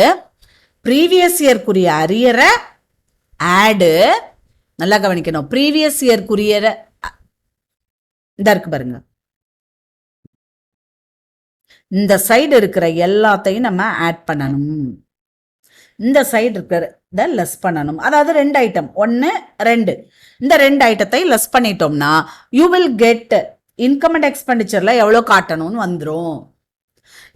ப்ரீவியஸ் இயர்க்குரிய அரியரை ஆடு, நல்லா கவனிக்கணும், ப்ரீவியஸ் இயர்க்குரிய இந்த இருக்கு பாருங்க, இந்த சைடு இருக்கிற எல்லாத்தையும் நம்ம ஆட் பண்ணணும். இந்த சைடு இருக்கிறத லெஸ் பண்ணணும். அதாவது 2 ஐட்டம், 1 2, இந்த 2 ஐட்டத்தை லெஸ் பண்ணிட்டோம்னா you will get income and எக்ஸ்பெண்டிச்சர்ல எவ்வளோ காட்டணும்னு வந்துடும்.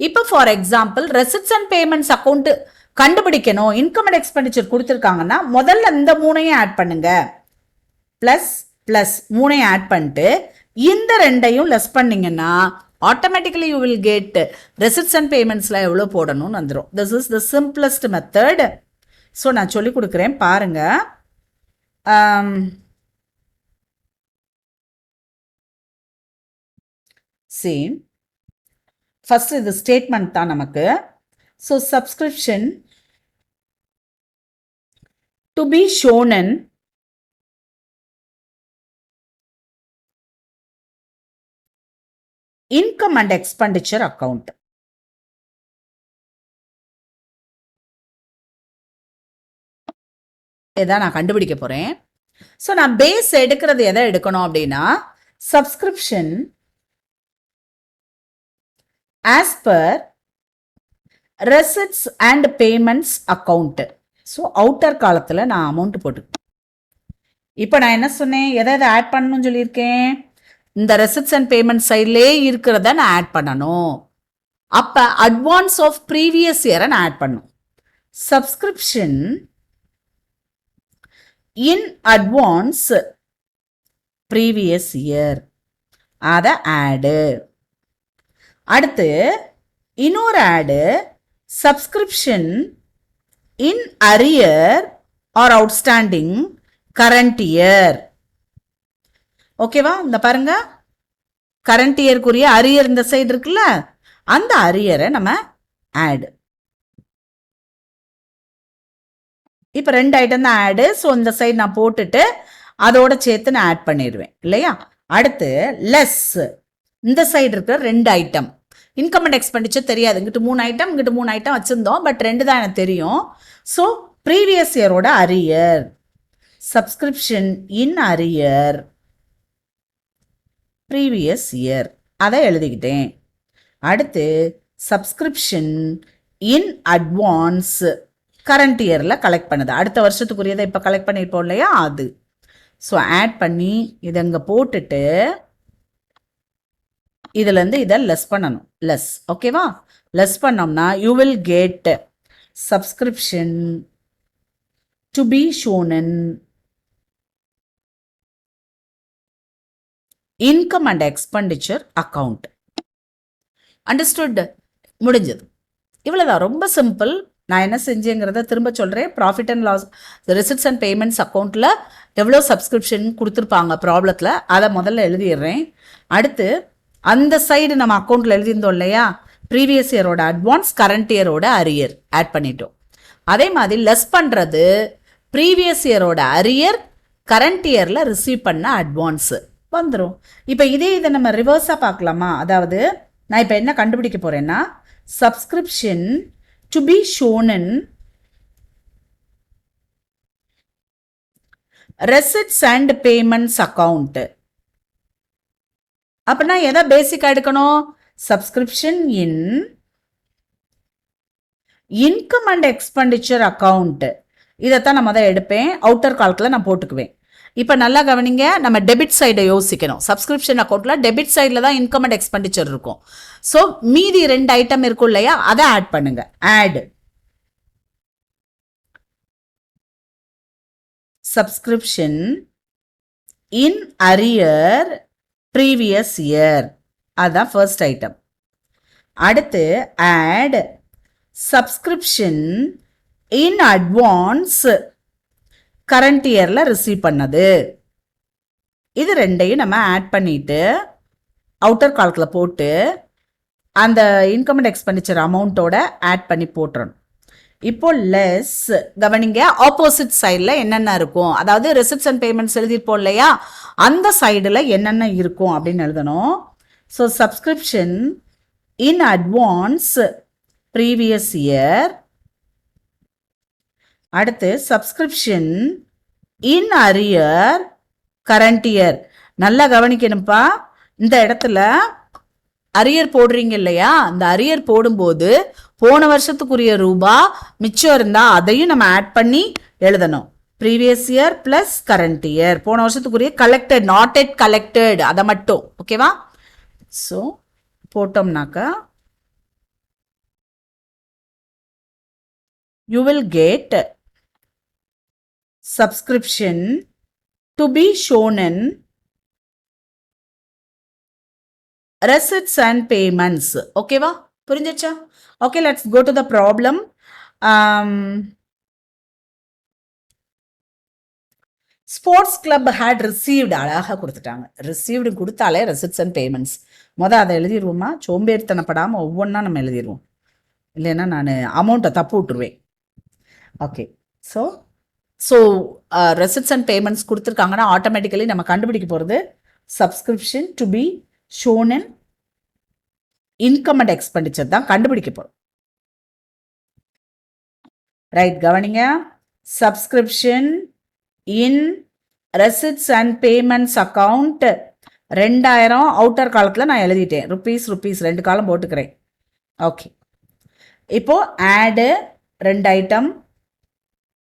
இப்போ for example receipts and payments account கண்டுபிடிக்கணும், இன்கம் அண்ட் எக்ஸ்பெண்டிச்சர் கொடுத்துருக்காங்கன்னா முதல்ல இந்த 3ஐயும் ஆட் பண்ணுங்க. பிளஸ் பிளஸ் 3ஐயும் ஆட் பண்ணிட்டு இந்த 2ஐயும் லெஸ் பண்ணீங்கன்னா automatically you will get receipts and பேமெண்ட்ஸில் எவ்வளோ போடணும்னு வந்துடும். This is the simplest method. So நான் சொல்லி கொடுக்குறேன் பாருங்க. சேம் ஃபர்ஸ்ட் இது ஸ்டேட்மெண்ட் தான் நமக்கு. So subscription to be shown in income and expenditure account. இதான் நான் கண்டுபிடிக்க போறேன். ஸோ நான் பேஸ் எடுக்கிறது எதை எடுக்கணும் அப்படின்னா subscription as per receipts and payments account. So outer காலத்தில் நான் அமௌண்ட் போட்டு, இப்போ நான் என்ன சொன்னேன், எதை எதை ஆட் பண்ணணும்னு சொல்லியிருக்கேன், இந்த ரெசிட்ஸ் அண்ட் பேமெண்ட் சைட்லேயே இருக்கிறத நான் ஆட் பண்ணணும். அப்போ அட்வான்ஸ் ஆஃப் ப்ரீவியஸ் இயரை நான் ஆட் பண்ணணும். Subscription in advance previous year, அதை ஆடு. அடுத்து இன்னொரு add subscription in arrear or outstanding current year. ஓகேவா? இந்த பாருங்க, கரண்ட் இயர்க்குரிய அரியர் இந்த சைடு இருக்குல்ல, அந்த அரியரை நம்ம ஆடு. இப்போ 2 ஐட்டம் தான் ஆடு. ஸோ இந்த சைடு நான் போட்டுட்டு அதோட சேர்த்து நான் ஆட் பண்ணிடுவேன் இல்லையா. அடுத்து லெஸ், இந்த சைடு இருக்கிற 2 ஐட்டம், இன்கம் அண்ட் எக்ஸ்பெண்டிச்சர் தெரியாது, இங்கிட்டு 3 ஐட்டம் இங்கிட்டு 3 ஐட்டம் வச்சுருந்தோம், பட் 2 தான் எனக்கு தெரியும். ஸோ ப்ரீவியஸ் இயரோட arrear, subscription in arrear previous year, அதை எழுதிக்கிட்டேன். அடுத்து சப்ஸ்கிரிப்ஷன் இன் அட்வான்ஸ் கரண்ட் இயரில் கலெக்ட் பண்ணுது, அடுத்த வருஷத்துக்குரியதை இப்போ கலெக்ட் பண்ணியிருப்போம் இல்லையா அது. ஸோ ஆட் பண்ணி இதை இங்கே போட்டுட்டு இதுலேருந்து இதை லெஸ் பண்ணணும். லெஸ், ஓகேவா? லெஸ் பண்ணோம்னா you will get subscription to be shown in income and expenditure account. Understood? முடிஞ்சது. இவ்வளோதான், ரொம்ப சிம்பிள். நான் என்ன செஞ்சேங்கிறத திரும்ப சொல்கிறேன். Profit and loss receipts and payments அக்கௌண்ட்டில் எவ்வளோ சப்ஸ்கிரிப்ஷன் கொடுத்துருப்பாங்க ப்ராப்ளத்தில், அதை முதல்ல எழுதிடுறேன். அடுத்து அந்த சைடு நம்ம அக்கௌண்ட்டில் எழுதியிருந்தோம் இல்லையா, ப்ரீவியஸ் இயரோட அட்வான்ஸ் கரண்ட் இயரோட அரியர் ஆட் பண்ணிட்டோம். அதே மாதிரி லெஸ் பண்ணுறது ப்ரீவியஸ் இயரோட அரியர் கரண்ட் இயரில் ரிசீவ் பண்ண அட்வான்ஸு வந்துடும். இப்போ இதை நம்ம ரிவர்ஸாக பார்க்கலாமா? அதாவது நான் இப்போ என்ன கண்டுபிடிக்க போகிறேன்னா subscription to be shown in receipts and payments account. அப்படின்னா எதை பேசிக்காக எடுக்கணும்? Subscription in income and expenditure account, இதைத்தான் நான் முதல் எடுப்பேன், அவுட்டர் காலத்தில் நான் போட்டுக்குவேன். இப்போ நல்லா கவனிங்க, நம்ம டெபிட் சைடை யோசிக்கணும். சப்ஸ்கிரிப்ஷன் அக்கௌண்ட்டில் டெபிட் சைடில் தான் இன்கம் அண்ட் எக்ஸ்பெண்டிச்சர் இருக்கும். ஸோ மீதி 2 ஐட்டம் இருக்கும் இல்லையா, அதை ஆட் பண்ணுங்க. Add subscription in arrear previous year, அதுதான் ஃபர்ஸ்ட் ஐட்டம். அடுத்து add subscription in advance current இயரில் ரிசீவ் பண்ணது. இது 2ஐயும் நம்ம ஆட் பண்ணிட்டு அவுட்டர் காலத்தில் போட்டு அந்த இன்கம் அண்ட் எக்ஸ்பெண்டிச்சர் அமௌண்ட்டோட ஆட் பண்ணி போட்டுறணும். இப்போ லெஸ் கவனிங்க, ஆப்போசிட் சைடில் என்னென்ன இருக்கும், அதாவது ரெசிப்ட்ஸ் அண்ட் பேமெண்ட்ஸ் எழுதிருப்போம் இல்லையா, அந்த சைடில் என்னென்ன இருக்கும் அப்படின்னு எழுதணும். So subscription in advance previous year, அடுத்து subscription in arrear current year. நல்லா கவனிக்கணும்ப்பா, இந்த இடத்துல அரியர் போடுறீங்க இல்லையா, அந்த அரியர் போடும்போது போன வருஷத்துக்குரிய ரூபா மிச்சம் இருந்தா அதையும் நம்ம ஆட் பண்ணி எழுதணும். Previous year plus current year, போன வருஷத்துக்குரிய கலெக்டட், நாட் எட் கலெக்டட், அதை மட்டும். ஓகேவா? ஸோ போட்டோம்னாக்கா you will get subscription to be shown in receipts and payments. ஓகேவா? புரிஞ்சிச்சா? ஓகே, let's go to the problem. Sports club had received, அழகாக கொடுத்துட்டாங்க. ரிசீவ்டு கொடுத்தாலே ரெசிப்ட்ஸ் அண்ட் பேமெண்ட்ஸ். அதை எழுதிடுவோமா? சோம்பேறித்தனப்படாமல் ஒவ்வொன்றா நம்ம எழுதிடுவோம், இல்லைன்னா நான் அமௌண்ட்டை தப்பு விட்டுருவேன். Okay, so receipts and payments கொடுத்துருக்காங்கன்னா ஆட்டோமேட்டிக்கலி நம்ம கண்டுபிடிக்க போகிறது subscription to be shown in income and expenditure தான் கண்டுபிடிக்க போகிறோம். ரைட், கவனிங்க. Subscription in receipts and payments account 2000 outer காலத்தில் நான் எழுதிட்டேன். ருபீஸ் 2 காலம் போட்டுக்கிறேன். ஓகே, இப்போ ஆடு 2 ஐட்டம்,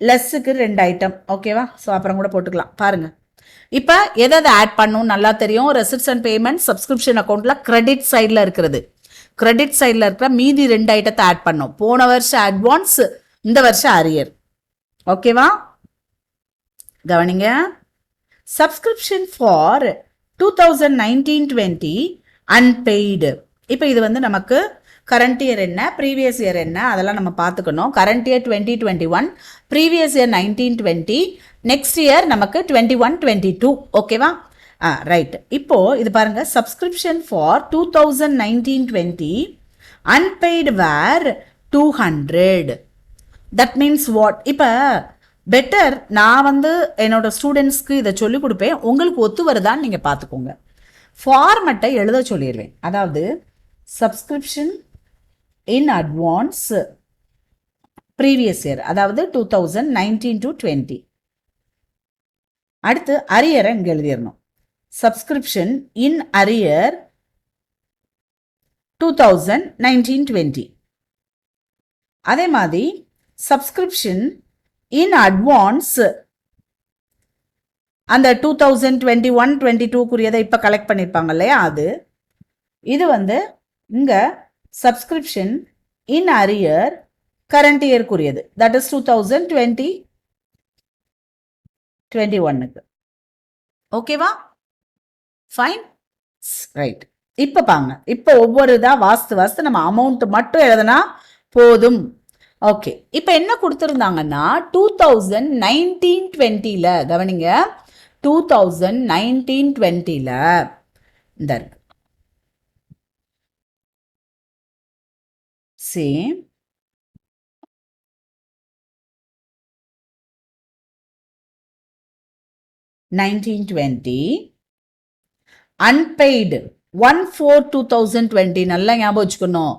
லெஸ்ஸுக்கு 2 ஐட்டம். ஓகேவா? ஸோ அப்புறம் கூட போட்டுக்கலாம். பாருங்க, இப்போ எதை ஆட் பண்ணணும் நல்லா தெரியும். ரெசிப்ட்ஸ் அண்ட் பேமெண்ட் சப்ஸ்கிரிப்ஷன் அக்கௌண்ட்ல கிரெடிட் சைடில் இருக்கிறது. கிரெடிட் சைடில் இருக்கிற மீதி 2 ஐட்டத்தை ஆட் பண்ணோம். போன வருஷம் அட்வான்ஸ், இந்த வருஷம் அரியர். ஓகேவா? கவனிங்க, சப்ஸ்கிரிப்ஷன் ஃபார் 2019-20 அன்பெய்டு. இப்போ இது நமக்கு கரண்ட் இயர் என்ன, ப்ரீவியஸ் இயர் என்ன, அதெல்லாம் நம்ம பார்த்துக்கணும். Current year 2021, previous year 19-20, next year நமக்கு 21-22. ஓகேவா? ரைட். இப்போ இது பாருங்க, subscription for 2019-20 unpaid were 200. That means what? இப்போ பெட்டர் நான் என்னோட ஸ்டூடெண்ட்ஸ்க்கு இதை சொல்லிக் கொடுப்பேன், உங்களுக்கு ஒத்து வருதான்னு நீங்கள் பார்த்துக்கோங்க. ஃபார்மெட்டை எழுத சொல்லிடுவேன். அதாவது subscription in advance previous year, அதாவது 2019-20. அடுத்து அரியரை இங்கே எழுதிடணும். Subscription in arrear 2019-20. அதே மாதிரி சப்ஸ்கிரிப்ஷன் இன் அட்வான்ஸ் அந்த 2021-22 இப்போ கலெக்ட் பண்ணியிருப்பாங்க இல்லையா, அது இது இங்கே சப்ஸ்கிரிப்ஷன் இன் அரியர் கரண்ட் இயர்க்குரியது, தட் இஸ் 2020-21க்கு. ஓகேவா? Fine, right. இப்போ பாங்க, இப்போ ஒவ்வொரு இதாக வாஸ்து நம்ம அமௌண்ட் மட்டும் எழுதுனா போதும். ஓகே, இப்போ என்ன கொடுத்துருந்தாங்கன்னா 2019-20ல கவனிங்க, 2019-20ல இந்த இருக்கு சேம் 19-20 unpaid 1/4/2020. நல்லா ஞாபகம் வச்சுக்கணும்.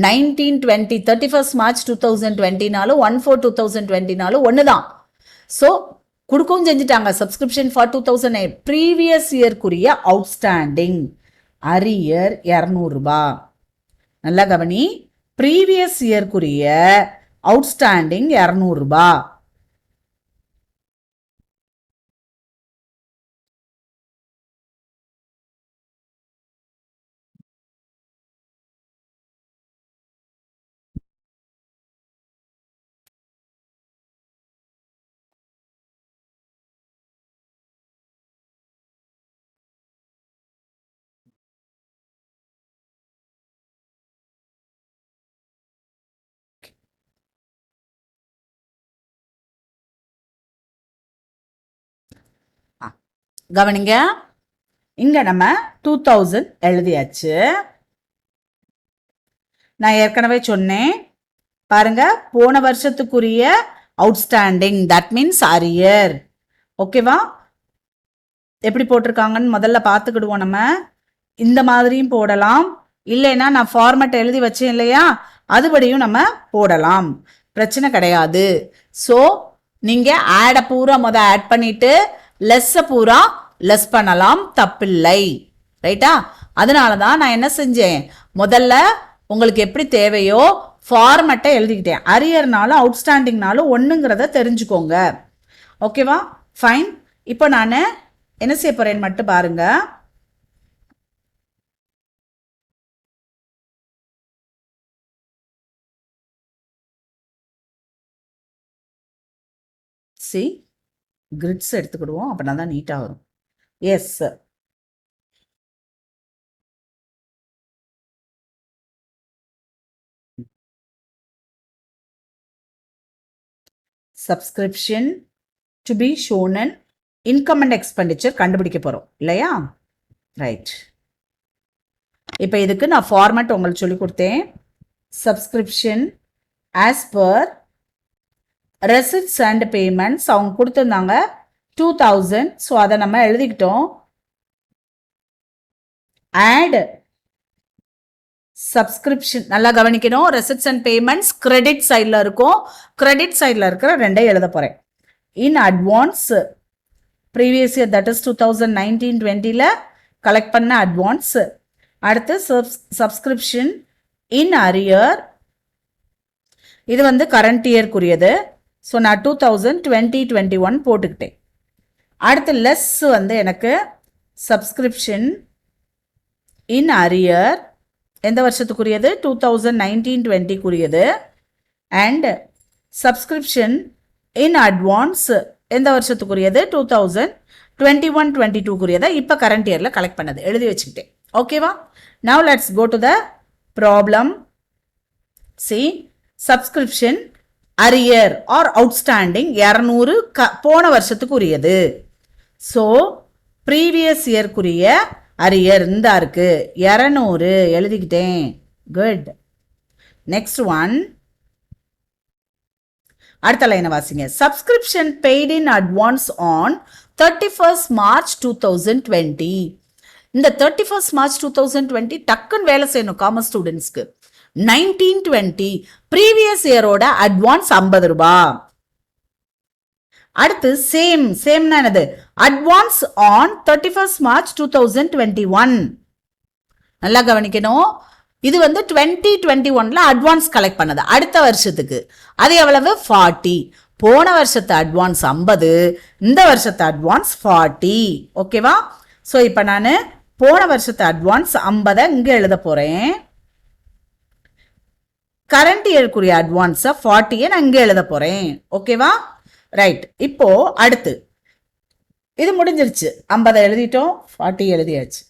19-20 31st March 2020நாலும் 1/4/2020நாலும் ஒன்று தான். ஸோ கொடுக்கவும் செஞ்சுட்டாங்க. சப்ஸ்கிரிப்ஷன் ஃபார் 2008 ப்ரீவியஸ் இயர்க்குரிய அவுட்ஸ்டாண்டிங் அரியர் 200 ரூபாய். நல்லா கவனி, ப்ரீவியஸ் இயர்க்குரிய அவுட்ஸ்டாண்டிங் 200 ரூபாய். கவனிங்க, இங்க நம்ம 2000 எழுதியாச்சு. நான் ஏற்கனவே சொன்னேன் பாருங்க, போன வருஷத்துக்குரிய அவுட்ஸ்டாண்டிங், தட் மீன்ஸ் அரியர். ஓகேவா? எப்படி போட்டிருக்காங்கன்னு முதல்ல பார்த்துக்கிடுவோம். நம்ம இந்த மாதிரியும் போடலாம், இல்லைன்னா நான் ஃபார்மேட் எழுதி வச்சேன் இல்லையா, அதுபடியும் நம்ம போடலாம், பிரச்சனை கிடையாது. ஸோ நீங்கள் ஆடை பூரா ஆட் பண்ணிட்டு லெஸ்ஸை பூரா லெஸ் பண்ணலாம், தப்பில்லை. ரைட்டா? அதனால தான் நான் என்ன செஞ்சேன், முதல்ல உங்களுக்கு எப்படி தேவையோ ஃபார்மேட்டை எழுதிக்கிட்டேன். அரியர்னாலும் அவுட்ஸ்டாண்டிங்னாலும் ஒன்றுங்கிறத தெரிஞ்சுக்கோங்க. ஓகேவா? ஃபைன். இப்போ நான் என்ன செய்ய போறேன்னு மட்டும் பாருங்க. சி கிரிட்ஸ் எடுத்துக்கிடுவோம், அப்படின்னா தான் நீட்டாக வரும். Yes, subscription to be shown and income and expenditure கண்டுபிடிக்க போகிறோம் இல்லையா? ரைட். இப்போ இதுக்கு நான் ஃபார்மேட் உங்களுக்கு சொல்லி கொடுத்தேன். Subscription as per receipts and payments அவங்க கொடுத்துருந்தாங்க 2000. ஸோ அதை நம்ம எழுதிக்கிட்டோம். ஆட் சப்ஸ்கிரிப்ஷன், நல்லா கவனிக்கணும், ரெசிப்ட்ஸ் அண்ட் பேமெண்ட்ஸ் கிரெடிட் சைடில் இருக்கும். கிரெடிட் சைடில் இருக்கிற ரெண்டே எழுத போகிறேன். In advance previous year, that is 2019-20ல் கலெக்ட் பண்ண அட்வான்ஸ். அடுத்து சப்ஸ்கிரிப்ஷன் இன் அரியர், இது வந்து கரண்ட் இயர்க்குரியது. ஸோ நான் 2020-21 போட்டுக்கிட்டேன். அடுத்து லெஸ் வந்து எனக்கு சப்ஸ்கிரிப்ஷன் இன் அரியர் எந்த வருஷத்துக்குரியது, 2019-20க்குரியது. அண்ட் சப்ஸ்கிரிப்ஷன் இன் அட்வான்ஸ் எந்த வருஷத்துக்குரியது, 2021-22க்குரியதை இப்போ கரண்ட் இயரில் கலெக்ட் பண்ணது எழுதி வச்சுக்கிட்டேன். ஓகேவா? Now let's go to the problem. C subscription arrear or outstanding 200 போன வருஷத்துக்கு உரியது. ஸோ ப்ரீவியஸ் இயர்க்குரிய அரியர் இந்த இருக்கு 200 எழுதிக்கிட்டேன். குட். நெக்ஸ்ட் ஒன், அடுத்த லைனை வாசிங்க. Subscription paid in advance on 31st March 2020. இந்த 31st March 2020 டக்குன்னு வேலை செய்யணும் காமர்ஸ் ஸ்டூடெண்ட்ஸ்க்கு. 1920 ப்ரீவியஸ் இயரோட அட்வான்ஸ் 50 ரூபாய். அடுத்து சேம்னா என்னது, அட்வான்ஸ் ஆன் 31st March 2021. நல்லா கவனிக்கணும், இது வந்து 2021ல அட்வான்ஸ் கலெக்ட் பண்ணது அடுத்த வருஷத்துக்கு. அது எவ்வளவு, 40. போன வருஷத்து அட்வான்ஸ் 50, இந்த வருஷத்து அட்வான்ஸ் 40. ஓகேவா? ஸோ இப்போ நான் போன வருஷத்து அட்வான்ஸ் 50 இங்கே எழுத போறேன். கரண்ட் இயர்க்குரிய அட்வான்ஸை 40 நான் இங்கே எழுத போறேன். ஓகேவா? ரைட். இப்போ அடுத்து இது முடிஞ்சிருச்சு. 50 எழுதிட்டோம், 40 எழுதியாச்சு.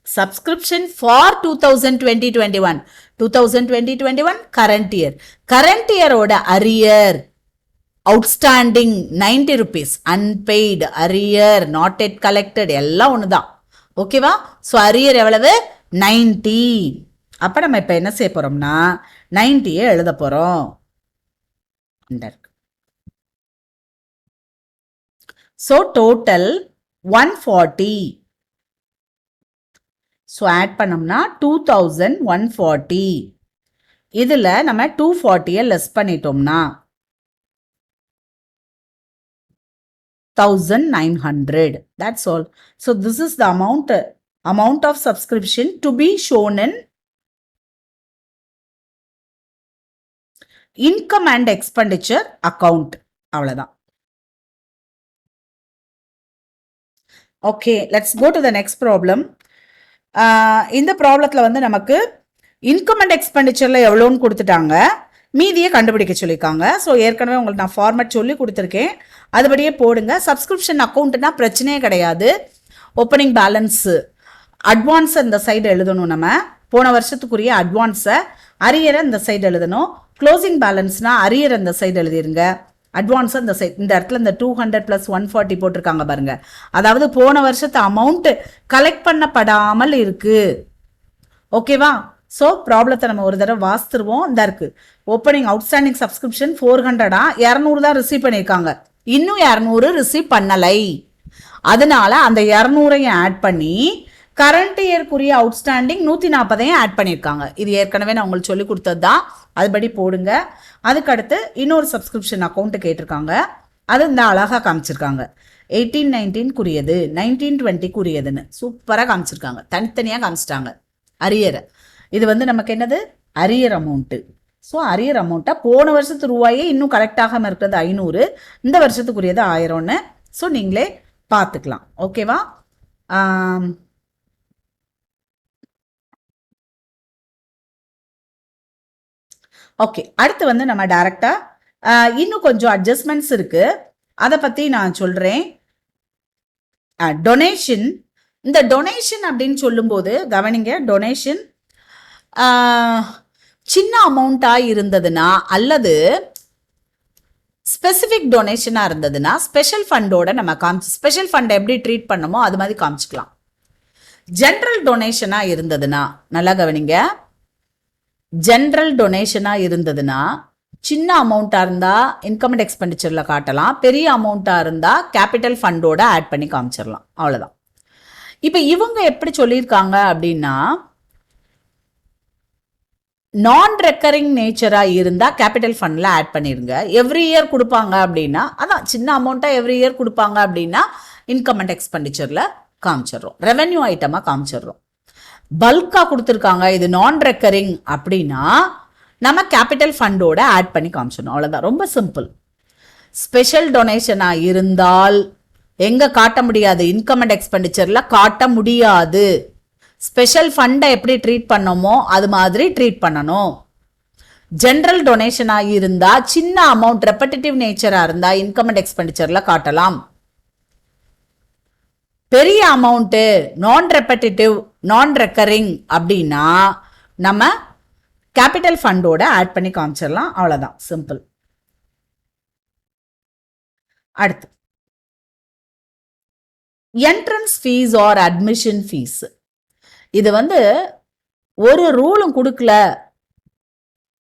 Subscription for 2020-21 2020-21 current year. Current இயரோட arrear outstanding 90 rupees, unpaid arrear, not yet collected, எல்லாம் ஒன்று தான். ஓகேவா? ஸோ அரியர் எவ்வளவு, 90. அப்போ நம்ம இப்போ என்ன செய்ய போறோம்னா 90 எழுத போறோம். So total 140. ஸோ ஆட் பண்ணோம்னா 2140. இதில் நம்ம 240 லெஸ் பண்ணிட்டோம்னா 1900. That's all. So this is the amount of subscription to be shown in income and expenditure account. அவ்வளவுதான். Okay, let's go to the next problem. இந்த ப்ராப்ளத்தில் வந்து நமக்கு இன்கம் அண்ட் எக்ஸ்பெண்டிச்சரில் எவ்வளோன்னு கொடுத்துட்டாங்க, மீதியை கண்டுபிடிக்க சொல்லியிருக்காங்க. ஸோ ஏற்கனவே உங்களுக்கு நான் ஃபார்மேட் சொல்லி கொடுத்துருக்கேன், அதுபடியே போடுங்க. சப்ஸ்கிரிப்ஷன் அக்கௌண்ட்னா பிரச்சனையே கிடையாது. ஓப்பனிங் பேலன்ஸு அட்வான்ஸை இந்த சைடு எழுதணும். நம்ம போன வருஷத்துக்குரிய அட்வான்ஸை, அரியரை இந்த சைடு எழுதணும். க்ளோசிங் பேலன்ஸ்னால் அரியர் இந்த சைடு எழுதிருங்க, அட்வான்ஸ் இந்த சைட். இந்த இடத்துல இந்த 200 + 140 போட்டிருக்காங்க பாருங்க, அதாவது போன வருஷத்து அமௌண்ட் கலெக்ட் பண்ணப்படாமல் இருக்கு. ஓகேவா? ஸோ ப்ராப்ளத்தை நம்ம ஒரு தடவை வாசித்துருவோம். இந்த இருக்கு ஓப்பனிங் அவுட்ஸ்டாண்டிங் சப்ஸ்கிரிப்ஷன் 400 200 தான் ரிசீவ் பண்ணியிருக்காங்க, இன்னும் 200 ரிசீவ் பண்ணலை. அதனால அந்த 200ஐயும் ஆட் பண்ணி கரண்ட் இயர்க்குரிய அவுட்ஸ்டாண்டிங் 140ஐயும் ஆட் பண்ணியிருக்காங்க. இது ஏற்கனவே நான் உங்களுக்கு சொல்லி கொடுத்தது தான், அதுபடி போடுங்க. அதுக்கடுத்து இன்னொரு சப்ஸ்கிரிப்ஷன் அக்கௌண்ட்டு கேட்டிருக்காங்க, அது இந்த அழகாக காமிச்சிருக்காங்க. 1819 1920 சூப்பராக காமிச்சிருக்காங்க, தனித்தனியாக காமிச்சிட்டாங்க அரியரை. இது நமக்கு என்னது அரியர் அமௌண்ட்டு. ஸோ அரியர் அமௌண்ட்டாக போன வருஷத்து ரூபாயே இன்னும் கரெக்டாகாமல் இருக்கிறது 500, இந்த வருஷத்துக்குரியது 1000ன்னு. ஸோ நீங்களே பார்த்துக்கலாம். ஓகேவா? ஓகே, அடுத்து நம்ம டைரக்டாக இன்னும் கொஞ்சம் அட்ஜஸ்ட்மெண்ட்ஸ் இருக்கு, அதை பற்றி நான் சொல்கிறேன். டொனேஷன். இந்த டொனேஷன் அப்படின்னு சொல்லும்போது கவனிங்க, டொனேஷன் சின்ன அமௌண்ட்டாக இருந்ததுன்னா அல்லது ஸ்பெசிஃபிக் டொனேஷனாக இருந்ததுன்னா ஸ்பெஷல் ஃபண்டோட நம்ம ஸ்பெஷல் ஃபண்டை எப்படி ட்ரீட் பண்ணமோ அது மாதிரி காமிச்சிக்கலாம். ஜென்ரல் டொனேஷனாக இருந்ததுன்னா, நல்லா கவனிங்க, ஜென்ரல் டொனேஷனாக இருந்ததுன்னா சின்ன அமௌண்ட்டாக இருந்தால் இன்கம் அண்ட் எக்ஸ்பெண்டிச்சரில் காட்டலாம், பெரிய அமௌண்ட்டாக இருந்தால் கேபிட்டல் ஃபண்டோட ஆட் பண்ணி காமிச்சிடலாம், அவ்வளோதான். இப்போ இவங்க எப்படி சொல்லியிருக்காங்க அப்படின்னா, நான் ரெக்கரிங் நேச்சராக இருந்தால் கேபிட்டல் ஃபண்டில் ஆட் பண்ணிடுங்க. எவ்ரி இயர் கொடுப்பாங்க அப்படின்னா, அதான் சின்ன அமௌண்ட்டாக எவ்ரி இயர் கொடுப்பாங்க அப்படின்னா இன்கம் அண்ட் எக்ஸ்பெண்டிச்சரில் காமிச்சிடுறோம், ரெவென்யூ ஐட்டமாக காமிச்சிடுறோம். பல்காக கொடுத்துருக்காங்க, இது நான் ரெக்கரிங் அப்படின்னா நம்ம கேபிட்டல் ஃபண்டோட ஆட் பண்ணி காமிச்சிடணும், அவ்வளோதான், ரொம்ப சிம்பிள். ஸ்பெஷல் டொனேஷனாக இருந்தால் எங்கே காட்ட முடியாது, இன்கம் அண்ட் எக்ஸ்பெண்டிச்சரில் காட்ட முடியாது. ஸ்பெஷல் ஃபண்டை எப்படி ட்ரீட் பண்ணோமோ அது மாதிரி ட்ரீட் பண்ணணும். ஜென்ரல் டொனேஷனாக இருந்தால் சின்ன அமௌண்ட் ரெப்படிட்டிவ் நேச்சராக இருந்தால் இன்கம் அண்ட் எக்ஸ்பெண்டிச்சரில் காட்டலாம். பெரிய அமௌண்ட்டு நான் ரெப்படிட்டிவ் நான் ரெக்கரிங் அப்படின்னா நம்ம கேபிட்டல் ஃபண்டோட ஆட் பண்ணி காமிச்சிடலாம், அவ்வளோதான், சிம்பிள். அடுத்து entrance fees or admission fees. இது ஒரு ரூலும் கொடுக்கல,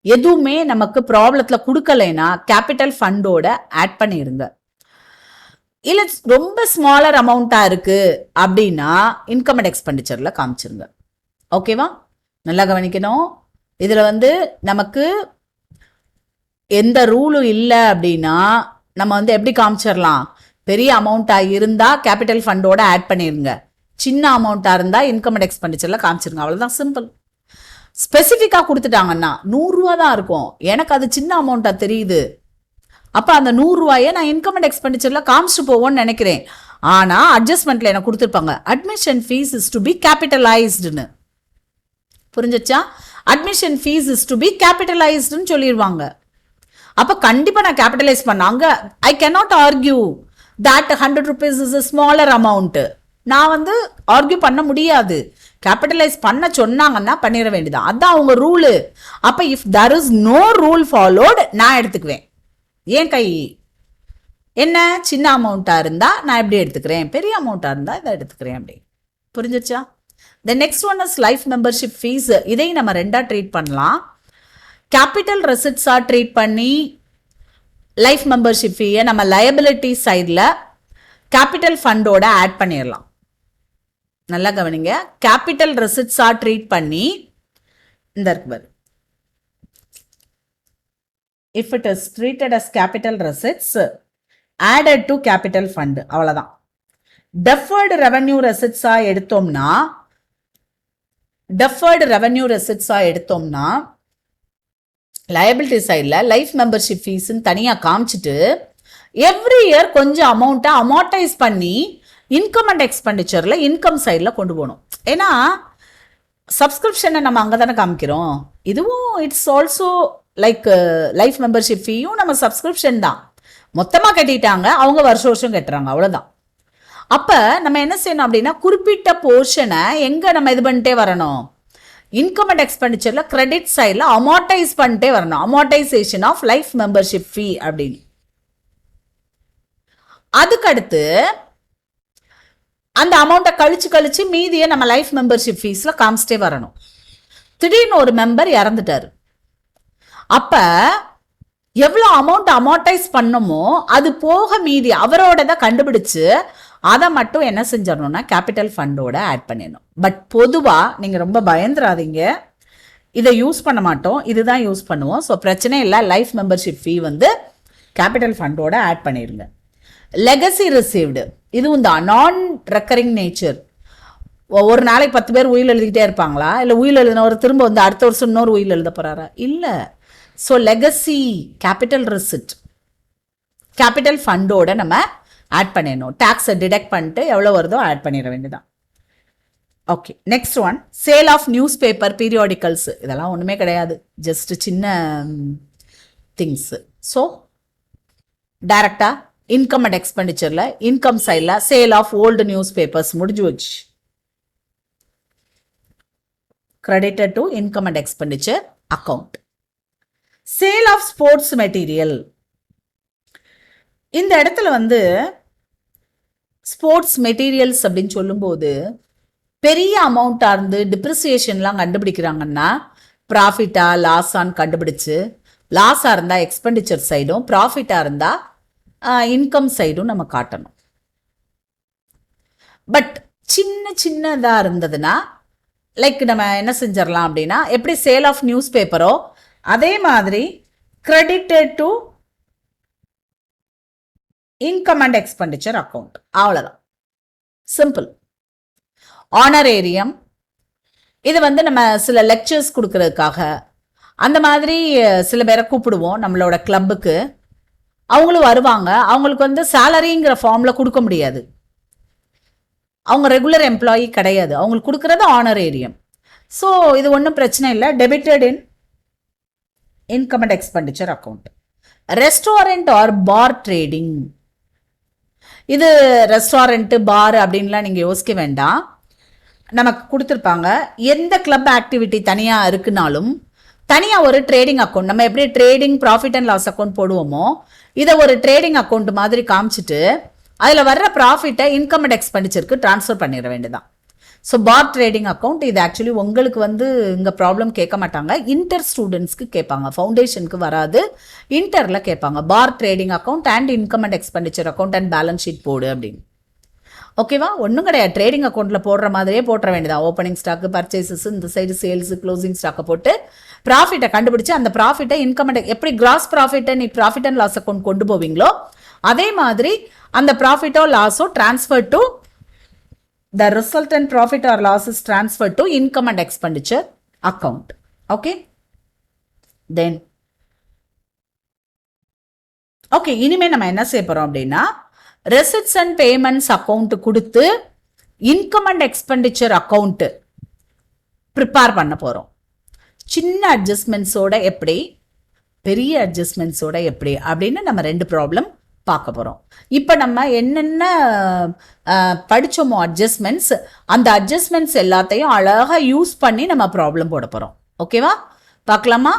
எதுவுமே நமக்கு ப்ராப்ளத்தில் கொடுக்கலைன்னா கேபிட்டல் ஃபண்டோட ஆட் பண்ணிடுங்க. இல்லை ரொம்ப ஸ்மாலர் அமௌண்ட்டாக இருக்குது அப்படின்னா இன்கம் அண்ட் எக்ஸ்பெண்டிச்சரில் காமிச்சிருங்க. ஓகேவா? நல்லா கவனிக்கணும். இதில் நமக்கு எந்த ரூலும் இல்லை அப்படின்னா நம்ம எப்படி காமிச்சிடலாம், பெரிய அமௌண்ட்டாக இருந்தால் கேபிட்டல் ஃபண்டோட ஆட் பண்ணிடுங்க, சின்ன அமௌண்ட்டாக இருந்தால் இன்கம் அண்ட் எக்ஸ்பெண்டிச்சரில் காமிச்சிருங்க, அவ்வளோதான், சிம்பிள். ஸ்பெசிஃபிக்காக கொடுத்துட்டாங்கன்னா 100 ரூபா தான் இருக்கும், எனக்கு அது சின்ன அமௌண்ட்டாக தெரியுது, அப்போ அந்த 100 ரூபாயை நான் இன்கம் அண்ட் எக்ஸ்பெண்டிச்சரில் காமிச்சிட்டு போவோன்னு நினைக்கிறேன். ஆனால் அட்ஜஸ்ட்மெண்ட்டில் எனக்கு கொடுத்துருப்பாங்க admission fees is to be கேபிட்டலைஸ்டுன்னு. புரிஞ்சிச்சா? Admission fees is to be கேபிட்டலைஸ்டுன்னு சொல்லிடுவாங்க. அப்போ கண்டிப்பாக நான் கேபிட்டலைஸ் பண்ணாங்க. I cannot argue that 100 rupees is a smaller amount. நான் ஆர்கியூ பண்ண முடியாது. கேபிட்டலைஸ் பண்ண சொன்னாங்கன்னா பண்ணிட வேண்டியதான், அதான் அவங்க ரூலு. அப்போ if there is no rule followed நான் எடுத்துக்குவேன். ஏன் கை என்ன சின்ன அமௌண்ட்டாக இருந்தால் நான் எப்படி எடுத்துக்கிறேன், பெரிய அமௌண்ட்டாக இருந்தால் இதை எடுத்துக்கிறேன், அப்படி. புரிஞ்சிச்சா? The next one is life membership fees. இதையும் நம்ம ரெண்டாக ட்ரீட் பண்ணலாம். கேபிட்டல் ரெசிட்ஸாக ட்ரீட் பண்ணி லைஃப் மெம்பர்ஷிப் ஃபீயை நம்ம லயபிலிட்டி சைடில் கேபிட்டல் ஃபண்டோட ஆட் பண்ணிடலாம். நல்லா கவனிங்க, கேபிட்டல் ரெசிட்ஸாக ட்ரீட் பண்ணி இந்த இருக்கு, if it is treated as capital receipts added to capital fund, அவ்வளவுதான். deferred revenue receipts எடுத்தோம்னா liability sideல லைஃப் மெம்பர்ஷிப் ஃபீஸ் தனியா காமிச்சிட்டு எவ்ரி இயர் கொஞ்சம் அமௌண்ட்டை அமார்டைஸ் பண்ணி இன்கம் அண்ட் எக்ஸ்பெண்டிச்சர்ல இன்கம் சைடில் கொண்டு போகணும். ஏன்னா சப்ஸ்கிரிப்ஷனை நம்ம அங்கே தானே காமிக்கிறோம். இதுவும் it's also like life membership ஃபீயும் நம்ம சப்ஸ்கிரிப்ஷன் தான். மொத்தமாக கட்டிட்டாங்க, அவங்க வருஷம் கட்டுறாங்க, அவ்வளோதான். அப்போ நம்ம என்ன செய்யணும் அப்படின்னா குறிப்பிட்ட போர்ஷனை எங்கே நம்ம இது பண்ணிட்டே வரணும், இன்கம் அண்ட் எக்ஸ்பெண்டிச்சரில் கிரெடிட் சைடில் அமார்டைஸ் பண்ணிட்டே வரணும். அமார்டைசேஷன் ஆஃப் லைஃப் மெம்பர்ஷிப் ஃபீ அப்படின்னு. அதுக்கடுத்து அந்த அமௌண்ட்டை கழிச்சு மீதியை நம்ம லைஃப் மெம்பர்ஷிப் ஃபீஸில் காமிச்சிட்டே வரணும். திடீர்னு ஒரு மெம்பர் இறந்துட்டாரு. அப்ப எவ்வளவு அமௌண்ட் அமார்டைஸ் பண்ணமோ அது போக மீதி அவரோட கண்டுபிடிச்சு அதை மட்டும் என்ன செஞ்சிடணும்னா கேபிட்டல் ஃபண்டோட ஆட் பண்ணிடணும். பட் பொதுவா நீங்க ரொம்ப பயந்துராதீங்க, இதை யூஸ் பண்ண மாட்டோம், இதுதான் யூஸ் பண்ணுவோம். ஸோ பிரச்சனை இல்லை, லைஃப் மெம்பர்ஷிப் ஃபீ வந்து கேபிட்டல் ஃபண்டோட ஆட் பண்ணிடுங்க. லெகசி ரிசீவ்டு, இதுவும் தான் நான் ரெக்கரிங் நேச்சர். ஒரு நாளைக்கு 10 பேர் உயில் எழுதிக்கிட்டே இருப்பாங்களா? இல்லை உயில் எழுதினவர் திரும்ப வந்து அடுத்த வருஷம் இன்னொரு உயில் எழுத போறாரா? இல்லை. So legacy capital receipt capital ஃபண்டோட நம்ம ஆட் பண்ணிடணும். டேக்ஸை டிடெக்ட் பண்ணிட்டு எவ்வளோ வருதோ ஆட் பண்ணிட வேண்டியதான். Okay, next one sale of news paper periodicals. இதெல்லாம் ஒன்றுமே கிடையாது, ஜஸ்ட் சின்ன திங்ஸ். ஸோ டைரக்டா இன்கம் அண்ட் எக்ஸ்பெண்டிச்சர்ல இன்கம் சைடில் sale of old news papers முடிஞ்சு வச்சு credited to income and expenditure account. Sale of sports material. இந்த இடத்துல வந்து ஸ்போர்ட்ஸ் மெட்டீரியல்ஸ் அப்படின்னு சொல்லும்போது பெரிய அமௌண்ட்டாக இருந்து டிப்ரிசியேஷன்லாம் கண்டுபிடிக்கிறாங்கன்னா ப்ராஃபிட்டா லாஸான்னு கண்டுபிடிச்சு, லாஸாக இருந்தால் எக்ஸ்பெண்டிச்சர் சைடும், ப்ராஃபிட்டாக இருந்தால் இன்கம் சைடும் நம்ம காட்டணும். பட் சின்னதாக இருந்ததுன்னா லைக் நம்ம என்ன செஞ்சிடலாம் அப்படின்னா, எப்படி சேல் ஆஃப் நியூஸ் பேப்பரோ அதே மாதிரி credited to income and expenditure account. அவ்வளோதான், சிம்பிள். ஆனரேரியம், இது வந்து நம்ம சில லெக்சர்ஸ் கொடுக்கறதுக்காக அந்த மாதிரி சில பேரை கூப்பிடுவோம் நம்மளோட கிளப்புக்கு. அவங்களும் வருவாங்க, அவங்களுக்கு வந்து சேலரிங்கிற ஃபார்மில் கொடுக்க முடியாது, அவங்க ரெகுலர் எம்ப்ளாயி கிடையாது, அவங்களுக்கு கொடுக்கறது ஆனரேரியம். ஸோ இது ஒன்றும் பிரச்சனை இல்லை, debited in income and expenditure account. Restaurant or bar trading, இது ரெஸ்டாரண்ட்டு பார் அப்படின்லாம் நீங்கள் யோசிக்க வேண்டாம். நமக்கு கொடுத்துருப்பாங்க எந்த கிளப் ஆக்டிவிட்டி தனியாக இருக்குனாலும் தனியாக ஒரு ட்ரேடிங் அக்கௌண்ட், நம்ம எப்படி trading profit and loss account போடுவோமோ இதை ஒரு ட்ரேடிங் அக்கௌண்ட் மாதிரி காமிச்சிட்டு அதில் வர்ற ப்ராஃபிட்டை இன்கம் அண்ட் எக்ஸ்பெண்டிச்சருக்கு ட்ரான்ஸ்ஃபர் பண்ணிட வேண்டியதான். ஸோ பார் ட்ரேடிங் அக்கௌண்ட், இது ஆக்சுவலி உங்களுக்கு வந்து இங்கே ப்ராப்ளம் கேட்க மாட்டாங்க, இன்டர் ஸ்டூடெண்ட்ஸ்க்கு கேட்பாங்க, ஃபவுண்டேஷனுக்கு வராது, இன்டரில் கேட்பாங்க. For trading account and income and expenditure account and balance sheet போடு அப்படின்னு. ஓகேவா? ஒன்றும் கிடையாது, ட்ரேடிங் அக்கௌண்ட்டில் போடுற மாதிரியே போட்டுற வேண்டியதான். ஓப்பனிங் ஸ்டாக்கு, பர்ச்சேசஸ், இந்த சைடு சேல்ஸ், க்ளோசிங் ஸ்டாக்கை போட்டு ப்ராஃபிட்டை கண்டுபிடிச்சு அந்த ப்ராஃபிட்டை இன்கம் அண்ட் எப்படி கிராஸ் ப்ராஃபிட்டை நீ ப்ராஃபிட் அண்ட் லாஸ் அக்கௌண்ட் கொண்டு போவீங்களோ அதே மாதிரி அந்த ப்ராஃபிட்டோ லாஸோ transfer to the resultant profit or loss is transferred to income and expenditure account. Okay, then okay, இனிமே நம்ம என்ன செய்ய போறோம் அப்படின்னா receipts and payments account கொடுத்து income and expenditure account prepare பண்ண போறோம். சின்ன அட்ஜஸ்ட்மெண்ட்ஸோட எப்படி, பெரிய அட்ஜஸ்ட்மெண்ட்ஸோட எப்படி அப்படின்னு நம்ம 2 ப்ராப்ளம் பார்க்க போகிறோம். இப்போ நம்ம என்னென்ன படித்தோமோ அட்ஜஸ்ட்மெண்ட்ஸ், அந்த அட்ஜஸ்ட்மெண்ட்ஸ் எல்லாத்தையும் அழகாக யூஸ் பண்ணி நம்ம ப்ராப்ளம் போட போகிறோம். ஓகேவா? பார்க்கலாமா?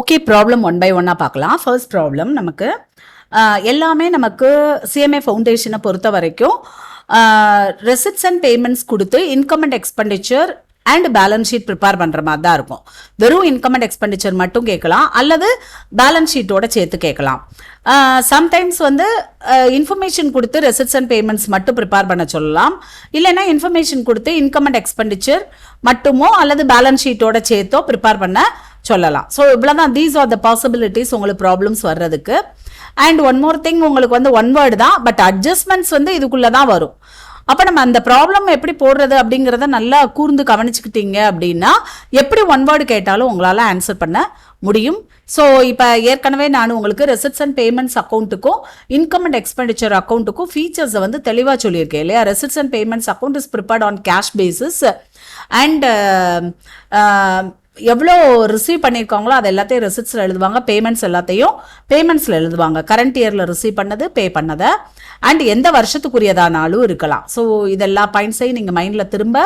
ஓகே, ப்ராப்ளம் 1 by 1 பார்க்கலாம். ஃபர்ஸ்ட் ப்ராப்ளம் நமக்கு எல்லாமே நமக்கு சிஎம்ஏ ஃபவுண்டேஷனை பொறுத்த வரைக்கும் ரெசிப்ட்ஸ் அண்ட் பேமெண்ட்ஸ் கொடுத்து income and expenditure and balance sheet prepare பண்ணுற மாதிரி தான் இருக்கும். வெறும் இன்கம் அண்ட் எக்ஸ்பெண்டிச்சர் மட்டும் கேட்கலாம் அல்லது பேலன்ஸ் ஷீட்டோட சேர்த்து கேட்கலாம். சம்டைம்ஸ் வந்து இன்ஃபர்மேஷன் கொடுத்து ரெசிப்ட்ஸ் அண்ட் பேமெண்ட்ஸ் மட்டும் ப்ரிப்பேர் பண்ண சொல்லலாம், இல்லைன்னா இன்ஃபர்மேஷன் கொடுத்து இன்கம் அண்ட் எக்ஸ்பெண்டிச்சர் மட்டுமோ அல்லது பேலன்ஸ் ஷீட்டோட சேர்த்தோ ப்ரிப்பேர் பண்ண சொல்லலாம். ஸோ இவ்வளோதான், தீஸ் ஆர் த பாசிபிலிட்டிஸ் உங்களுக்கு ப்ராப்ளம்ஸ் வர்றதுக்கு. அண்ட் ஒன் மோர் திங், உங்களுக்கு வந்து ஒன் வேர்டு தான், பட் அட்ஜஸ்ட்மெண்ட்ஸ் வந்து இதுக்குள்ளே தான் வரும். அப்போ நம்ம அந்த ப்ராப்ளம் எப்படி போடுறது அப்படிங்கிறத நல்லா கூர்ந்து கவனிச்சுக்கிட்டீங்க அப்படின்னா எப்படி ஒன் வேர்டு கேட்டாலும் உங்களால் ஆன்சர் பண்ண முடியும். ஸோ இப்போ ஏற்கனவே நான் உங்களுக்கு ரெசிப்ட்ஸ் அண்ட் பேமெண்ட்ஸ் அக்கௌண்ட்டுக்கும் இன்கம் அண்ட் எக்ஸ்பெண்டிச்சர் அக்கௌண்ட்டுக்கும் ஃபீச்சர்ஸை வந்து தெளிவாக சொல்லியிருக்கேன் இல்லையா? Receipts and payments account is prepared on cash basis and எவ்வளோ ரிசீவ் பண்ணியிருக்காங்களோ அது எல்லாத்தையும் ரெசிப்ட்ஸில் எழுதுவாங்க, பேமெண்ட்ஸ் எல்லாத்தையும் பேமெண்ட்ஸில் எழுதுவாங்க, கரண்ட் இயரில் ரிசீவ் பண்ணது, பே பண்ணதை, அண்ட் எந்த வருஷத்துக்குரியதானாலும் இருக்கலாம். ஸோ இதெல்லா பாயிண்ட்ஸையும் நீங்கள் மைண்டில் திரும்ப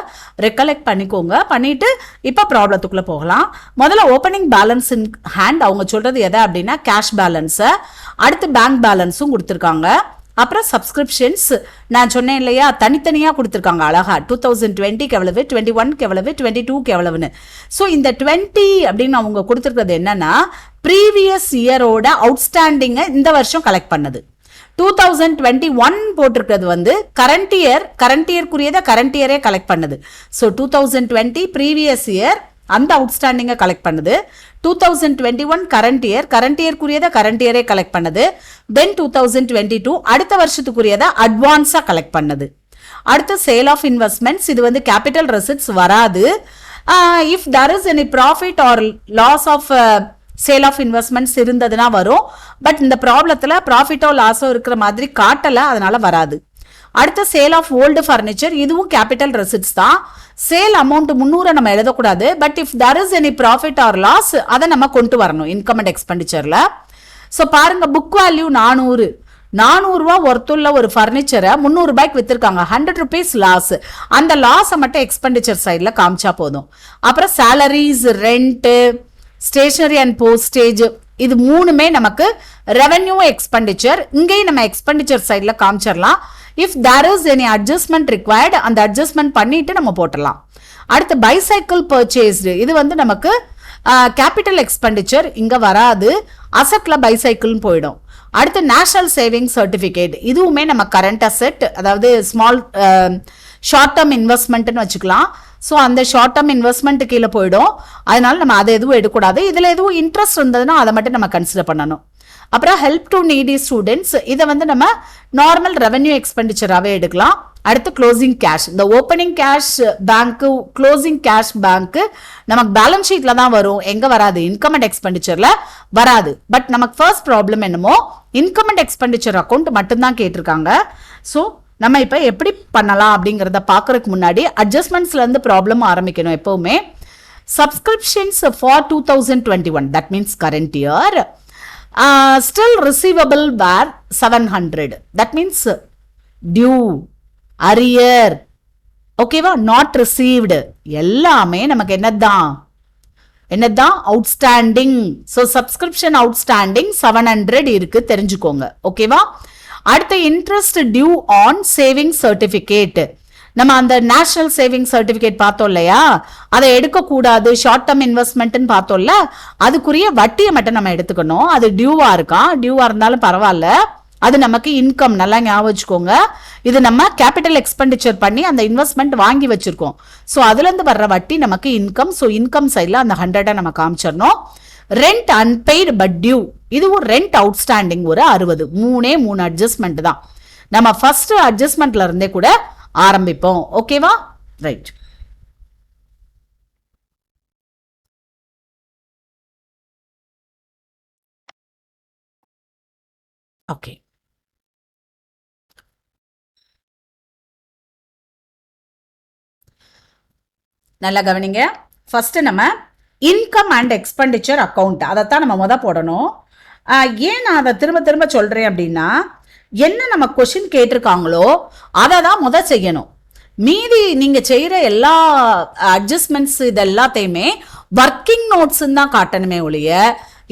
ரெக்கலெக்ட் பண்ணிக்கோங்க. பண்ணிவிட்டு இப்போ ப்ராப்ளத்துக்குள்ளே போகலாம். முதல்ல ஓப்பனிங் பேலன்ஸ் இன் ஹேண்ட், அவங்க சொல்கிறது எதை அப்படின்னா கேஷ் பேலன்ஸை, அடுத்து பேங்க் பேலன்ஸும் கொடுத்துருக்காங்க, அப்புறம் சப்ஸ்கிரிப்ஷன்ஸ் நான் சொன்னேன் இல்லையா, தனித்தனியாக கொடுத்துருக்காங்க அழகா. 2020க்கு எவ்வளவு, 21க்கு எவ்வளவு, 22க்கு எவ்வளவுன்னு. ஸோ இந்த 20 அப்படின்னு அவங்க கொடுத்துருக்கிறது என்னன்னா ப்ரீவியஸ் இயரோட அவுட்ஸ்டாண்டிங்கை இந்த வருஷம் கலெக்ட் பண்ணது. 2021 போட்டிருக்கிறது வந்து கரண்ட் இயர்க்குரியதை கரண்ட் இயரே கலெக்ட் பண்ணுது. ஸோ 2020 ப்ரீவியஸ் இயர் அந்த அவுட்ஸ்டாண்டிங்கை கலெக்ட் பண்ணுது. 2021 கரண்ட் இயர்க்குரியதை கரண்ட் இயரே கலெக்ட் பண்ணுது. தென் 2022 அடுத்த வருஷத்துக்குரியதை அட்வான்ஸாக கலெக்ட் பண்ணுது. அடுத்து சேல் ஆஃப் இன்வெஸ்ட்மெண்ட்ஸ், இது வந்து கேபிட்டல் ரெசிப்ட்ஸ் வராது. If there is any profit or loss of sale of investments இருந்ததுன்னா வரும். பட் இந்த ப்ராப்ளத்தில் ப்ராஃபிட்டோ லாஸோ இருக்கிற மாதிரி காட்டலை, அதனால வராது. அடுத்த சேல் ஆஃப் ஓல்டு ஃபர்னிச்சர், இதுவும் கேபிட்டல் ரெசிப்ட்ஸ் தான். சேல் அமௌண்ட் 300 நம்ம எழுதக்கூடாது. But if there is any profit or loss அதை நம்ம கொண்டு வரணும் இன்கம் அண்ட் எக்ஸ்பெண்டிச்சர்ல. ஸோ பாருங்க, புக் வேல்யூ 400 ரூபா ஒர்த்துள்ள ஒரு ஃபர்னிச்சரை 300 ரூபாய்க்கு வித்திருக்காங்க. 100 ருபீஸ் லாஸ். அந்த லாஸை மட்டும் எக்ஸ்பெண்டிச்சர் சைடில் காமிச்சா போதும். அப்புறம் salaries, rent, stationery and postage, இது மூணுமே நமக்கு ரெவென்யூ எக்ஸ்பெண்டிச்சர். இங்கேயும் நம்ம எக்ஸ்பெண்டிச்சர் சைடில் காமிச்சிடலாம். If there is any adjustment required, அந்த அட்ஜஸ்ட்மெண்ட் பண்ணிட்டு நம்ம போட்டலாம். அடுத்து பைசைக்கிள் பர்ச்சேஸ்டு, இது வந்து நமக்கு கேபிட்டல் எக்ஸ்பெண்டிச்சர், இங்க வராது. அசெட்ல பைசைக்கிள்னு போயிடும். அடுத்து நேஷனல் சேவிங் சர்டிபிகேட், இதுவுமே நம்ம கரண்ட் அசெட், அதாவது ஸ்மால் ஷார்ட் டேர்ம் இன்வெஸ்ட்மெண்ட்னு வச்சுக்கலாம். ஸோ அந்த ஷார்ட் டேர்ம் இன்வெஸ்ட்மெண்ட் கீழே போயிடும். அதனால நம்ம அதை எதுவும் எடுக்கக்கூடாது. இதில் எதுவும் இன்ட்ரெஸ்ட் இருந்ததுன்னா அதை மட்டும் நம்ம கன்சிடர் பண்ணணும். அப்புறம் ஹெல்ப் டு நீடி ஸ்டூடெண்ட்ஸ், இதை வந்து நம்ம நார்மல் ரெவென்யூ எக்ஸ்பெண்டிச்சராகவே எடுக்கலாம். அடுத்து க்ளோசிங் கேஷ், இந்த ஓப்பனிங் கேஷ் பேங்க்கு, க்ளோசிங் கேஷ் பேங்க்கு நமக்கு பேலன்ஸ் ஷீட்ல தான் வரும், எங்க வராது, இன்கம் அண்ட் எக்ஸ்பெண்டிச்சர்ல வராது. பட் நமக்கு ஃபர்ஸ்ட் ப்ராப்ளம் என்னமோ இன்கம் அண்ட் எக்ஸ்பெண்டிச்சர் அக்கௌண்ட் மட்டும்தான் கேட்டிருக்காங்க. ஸோ நம்ம இப்போ எப்படி பண்ணலாம் அப்படிங்கிறத பார்க்கறதுக்கு முன்னாடி அட்ஜஸ்ட்மெண்ட்ஸ்ல இருந்து ப்ராப்ளம் ஆரம்பிக்கணும் எப்பவுமே. Subscriptions for 2021, that means current year, still receivable were 700, that means due, arrear, ஓகேவா, not received, எல்லாமே நமக்கு என்னதான் அவுட்ஸ்டாண்டிங். ஸோ சப்ஸ்கிரிப்ஷன் அவுட்ஸ்டாண்டிங் 700 இருக்கு, தெரிஞ்சுக்கோங்க. ஓகேவா. அடுத்த interest due on saving certificate, நம்ம அந்த நேஷனல் சேவிங் சர்டிபிகேட் பார்த்தோம் இல்லையா, அதை எடுக்கக்கூடாது. ஷார்ட் டேர்ம் இன்வெஸ்ட்மெண்ட்னு பார்த்தோம்ல, அதுக்குரிய வட்டியை மட்டும் நம்ம எடுத்துக்கணும். அது டியூவா இருக்கான், டியூவா இருந்தாலும் பரவாயில்ல, அது நமக்கு இன்கம். நல்லா ஞாபகம் வச்சுக்கோங்க, இது நம்ம கேபிட்டல் எக்ஸ்பெண்டிச்சர் பண்ணி அந்த இன்வெஸ்ட்மெண்ட் வாங்கி வச்சிருக்கோம். ஸோ அதுல இருந்து வர்ற வட்டி நமக்கு இன்கம். ஸோ இன்கம் சைட்ல அந்த 100 நம்ம காமிச்சிடணும். ரெண்ட் அன்பெய்டு பட் டியூ, இதுவும் ரெண்ட் அவுட்ஸ்டாண்டிங் ஒரு 60. 3 அட்ஜஸ்ட்மெண்ட் தான். நம்ம ஃபர்ஸ்ட் அட்ஜஸ்ட்மெண்ட்ல இருந்தே கூட ஆரம்பிப்போம். ஓகேவா, ரைட். ஓகே, நல்லா கவனிங்க. ஃபர்ஸ்ட் நம்ம இன்கம் அண்ட் எக்ஸ்பெண்டிச்சர் அக்கௌண்ட், அதைத்தான் நம்ம போடணும். ஏன் நான் அதை திரும்ப திரும்ப சொல்றேன் அப்படின்னா, என்ன நம்ம கொஸ்டின் கேட்டிருக்காங்களோ அதை தான் செய்யணும். மீதி நீங்க செய்யற எல்லா அட்ஜஸ்ட்மெண்ட்ஸ் இது எல்லாத்தையுமே ஒர்க்கிங் நோட்ஸ் தான் காட்டணுமே ஒழிய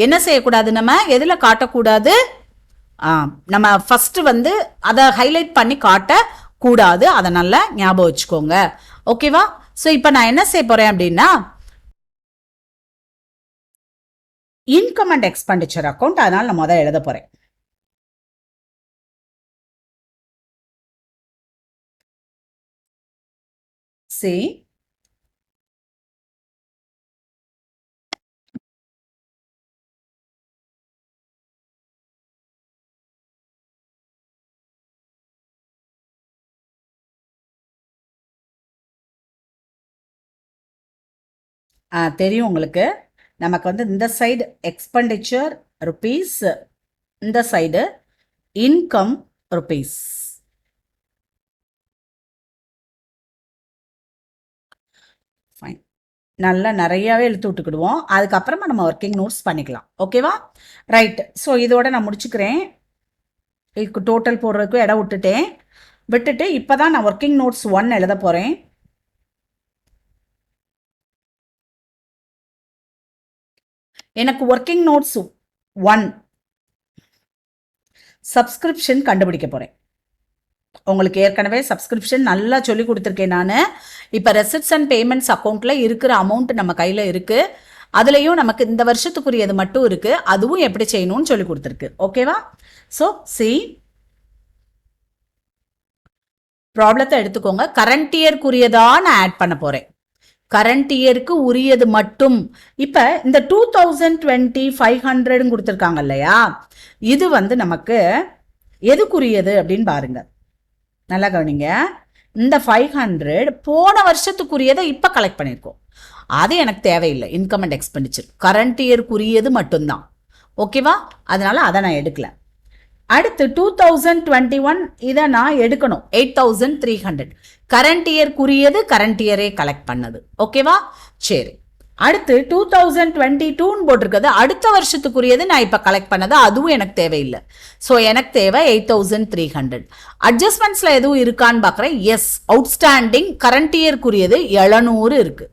என்ன செய்யக்கூடாது, நம்ம எதுல காட்டக்கூடாது, நம்ம ஃபர்ஸ்ட் வந்து அதை ஹைலைட் பண்ணி காட்ட கூடாது. அதை நல்லா ஞாபகம் வச்சுக்கோங்க. ஓகேவா. ஸோ இப்போ நான் என்ன செய்ய போறேன் அப்படின்னா, இன்கம் அண்ட் எக்ஸ்பெண்டிச்சர் அக்கௌண்ட், அதனால நான் முதல்ல எழுத போறேன். See, தெரியும் உங்களுக்கு, நமக்கு வந்து இந்த சைடு எக்ஸ்பெண்டிச்சர் ருபீஸ், இந்த சைடு இன்கம் ருபீஸ். ஃபைன், நல்லா நிறையாவே இழுத்து விட்டுக்கிடுவோம். அதுக்கப்புறமா நம்ம ஒர்க்கிங் நோட்ஸ் பண்ணிக்கலாம். ஓகேவா, ரைட். ஸோ இதோட நான் முடிச்சுக்கிறேன். இதுக்கு டோட்டல் போடுறதுக்கும் இடம் விட்டுட்டு இப்போ தான் நான் ஒர்க்கிங் நோட்ஸ் 1 எழுத போகிறேன். எனக்கு ஒர்க்கிங் நோட்ஸ் 1 சப்ஸ்கிரிப்ஷன் கண்டுபிடிக்க போகிறேன். உங்களுக்கு ஏற்கனவே சப்ஸ்கிரிப்ஷன் நல்லா சொல்லி கொடுத்துருக்கேன் நான். இப்போ ரெசிப்ட்ஸ் அண்ட் பேமெண்ட்ஸ் அக்கௌண்ட்டில் இருக்கிற அமௌண்ட் நம்ம கையில் இருக்குது. அதுலேயும் நமக்கு இந்த வருஷத்துக்குரியது மட்டும் இருக்குது. அதுவும் எப்படி செய்யணும்னு சொல்லி கொடுத்துருக்கு. ஓகேவா? ஸோ ப்ராப்ளத்தை எடுத்துக்கோங்க. கரண்ட் இயர்க்குரியதான் நான் ஆட் பண்ண போகிறேன். கரண்ட் இயருக்கு உரியது மட்டும். இப்போ இந்த 2020 500 கொடுத்துருக்காங்க இல்லையா, இது நமக்கு எதுக்குரியது அப்படின்னு பாருங்க. நல்லா கவனிங்க. இந்த 500 போன வருஷத்துக்குரியதை இப்போ கலெக்ட் பண்ணியிருக்கோம். அது எனக்கு தேவையில்லை. இன்கம் அண்ட் எக்ஸ்பெண்டிச்சர் கரண்ட் இயருக்குரியது மட்டும்தான். ஓகேவா? அதனால அதை நான் எடுக்கல. அடுத்து 2021 இதை நான் எடுக்கணும். 8300 கரண்ட் இயர்க்குரியது, கரண்ட் இயரே கலெக்ட் பண்ணது. ஓகேவா? சரி. அடுத்து 2022 போட்டிருக்கிறது அடுத்த வருஷத்துக்குரியது, நான் இப்போ கலெக்ட் பண்ணது, அதுவும் எனக்கு தேவையில்லை. ஸோ எனக்கு தேவை 8300. அட்ஜஸ்ட்மெண்ட்ஸில் எதுவும் இருக்கான்னு பார்க்குறேன். எஸ், அவுட்ஸ்டாண்டிங் கரண்ட் இயர்க்குரியது 700 இருக்கு.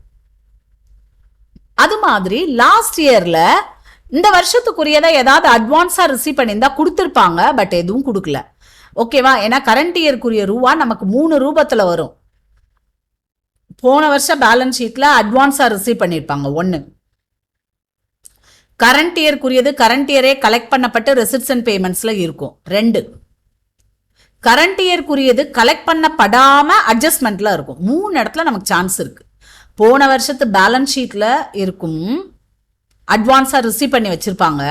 அது மாதிரி லாஸ்ட் இயரில் இந்த வருஷத்துக்குரியதை ஏதாவது அட்வான்ஸாக ரிசீவ் பண்ணியிருந்தா கொடுத்துருப்பாங்க, பட் எதுவும் கொடுக்கல. ஓகேவா? ஏன்னா கரண்ட் இயர்க்குரிய ரூபா நமக்கு 3 ரூபத்தில் வரும். போன வருஷம் பேலன்ஸ் ஷீட்டில் அட்வான்ஸாக ரிசீவ் பண்ணியிருப்பாங்க 1. Current இயர்க்குரியது current இயரே collect Pannapattu receipts and பேமெண்ட்ஸில் இருக்கும் 2. கரண்ட் இயர்க்குரியது கலெக்ட் பண்ணப்படாமல் அட்ஜஸ்ட்மெண்ட்டில் இருக்கும் 3 இடத்துல நமக்கு சான்ஸ் இருக்குது. போன வருஷத்து பேலன்ஸ் ஷீட்டில் இருக்கும், அட்வான்ஸாக ரிசீவ் பண்ணி வச்சுருப்பாங்க.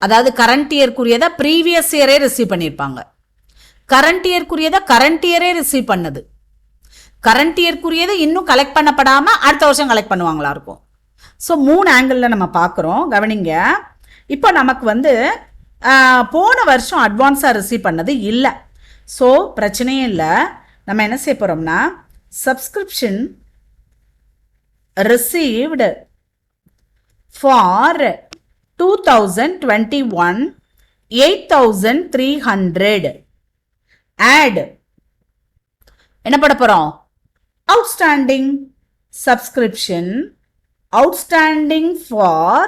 அதாவது கரண்ட் இயர்க்குரியதை ப்ரீவியஸ் இயரே ரிசீவ் பண்ணியிருப்பாங்க. கரண்ட் இயர்க்குரியதை கரண்ட் இயரே ரிசீவ் பண்ணது. கரண்ட் இயர்க்குரியது இன்னும் கலெக்ட் பண்ணப்படாமல் அடுத்த வருஷம் கலெக்ட் பண்ணுவாங்களா இருக்கும். ஸோ 3 ஆங்கிளில் நம்ம பார்க்குறோம். கவனிங்க. இப்போ நமக்கு போன வருஷம் அட்வான்ஸாக ரிசீவ் பண்ணது இல்லை. ஸோ பிரச்சனையே இல்லை. நம்ம என்ன செய்ய போகிறோம்னா, சப்ஸ்கிரிப்ஷன் ரிசீவ்டு ஃபார் 2021 8300 ஆட் என்ன பண்ண போகிறோம், outstanding subscription outstanding for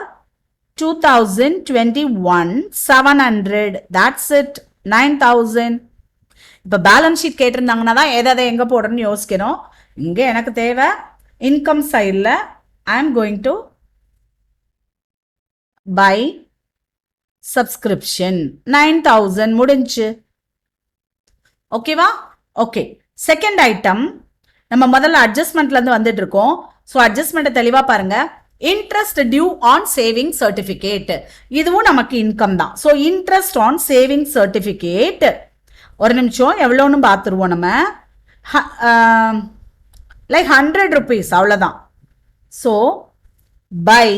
2021 700, that's it, 9000. இப்போ பேலன்ஸ் ஷீட் கேட்டிருந்தாங்கன்னா தான் எதை எங்கே போடுறேன்னு யோசிக்கணும். இங்கே எனக்கு தேவை இன்கம் சைடில் ஐ am going to by subscription 9000 முடிஞ்சு. ஓகேவா? ஓகே. செகண்ட் ஐட்டம் நம்ம முதல்ல அட்ஜஸ்ட்மெண்ட்லேருந்து வந்துட்டு இருக்கோம். ஸோ அட்ஜஸ்ட்மெண்ட்டை தெளிவாக பாருங்க. Interest due on saving certificate, இதுவும் நமக்கு இன்கம் தான். So interest on saving certificate, ஒரு நிமிஷம் எவ்வளோன்னு பார்த்துருவோம் நம்ம. லைக் 100 rupees, அவ்வளோதான். So by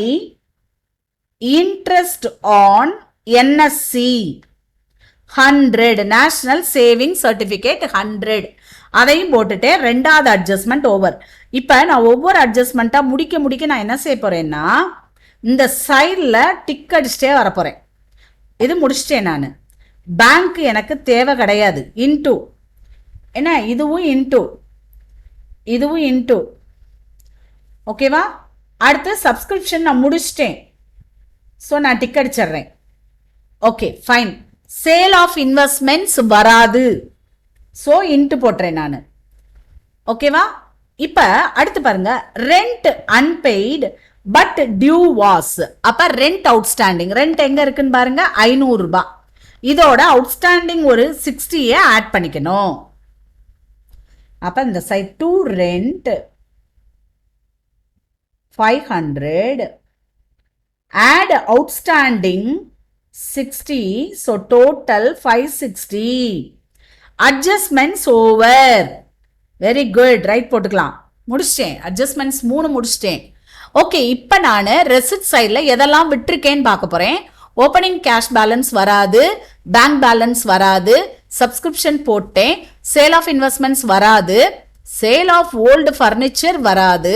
interest on NSC 100, national saving certificate 100, அதையும் போட்டுட்டு ரெண்டாவது அட்ஜஸ்ட்மெண்ட் ஓவர். இப்போ நான் ஒவ்வொரு அட்ஜஸ்ட்மெண்ட்டாக முடிக்க நான் என்ன செய்ய போகிறேன்னா, இந்த சைடில் டிக் அடிச்சுட்டே வரப்போகிறேன். இது முடிச்சிட்டேன் நான். பேங்க் எனக்கு தேவை கிடையாது. இன்டூ என்ன, இதுவும் இன்டூ, இதுவும் இன்டூ. ஓகேவா? அடுத்து சப்ஸ்கிரிப்ஷன் நான் முடிச்சிட்டேன். ஸோ நான் டிக் அடிச்சிடுறேன். Okay fine. Sale of investments வராது. ஸோ இன்ட்டு போட்டுறேன் நான். ஓகேவா? இப்போ அடுத்து பாருங்க, rent unpaid but due was. அப்போ ரெண்ட் அவுட்ஸ்டாண்டிங், ரெண்ட் எங்கே இருக்குன்னு பாருங்க, 500 ரூபாய். இதோட அவுட்ஸ்டாண்டிங் ஒரு 60 ஆட் பண்ணிக்கணும். அப்போ இந்த side to rent 500 add outstanding 60, so total 560. adjustments over. very good, right போட்டுக்கலாம். முடிச்சிட்டேன். adjustments 3 முடிச்சிட்டேன். ஓகே. இப்போ நான் ரெசிப்ட் சைடில் எதெல்லாம் விட்டுருக்கேன்னு பார்க்க போகிறேன். ஓப்பனிங் கேஷ் பேலன்ஸ் வராது, பேங்க் பேலன்ஸ் வராது, சப்ஸ்கிரிப்ஷன் போட்டேன், சேல் ஆஃப் இன்வெஸ்ட்மெண்ட்ஸ் வராது, சேல் ஆஃப் ஓல்டு ஃபர்னிச்சர் வராது,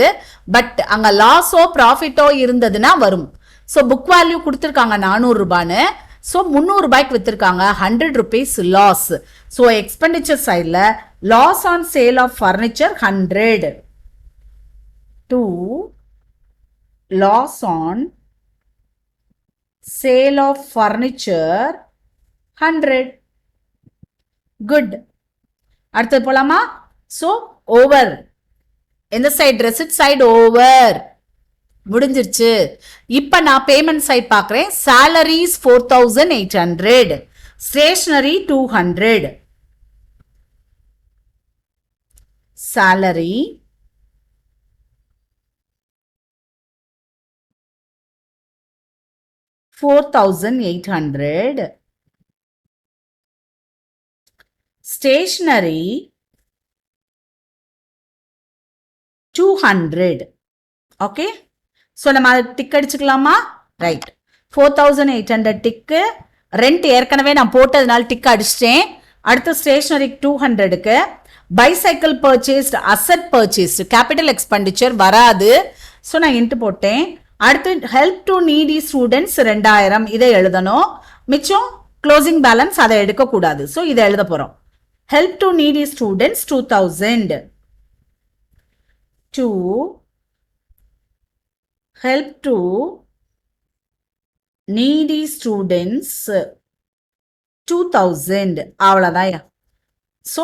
பட் அங்கே லாஸோ ப்ராஃபிட்டோ இருந்ததுன்னா வரும். ஸோ புக் வேல்யூ கொடுத்துருக்காங்க 400 ரூபான்னு. ஸோ 300 ரூபாய்க்கு விற்றுருக்காங்க, 100 rupees லாஸ். ஸோ எக்ஸ்பெண்டிச்சர் சைடில் loss on sale of furniture 100 to loss on sale of furniture 100. Good. அடுத்தது போலாமா? So over. எந்த சைடு? Receipt side over. முடிஞ்சிருச்சு. இப்ப நான் பேமெண்ட் சைட் பார்க்கிறேன். salaries 4800, stationery 200. salary 4800, stationery 200. Okay, so நம்ம அதை டிக் அடிச்சுக்கலாமா? ரைட். 4800 டிக்கு. ரெண்ட் ஏற்கனவே நான் போட்டதுனால டிக் அடிச்சிட்டேன். அடுத்து ஸ்டேஷனரிக்கு 200க்கு. Bicycle purchased, asset purchased, capital expenditure வராது. ஸோ நான் இன்ட்டு போட்டேன். அடுத்து ஹெல்ப் டு நீடி ஸ்டூடெண்ட்ஸ் 2000, இதை எழுதணும். மிச்சம் க்ளோசிங் பேலன்ஸ் அதை எடுக்கக்கூடாது. ஸோ இதை எழுத போகிறோம். Help to needy students 2000. to help to needy students 2000. அவ்வளோதான். ஸோ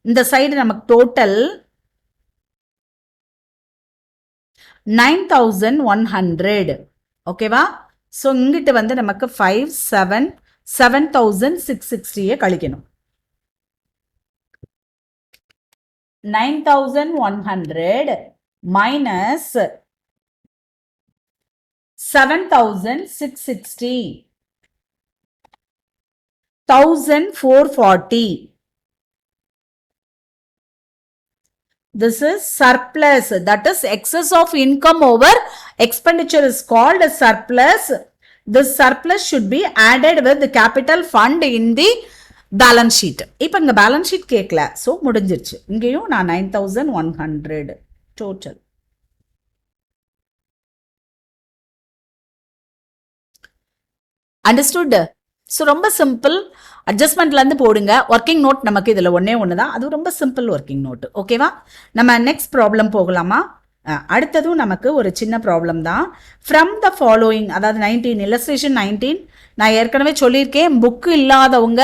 இந்த சைடு நமக்கு டோட்டல் 9100. ஓகேவா? ஸோ இங்கிட்டு வந்து நமக்கு 7660 கழிக்கணும். 9100 minus 7660, 1440. This is surplus, that is excess of income over expenditure is called a surplus. This surplus should be added with the capital fund in the balance sheet. இப்போ இங்கே balance sheet கேட்கல, so முடிஞ்சிருச்சு. இங்கேயும் நான் 9100 total. Understood? So ரொம்ப simple. அட்ஜஸ்ட்மெண்ட்லேருந்து போடுங்க. Working note நமக்கு இதில் ஒன்று தான், அது ரொம்ப சிம்பிள் ஒர்க்கிங் நோட்டு. ஓகேவா? நம்ம நெக்ஸ்ட் ப்ராப்ளம் போகலாமா? அடுத்ததும் நமக்கு ஒரு சின்ன ப்ராப்ளம் தான். ஃப்ரம் த ஃபாலோயிங், அதாவது 19 இல்லஸ்ட்ரேஷன் 19. நான் ஏற்கனவே சொல்லியிருக்கேன், புக்கு இல்லாதவங்க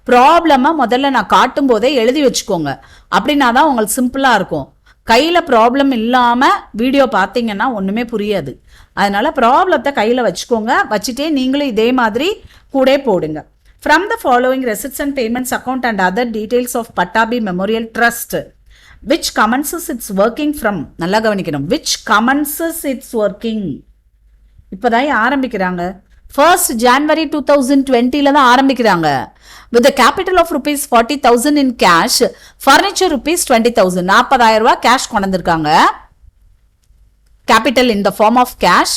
ப்ராப்ளமை முதல்ல நான் காட்டும் போதே எழுதி வச்சுக்கோங்க. அப்படின்னா தான் உங்களுக்கு சிம்பிளாக இருக்கும். கையில் ப்ராப்ளம் இல்லாமல் வீடியோ பார்த்தீங்கன்னா ஒன்றுமே புரியாது. அதனால ப்ராப்ளத்தை கையில் வச்சுக்கோங்க. வச்சுட்டே நீங்களும் இதே மாதிரி கூட போடுங்க. From the following receipts and payments account and other details of Pattabi memorial trust which commences its working from, நல்லா கவனிக்கணும், which commences its working. இப்போதான் ஆரம்பிக்கிறாங்க. 1st January 2020 தான் ஆரம்பிக்கிறாங்க. with a capital of rupees 40,000 in cash, furniture rupees 20,000, 40,000 ரூபாய் cash கொண்டு வந்திருக்காங்க. capital in the form of cash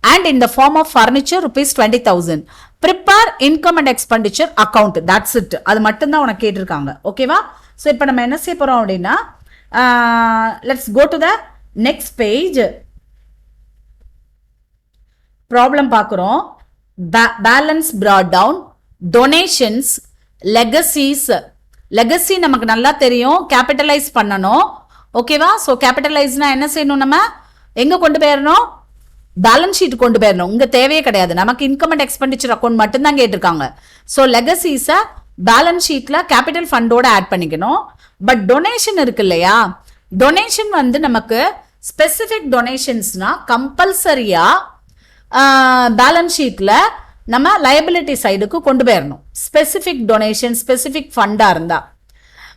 and in the form of furniture rupees 20,000. prepare income and expenditure account, that's it. அது மட்டும்தான் உனக்கு கேட்டிருக்காங்க. ஓகேவா? ஸோ இப்போ நம்ம என்ன செய்ய போகிறோம் அப்படின்னா, let's go to the next page. Problem பார்க்குறோம். Balance brought down, donations, legacies. legacy நமக்கு நல்லா தெரியும், கேபிட்டலைஸ் பண்ணணும். ஓகேவா? ஸோ கேபிட்டலைஸ்னா என்ன செய்யணும்? நம்ம எங்கே கொண்டு போயிடணும்? பேலன்ஸ் ஷீட் கொண்டு போயிடணும். இங்கே தேவையே கிடையாது, நமக்கு இன்கம் அண்ட் எக்ஸ்பெண்டிச்சர் அக்கௌண்ட் மட்டும்தான் கேட்டிருக்காங்க. ஸோ லெகசிஸை பேலன்ஸ் ஷீட்டில் கேபிட்டல் ஃபண்டோட ஆட் பண்ணிக்கணும். பட் டொனேஷன் இருக்கு இல்லையா, டொனேஷன் வந்து நமக்கு ஸ்பெசிஃபிக் டொனேஷன்ஸ்னா கம்பல்சரியாக பேலன்ஸ் ஷீட்டில் நம்ம லயபிலிட்டி சைடுக்கு கொண்டு போயிடணும். ஸ்பெசிஃபிக் டொனேஷன், ஸ்பெசிஃபிக் ஃபண்டாக இருந்தால்.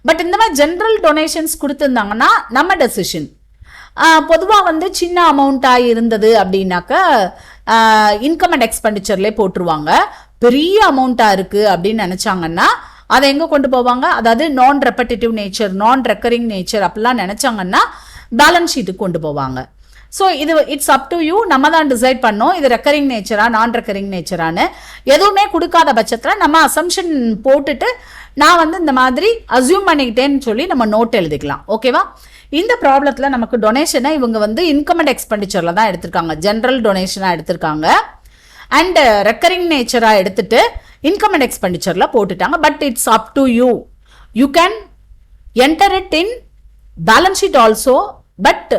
பட் இந்த மாதிரி ஜென்ரல் டொனேஷன்ஸ் கொடுத்துருந்தாங்கன்னா நம்ம டெசிஷன். பொதுவாக வந்து சின்ன அமௌண்ட்டாக இருந்தது அப்படின்னாக்கா இன்கம் அண்ட் எக்ஸ்பெண்டிச்சர்லேயே போட்டுருவாங்க. பெரிய அமௌண்ட்டாக இருக்குது அப்படின்னு நினச்சாங்கன்னா அதை எங்கே கொண்டு போவாங்க? அதாவது நான் ரெப்படேட்டிவ் நேச்சர், நான் ரெக்கரிங் நேச்சர் அப்படிலாம் நினச்சாங்கன்னா பேலன்ஸ் ஷீட்டுக்கு கொண்டு போவாங்க. ஸோ இது இட்ஸ் அப் டு யூ. நம்ம தான் டிசைட் பண்ணோம் இது ரெக்கரிங் நேச்சரா நான் ரெக்கரிங் நேச்சரானு. எதுவுமே கொடுக்காத பட்சத்தில் நம்ம அசம்ஷன் போட்டுட்டு நான் வந்து இந்த மாதிரி அசியூம் பண்ணிக்கிட்டேன்னு சொல்லி நம்ம நோட் எழுதிக்கலாம். ஓகேவா? இந்த ப்ராப்ளத்தில் நமக்கு டொனேஷனை இவங்க வந்து இன்கம் அண்ட் எக்ஸ்பெண்டிச்சரில் தான் எடுத்திருக்காங்க. ஜென்ரல் டொனேஷனாக எடுத்திருக்காங்க அண்ட் ரெக்கரிங் நேச்சராக எடுத்துட்டு இன்கம் அண்ட் எக்ஸ்பெண்டிச்சரில் போட்டுட்டாங்க. But it's up to you. You can enter it in balance sheet also. But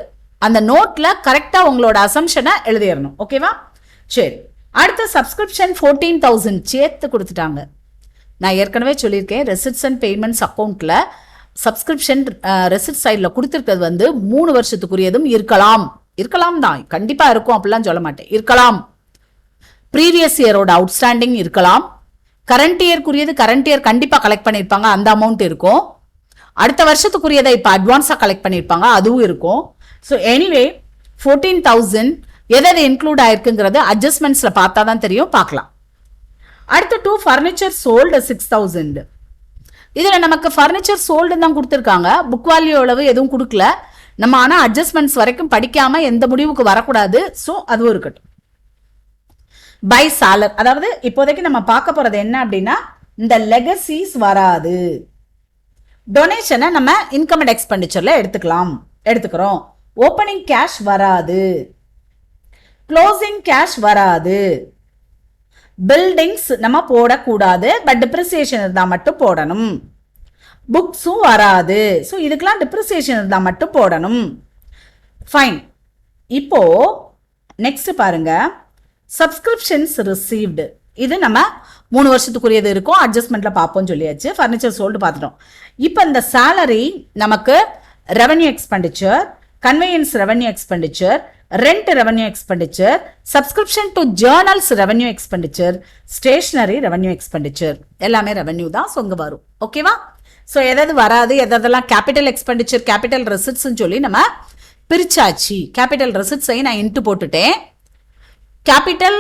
அந்த நோட்டில் கரெக்டாக உங்களோட அசம்ஷனை எழுதிடணும். ஓகேவா? சரி, அடுத்த சப்ஸ்கிரிப்ஷன் 14,000 சேர்த்து கொடுத்துட்டாங்க. நான் ஏற்கனவே சொல்லியிருக்கேன், ரெசிட்ஸ் அண்ட் பேமெண்ட்ஸ் அக்கௌண்ட்டில் சப்ஸ்கிரிப்ஷன் ரெசிட் சைடில் கொடுத்துருக்கிறது வந்து 3 வருஷத்துக்குரியதும் இருக்கலாம். இருக்கலாம் தான், கண்டிப்பாக இருக்கும் அப்படிலாம் சொல்ல மாட்டேன், இருக்கலாம். ப்ரீவியஸ் இயரோட அவுட்ஸ்டாண்டிங் இருக்கலாம். கரண்ட் இயர்க்குரியது கரண்ட் இயர் கண்டிப்பாக கலெக்ட் பண்ணியிருப்பாங்க, அந்த அமௌண்ட் இருக்கும். அடுத்த வருஷத்துக்குரியதை இப்போ அட்வான்ஸாக கலெக்ட் பண்ணியிருப்பாங்க, அதுவும் இருக்கும். ஸோ எனிவே 14,000 எதாவது இன்க்ளூட் ஆயிருக்குங்கிறது அட்ஜஸ்ட்மெண்ட்ஸில் பார்த்தா தான் தெரியும், பார்க்கலாம். அடுத்து 2 ஃபர்னிச்சர் சோல்டு 6,000. இதில் நமக்கு ஃபர்னிச்சர் சோல்டு தான் கொடுத்துருக்காங்க, புக் வேல்யூ அளவு எதுவும் கொடுக்கல. நம்ம ஆனால் அட்ஜஸ்ட்மெண்ட்ஸ் வரைக்கும் படிக்காமல் எந்த முடிவுக்கு வரக்கூடாது. ஸோ அதுவும் இருக்கட்டும். பை சாலர், அதாவது இப்போதைக்கு நம்ம பார்க்க போகிறது என்ன அப்படின்னா, இந்த லெகசிஸ் வராது. டொனேஷனை நம்ம இன்கம் அண்ட் எக்ஸ்பெண்டிச்சர்ல எடுத்துக்கிறோம். ஓப்பனிங் கேஷ் வராது, க்ளோசிங் கேஷ் வராது, பில்டிங்ஸ் நம்ம போடக்கூடாது, பட் டிப்ரிசியேஷன் இருந்தால் மட்டும் போடணும். புக்ஸும் வராது, ஸோ இதுக்கெல்லாம் டிப்ரிசியேஷன் இருந்தால் மட்டும் போடணும். ஃபைன். இப்போ நெக்ஸ்ட் பாருங்க, சப்ஸ்கிரிப்ஷன்ஸ் ரிசீவ்டு. இது நம்ம 3 வருஷத்துக்குரியது இருக்கும், அட்ஜஸ்ட்மெண்ட்ல பார்ப்போம் சொல்லியாச்சு. ஃபர்னிச்சர் சோல்டு பார்த்துட்டோம். இப்போ இந்த சேலரி நமக்கு revenue expenditure, conveyance revenue expenditure, rent revenue expenditure, subscription to journals revenue expenditure, stationery revenue expenditure, எல்லாமே ரெவன்யூ தான் சொங்க வரும். ஓகேவா? ஸோ எதாவது வராது, எதெல்லாம் கேபிட்டல் எக்ஸ்பெண்டிச்சர், கேபிட்டல் ரெசிட்ஸ்ன்னு சொல்லி நம்ம பிரிச்சாச்சு. கேபிட்டல் ரெசிட்ஸையும் நான் இன்ட்டு போட்டுட்டேன், கேபிட்டல்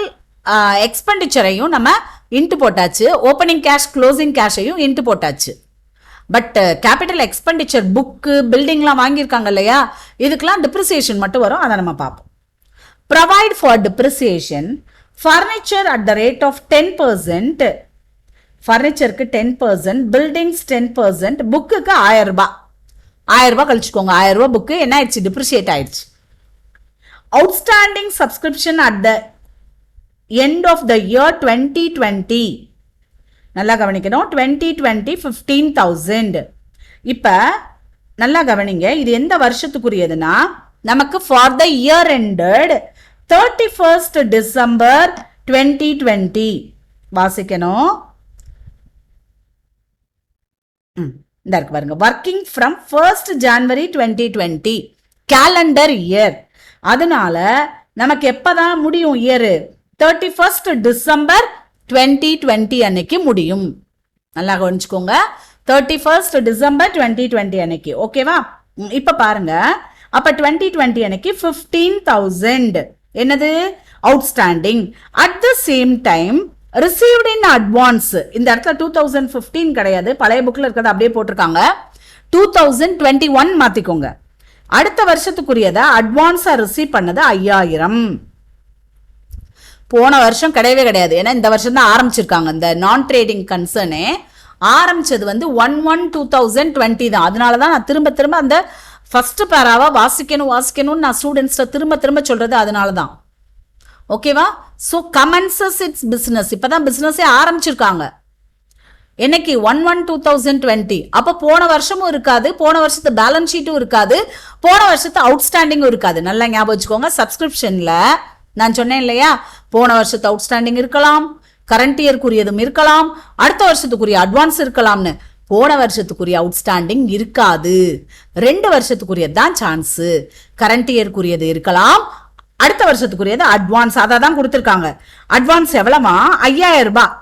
எக்ஸ்பெண்டிச்சரையும் நம்ம இன்ட்டு போட்டாச்சு, ஓப்பனிங் கேஷ் க்ளோசிங் கேஷையும் இன்ட்டு போட்டாச்சு. பட் கேபிட்டல் எக்ஸ்பெண்டிச்சர் புக்கு பில்டிங்லாம் வாங்கியிருக்காங்க இல்லையா, இதுக்கெல்லாம் டிப்ரிசியேஷன் மட்டும் வரும், அதை நம்ம பார்ப்போம். Provide for depreciation furniture at the rate of 10%. ஃபர்னிச்சருக்கு 10%, பில்டிங்ஸ் 10%, புக்குக்கு 1000 ரூபாய். 1000 ரூபாய் கழிச்சுக்கோங்க. 1000 ரூபாய் புக்கு என்ன ஆயிடுச்சு, டிப்ரிசியேட் ஆயிடுச்சு. Outstanding subscription at the end of the year 2020. நல்லா கவனிக்கணும், 2020 15,000. இப்போ நல்லா கவனிங்க, இது எந்த வருஷத்துக்குரியதுன்னா நமக்கு for the year ended 31st December 2020. வாசிக்கணும். இந்த இருக்கு பாருங்க, working from 1st January 2020 calendar year. அதனால நமக்கு எப்பதான் முடியும் இயர், 31st December 2020 அன்னைக்கு முடியும். நல்லா கவனிச்சுக்கோங்க, 31st December 2020 அன்னைக்கு. ஓகேவா? இப்ப பாருங்க, அப்ப 2020 அன்னைக்கு 15,000 என்னது outstanding. At the same time received in advance. இந்த இடத்துல 2015 கிடையாது, பழைய புக்ல இருக்கிறது அப்படியே போட்டிருக்காங்க, 2021 மாத்திக்கோங்க. அடுத்த வருஷத்துக்குரியதை அட்வான்ஸா ரிசீவ் பண்ணது 5000. போன வருஷம் கிடையவே கிடையாது, ஏன்னா இந்த வருஷம் தான் ஆரம்பிச்சிருக்காங்க. இந்த நான் ட்ரேடிங் கன்சர்னே ஆரம்பிச்சது வந்து 1/1/2020 தான். அதனால தான் நான் திரும்ப திரும்ப அந்த ஃபர்ஸ்ட் பேராவா வாசிக்கணும்னு நான் ஸ்டூடெண்ட்ஸ்ட திரும்ப சொல்றது அதனால தான். ஓகேவா? ஸோ கமன்சஸ் இட்ஸ் பிஸ்னஸ், இப்போதான் பிஸ்னஸே ஆரம்பிச்சிருக்காங்க. என்னைக்கு 1/1/2020. அப்போ போன வருஷமும் இருக்காது, போன வருஷத்து பேலன்ஸ் ஷீட்டும் இருக்காது, போன வருஷத்து அவுட்ஸ்டாண்டிங்கும் இருக்காது. நல்லா ஞாபகம் வச்சுக்கோங்க. சப்ஸ்கிரிப்ஷன்ல நான் சொன்னேன் இல்லையா, போன வருஷத்து அவுட்ஸ்டாண்டிங் இருக்கலாம், கரண்ட் இயர்க்குரியதும் இருக்கலாம், அடுத்த வருஷத்துக்குரிய அட்வான்ஸ் இருக்கலாம்னு. போன வருஷத்துக்குரிய அவுட்ஸ்டாண்டிங் இருக்காது, 2 வருஷத்துக்குரியது தான் சான்ஸ். கரண்ட் இயர்க்குரியது இருக்கலாம், அடுத்த வருஷத்துக்குரியது அட்வான்ஸ், அதை தான் கொடுத்துருக்காங்க. அட்வான்ஸ் எவ்வளவா, 5000 ரூபாய்.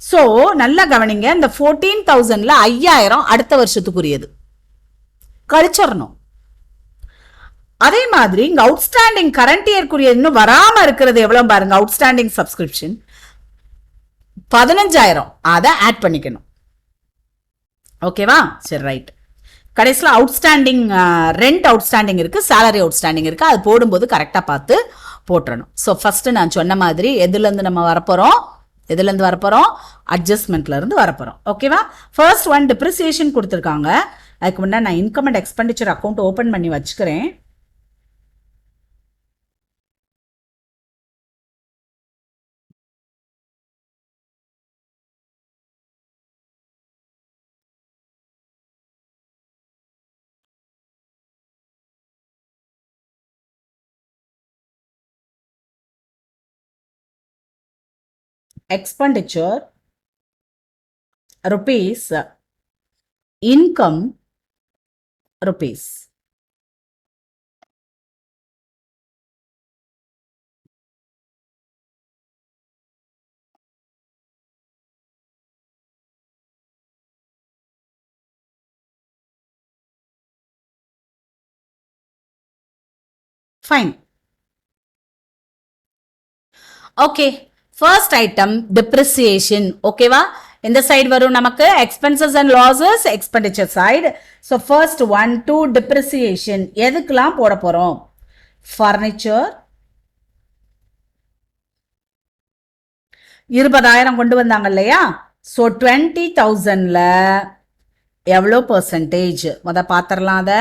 ஸோ நல்லா கவனிங்க, இந்த 14,000ல 5000 அடுத்த வருஷத்துக்குரியது கழிச்சிடணும். அதே மாதிரி இங்க அவுட்ஸ்டாண்டிங் கரண்ட் இயர்க்குரிய இன்னும் வராம இருக்கிறது எவ்வளவு பாருங்க, அவுட்ஸ்டாண்டிங் சப்ஸ்கிரிப்ஷன் 15,000, அதை ஆட் பண்ணிக்கணும். ஓகேவா? சரி, ரைட். கடைசியில் அவுட்ஸ்டாண்டிங் ரெண்ட் அவுட்ஸ்டாண்டிங் இருக்கு, சேலரி அவுட்ஸ்டாண்டிங் இருக்கு, அது போடும்போது கரெக்டாக பார்த்து போட்டுறணும். ஸோ ஃபர்ஸ்ட் நான் சொன்ன மாதிரி எதுலேருந்து நம்ம வரப்போறோம், அட்ஜஸ்ட்மெண்ட்ல இருந்து வரப்போறோம். ஓகேவா? ஃபர்ஸ்ட் ஒன் டிப்ரிசியேஷன் கொடுத்துருக்காங்க. அதுக்கு முன்னாடி நான் income and expenditure account open பண்ணி வச்சுக்கிறேன். Expenditure rupees, income rupees. Fine. Okay. First item, depreciation. Okay va? In the side varum namakku expenses and losses, expenditure side. So first one, two, depreciation. எதுக்கெல்லாம் போட போறோம்? Furniture. 20,000 கொண்டு வந்தாங்க இல்லையா? So 20,000ல எவ்வளோ percentage? முத பாத்திரலாம் அத.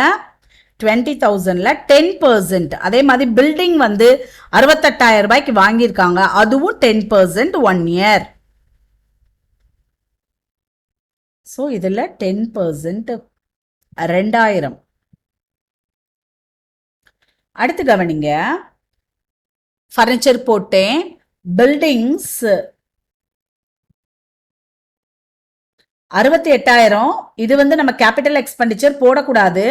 20,000ல 10%. அதே மாதிரி பில்டிங் வந்து 68,000 ரூபாய்க்கு வாங்கியிருக்காங்க, அதுவும் 10% 1 year. ஸோ இதில் 10% 2,000. அடுத்து கவனிங்க, ஃபர்னிச்சர் போட்டேன், பில்டிங்ஸ் 68,000. இது வந்து நம்ம கேபிட்டல் எக்ஸ்பெண்டிச்சர் போடக்கூடாது,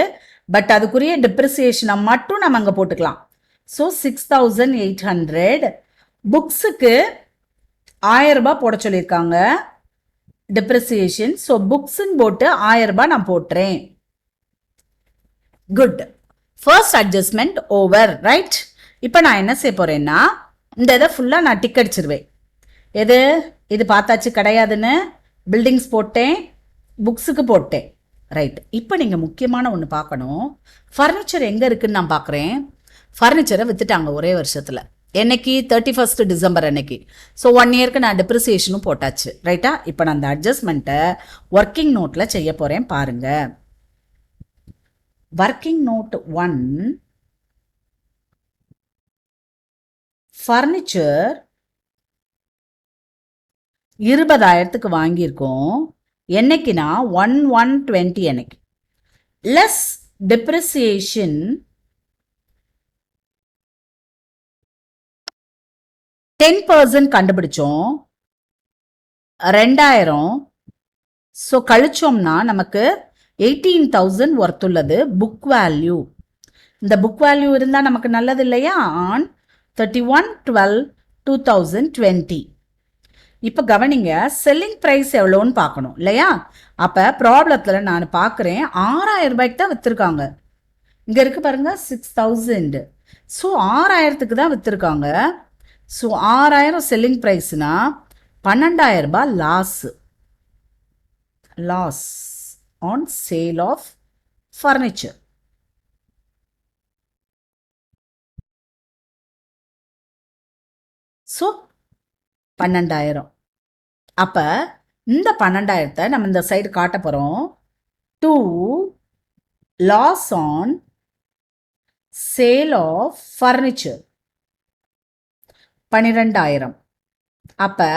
பட் அதுக்குரிய டிப்ரிசியேஷனை மட்டும் நம்ம அங்கே போட்டுக்கலாம். ஸோ 6,800. புக்ஸுக்கு 1000 ரூபாய் போட சொல்லியிருக்காங்க டிப்ரிசியேஷன். ஸோ புக்ஸ்ன்னு போட்டு 1000 ரூபாய் நான் போட்டுறேன். Good. First adjustment over, right? இப்போ நான் என்ன செய்ய போறேன்னா, இந்த இதை ஃபுல்லாக நான் டிக் அடிச்சிருவேன். எது இது பார்த்தாச்சு கிடையாதுன்னு பில்டிங்ஸ் போட்டேன், புக்ஸுக்கு போட்டேன், ரைட்? இப்போ நீங்கள் முக்கியமான ஒன்று பார்க்கணும். ஃபர்னிச்சர் எங்கே இருக்குன்னு நான் பார்க்குறேன். ஃபர்னிச்சரை விற்றுட்டாங்க ஒரே வருஷத்தில். என்னைக்கு? 31st டிசம்பர் அன்னைக்கு. ஸோ 1 இயருக்கு நான் டிப்ரிசியேஷனும் போட்டாச்சு, ரைட்டா? இப்போ நான் அந்த அட்ஜஸ்ட்மெண்ட்டை ஒர்க்கிங் நோட்டில் செய்ய போகிறேன் பாருங்க. ஒர்க்கிங் நோட் 1, ஃபர்னிச்சர் 20,000க்கு வாங்கியிருக்கோம். என்னைக்குனா 1/1/20 அன்னைக்கு. லெஸ் டிப்ரிசியேஷன் 10% கண்டுபிடிச்சோம், 2,000. ஸோ கழிச்சோம்னா நமக்கு 18,000 ஒர்த் உள்ளது புக் வேல்யூ. இந்த புக் வேல்யூ இருந்தால் நமக்கு நல்லது இல்லையா? ஆன் 31/12/2020. இப்போ கவனிங்க, செல்லிங் ப்ரைஸ் எவ்வளோன்னு பார்க்கணும் இல்லையா? அப்போ ப்ராப்ளத்தில் நான் பார்க்குறேன் 6,000 ரூபாய்க்கு தான் விற்றுருக்காங்க. இங்கே இருக்கு பாருங்க 6,000. ஸோ 6,000க்கு தான் விற்றுருக்காங்க. ஸோ 6,000 செல்லிங் ப்ரைஸ்னா 12,000 ரூபாய் loss on sale of furniture. So 12,000. அப்போ இந்த 12,000த்தை நம்ம இந்த சைடு காட்ட போகிறோம். To loss on sale of furniture 12,000. அப்போ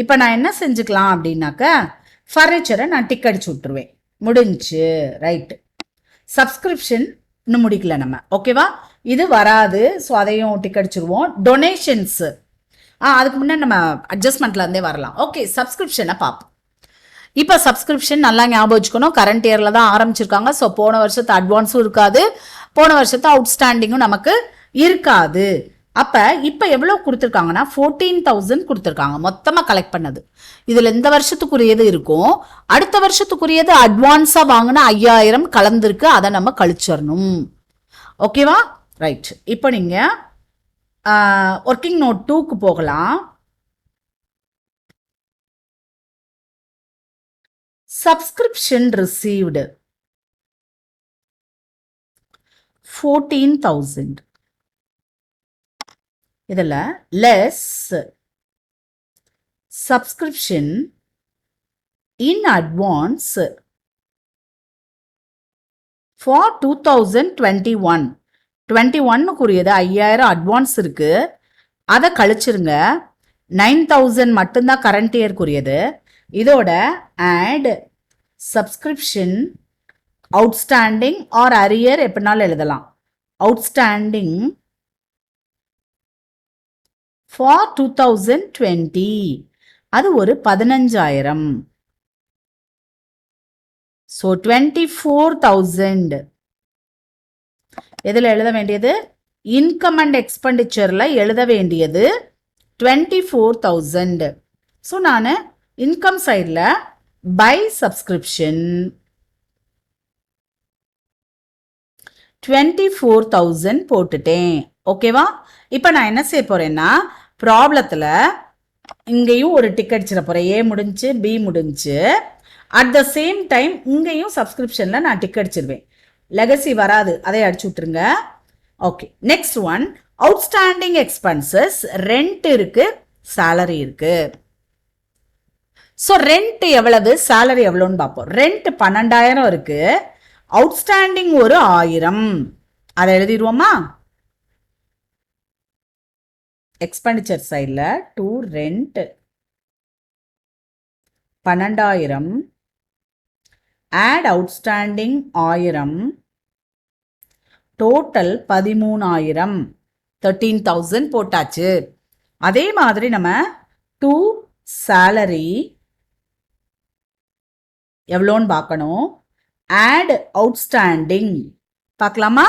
இப்போ நான் என்ன செஞ்சுக்கலாம் அப்படின்னாக்க, ஃபர்னிச்சரை நான் டிக் அடிச்சு விட்டுருவேன். முடிஞ்சு, ரைட்டு. சப்ஸ்கிரிப்ஷன் இன்னும் முடிக்கல நம்ம, ஓகேவா? இது வராது, ஸோ அதையும் டிக் அடிச்சிருவோம். டொனேஷன்ஸு அதுக்கு முன்னே நம்ம அட்ஜஸ்ட்மெண்ட்ல இருந்தே வரலாம். ஓகே, சப்ஸ்கிரிப்ஷனை பார்ப்போம். இப்போ சப்ஸ்கிரிப்ஷன் நல்லா ஞாபகம் வச்சுக்கணும், கரண்ட் இயரில் தான் ஆரம்பிச்சிருக்காங்க. ஸோ போன வருஷத்து அட்வான்ஸும் இருக்காது, போன வருஷத்து அவுட்ஸ்டாண்டிங்கும் நமக்கு இருக்காது. அப்போ இப்போ எவ்வளோ கொடுத்துருக்காங்கன்னா 14,000 கொடுத்துருக்காங்க மொத்தமாக கலெக்ட் பண்ணது. இதில் இந்த வருஷத்துக்குரியது இருக்கும், அடுத்த வருஷத்துக்குரியது அட்வான்ஸாக வாங்கினா 5,000 கலந்துருக்கு, அதை நம்ம கழிச்சிடணும். ஓகேவா? ரைட். இப்போ நீங்கள் ஒர்க்கிங் நோட் 2க்கு போகலாம். Subscription received 14,000. இதில் less subscription in advance for 2021. 21க்குரியது 5,000 அட்வான்ஸ் இருக்கு, அதை கழிச்சிருங்க. 9,000 மட்டும்தான் கரண்ட் இயர்க்குரியது. இதோட add subscription outstanding or arrear எப்படினாலும் எழுதலாம். அவுட்ஸ்டாண்டிங் for 2020 அது ஒரு 15,000. ஸோ 24,000 எதில் எழுத வேண்டியது? இன்கம் அண்ட் எக்ஸ்பெண்டிச்சரில் எழுத வேண்டியது 24,000. ஸோ நான் இன்கம் சைடில் பை சப்ஸ்கிரிப்ஷன் 24,000 போட்டுட்டேன். ஓகேவா? இப்போ நான் என்ன செய்ய போறேன்னா, ப்ராப்ளத்தில் இங்கேயும் ஒரு டிக் அடிச்சிட போறேன். ஏ முடிஞ்சு, பி முடிஞ்சு. அட் த சேம் டைம் இங்கேயும் சப்ஸ்கிரிப்ஷனில் நான் டிக் அடிச்சிருவேன். லெகசி வராது, அதை அடிச்சு விட்டுருங்க. Okay, next one, outstanding expenses. Rent இருக்கு, சேலரி இருக்கு. ஸோ ரெண்ட் எவ்வளவு, சேலரி எவ்வளோன்னு பார்ப்போம். ரெண்ட் 12,000 இருக்கு, அவுட்ஸ்டாண்டிங் ஒரு 1000. அதை எழுதிடுவோமா? எக்ஸ்பெண்டிச்சர் சைடில் to rent 12,000 add outstanding 1000, total 13,000, 13,000 போட்டாச்சு. அதே மாதிரி நம்ம டு சேலரி எவ்வளோன்னு பார்க்கணும். ஆட் அவுட்ஸ்டாண்டிங் பார்க்கலாமா?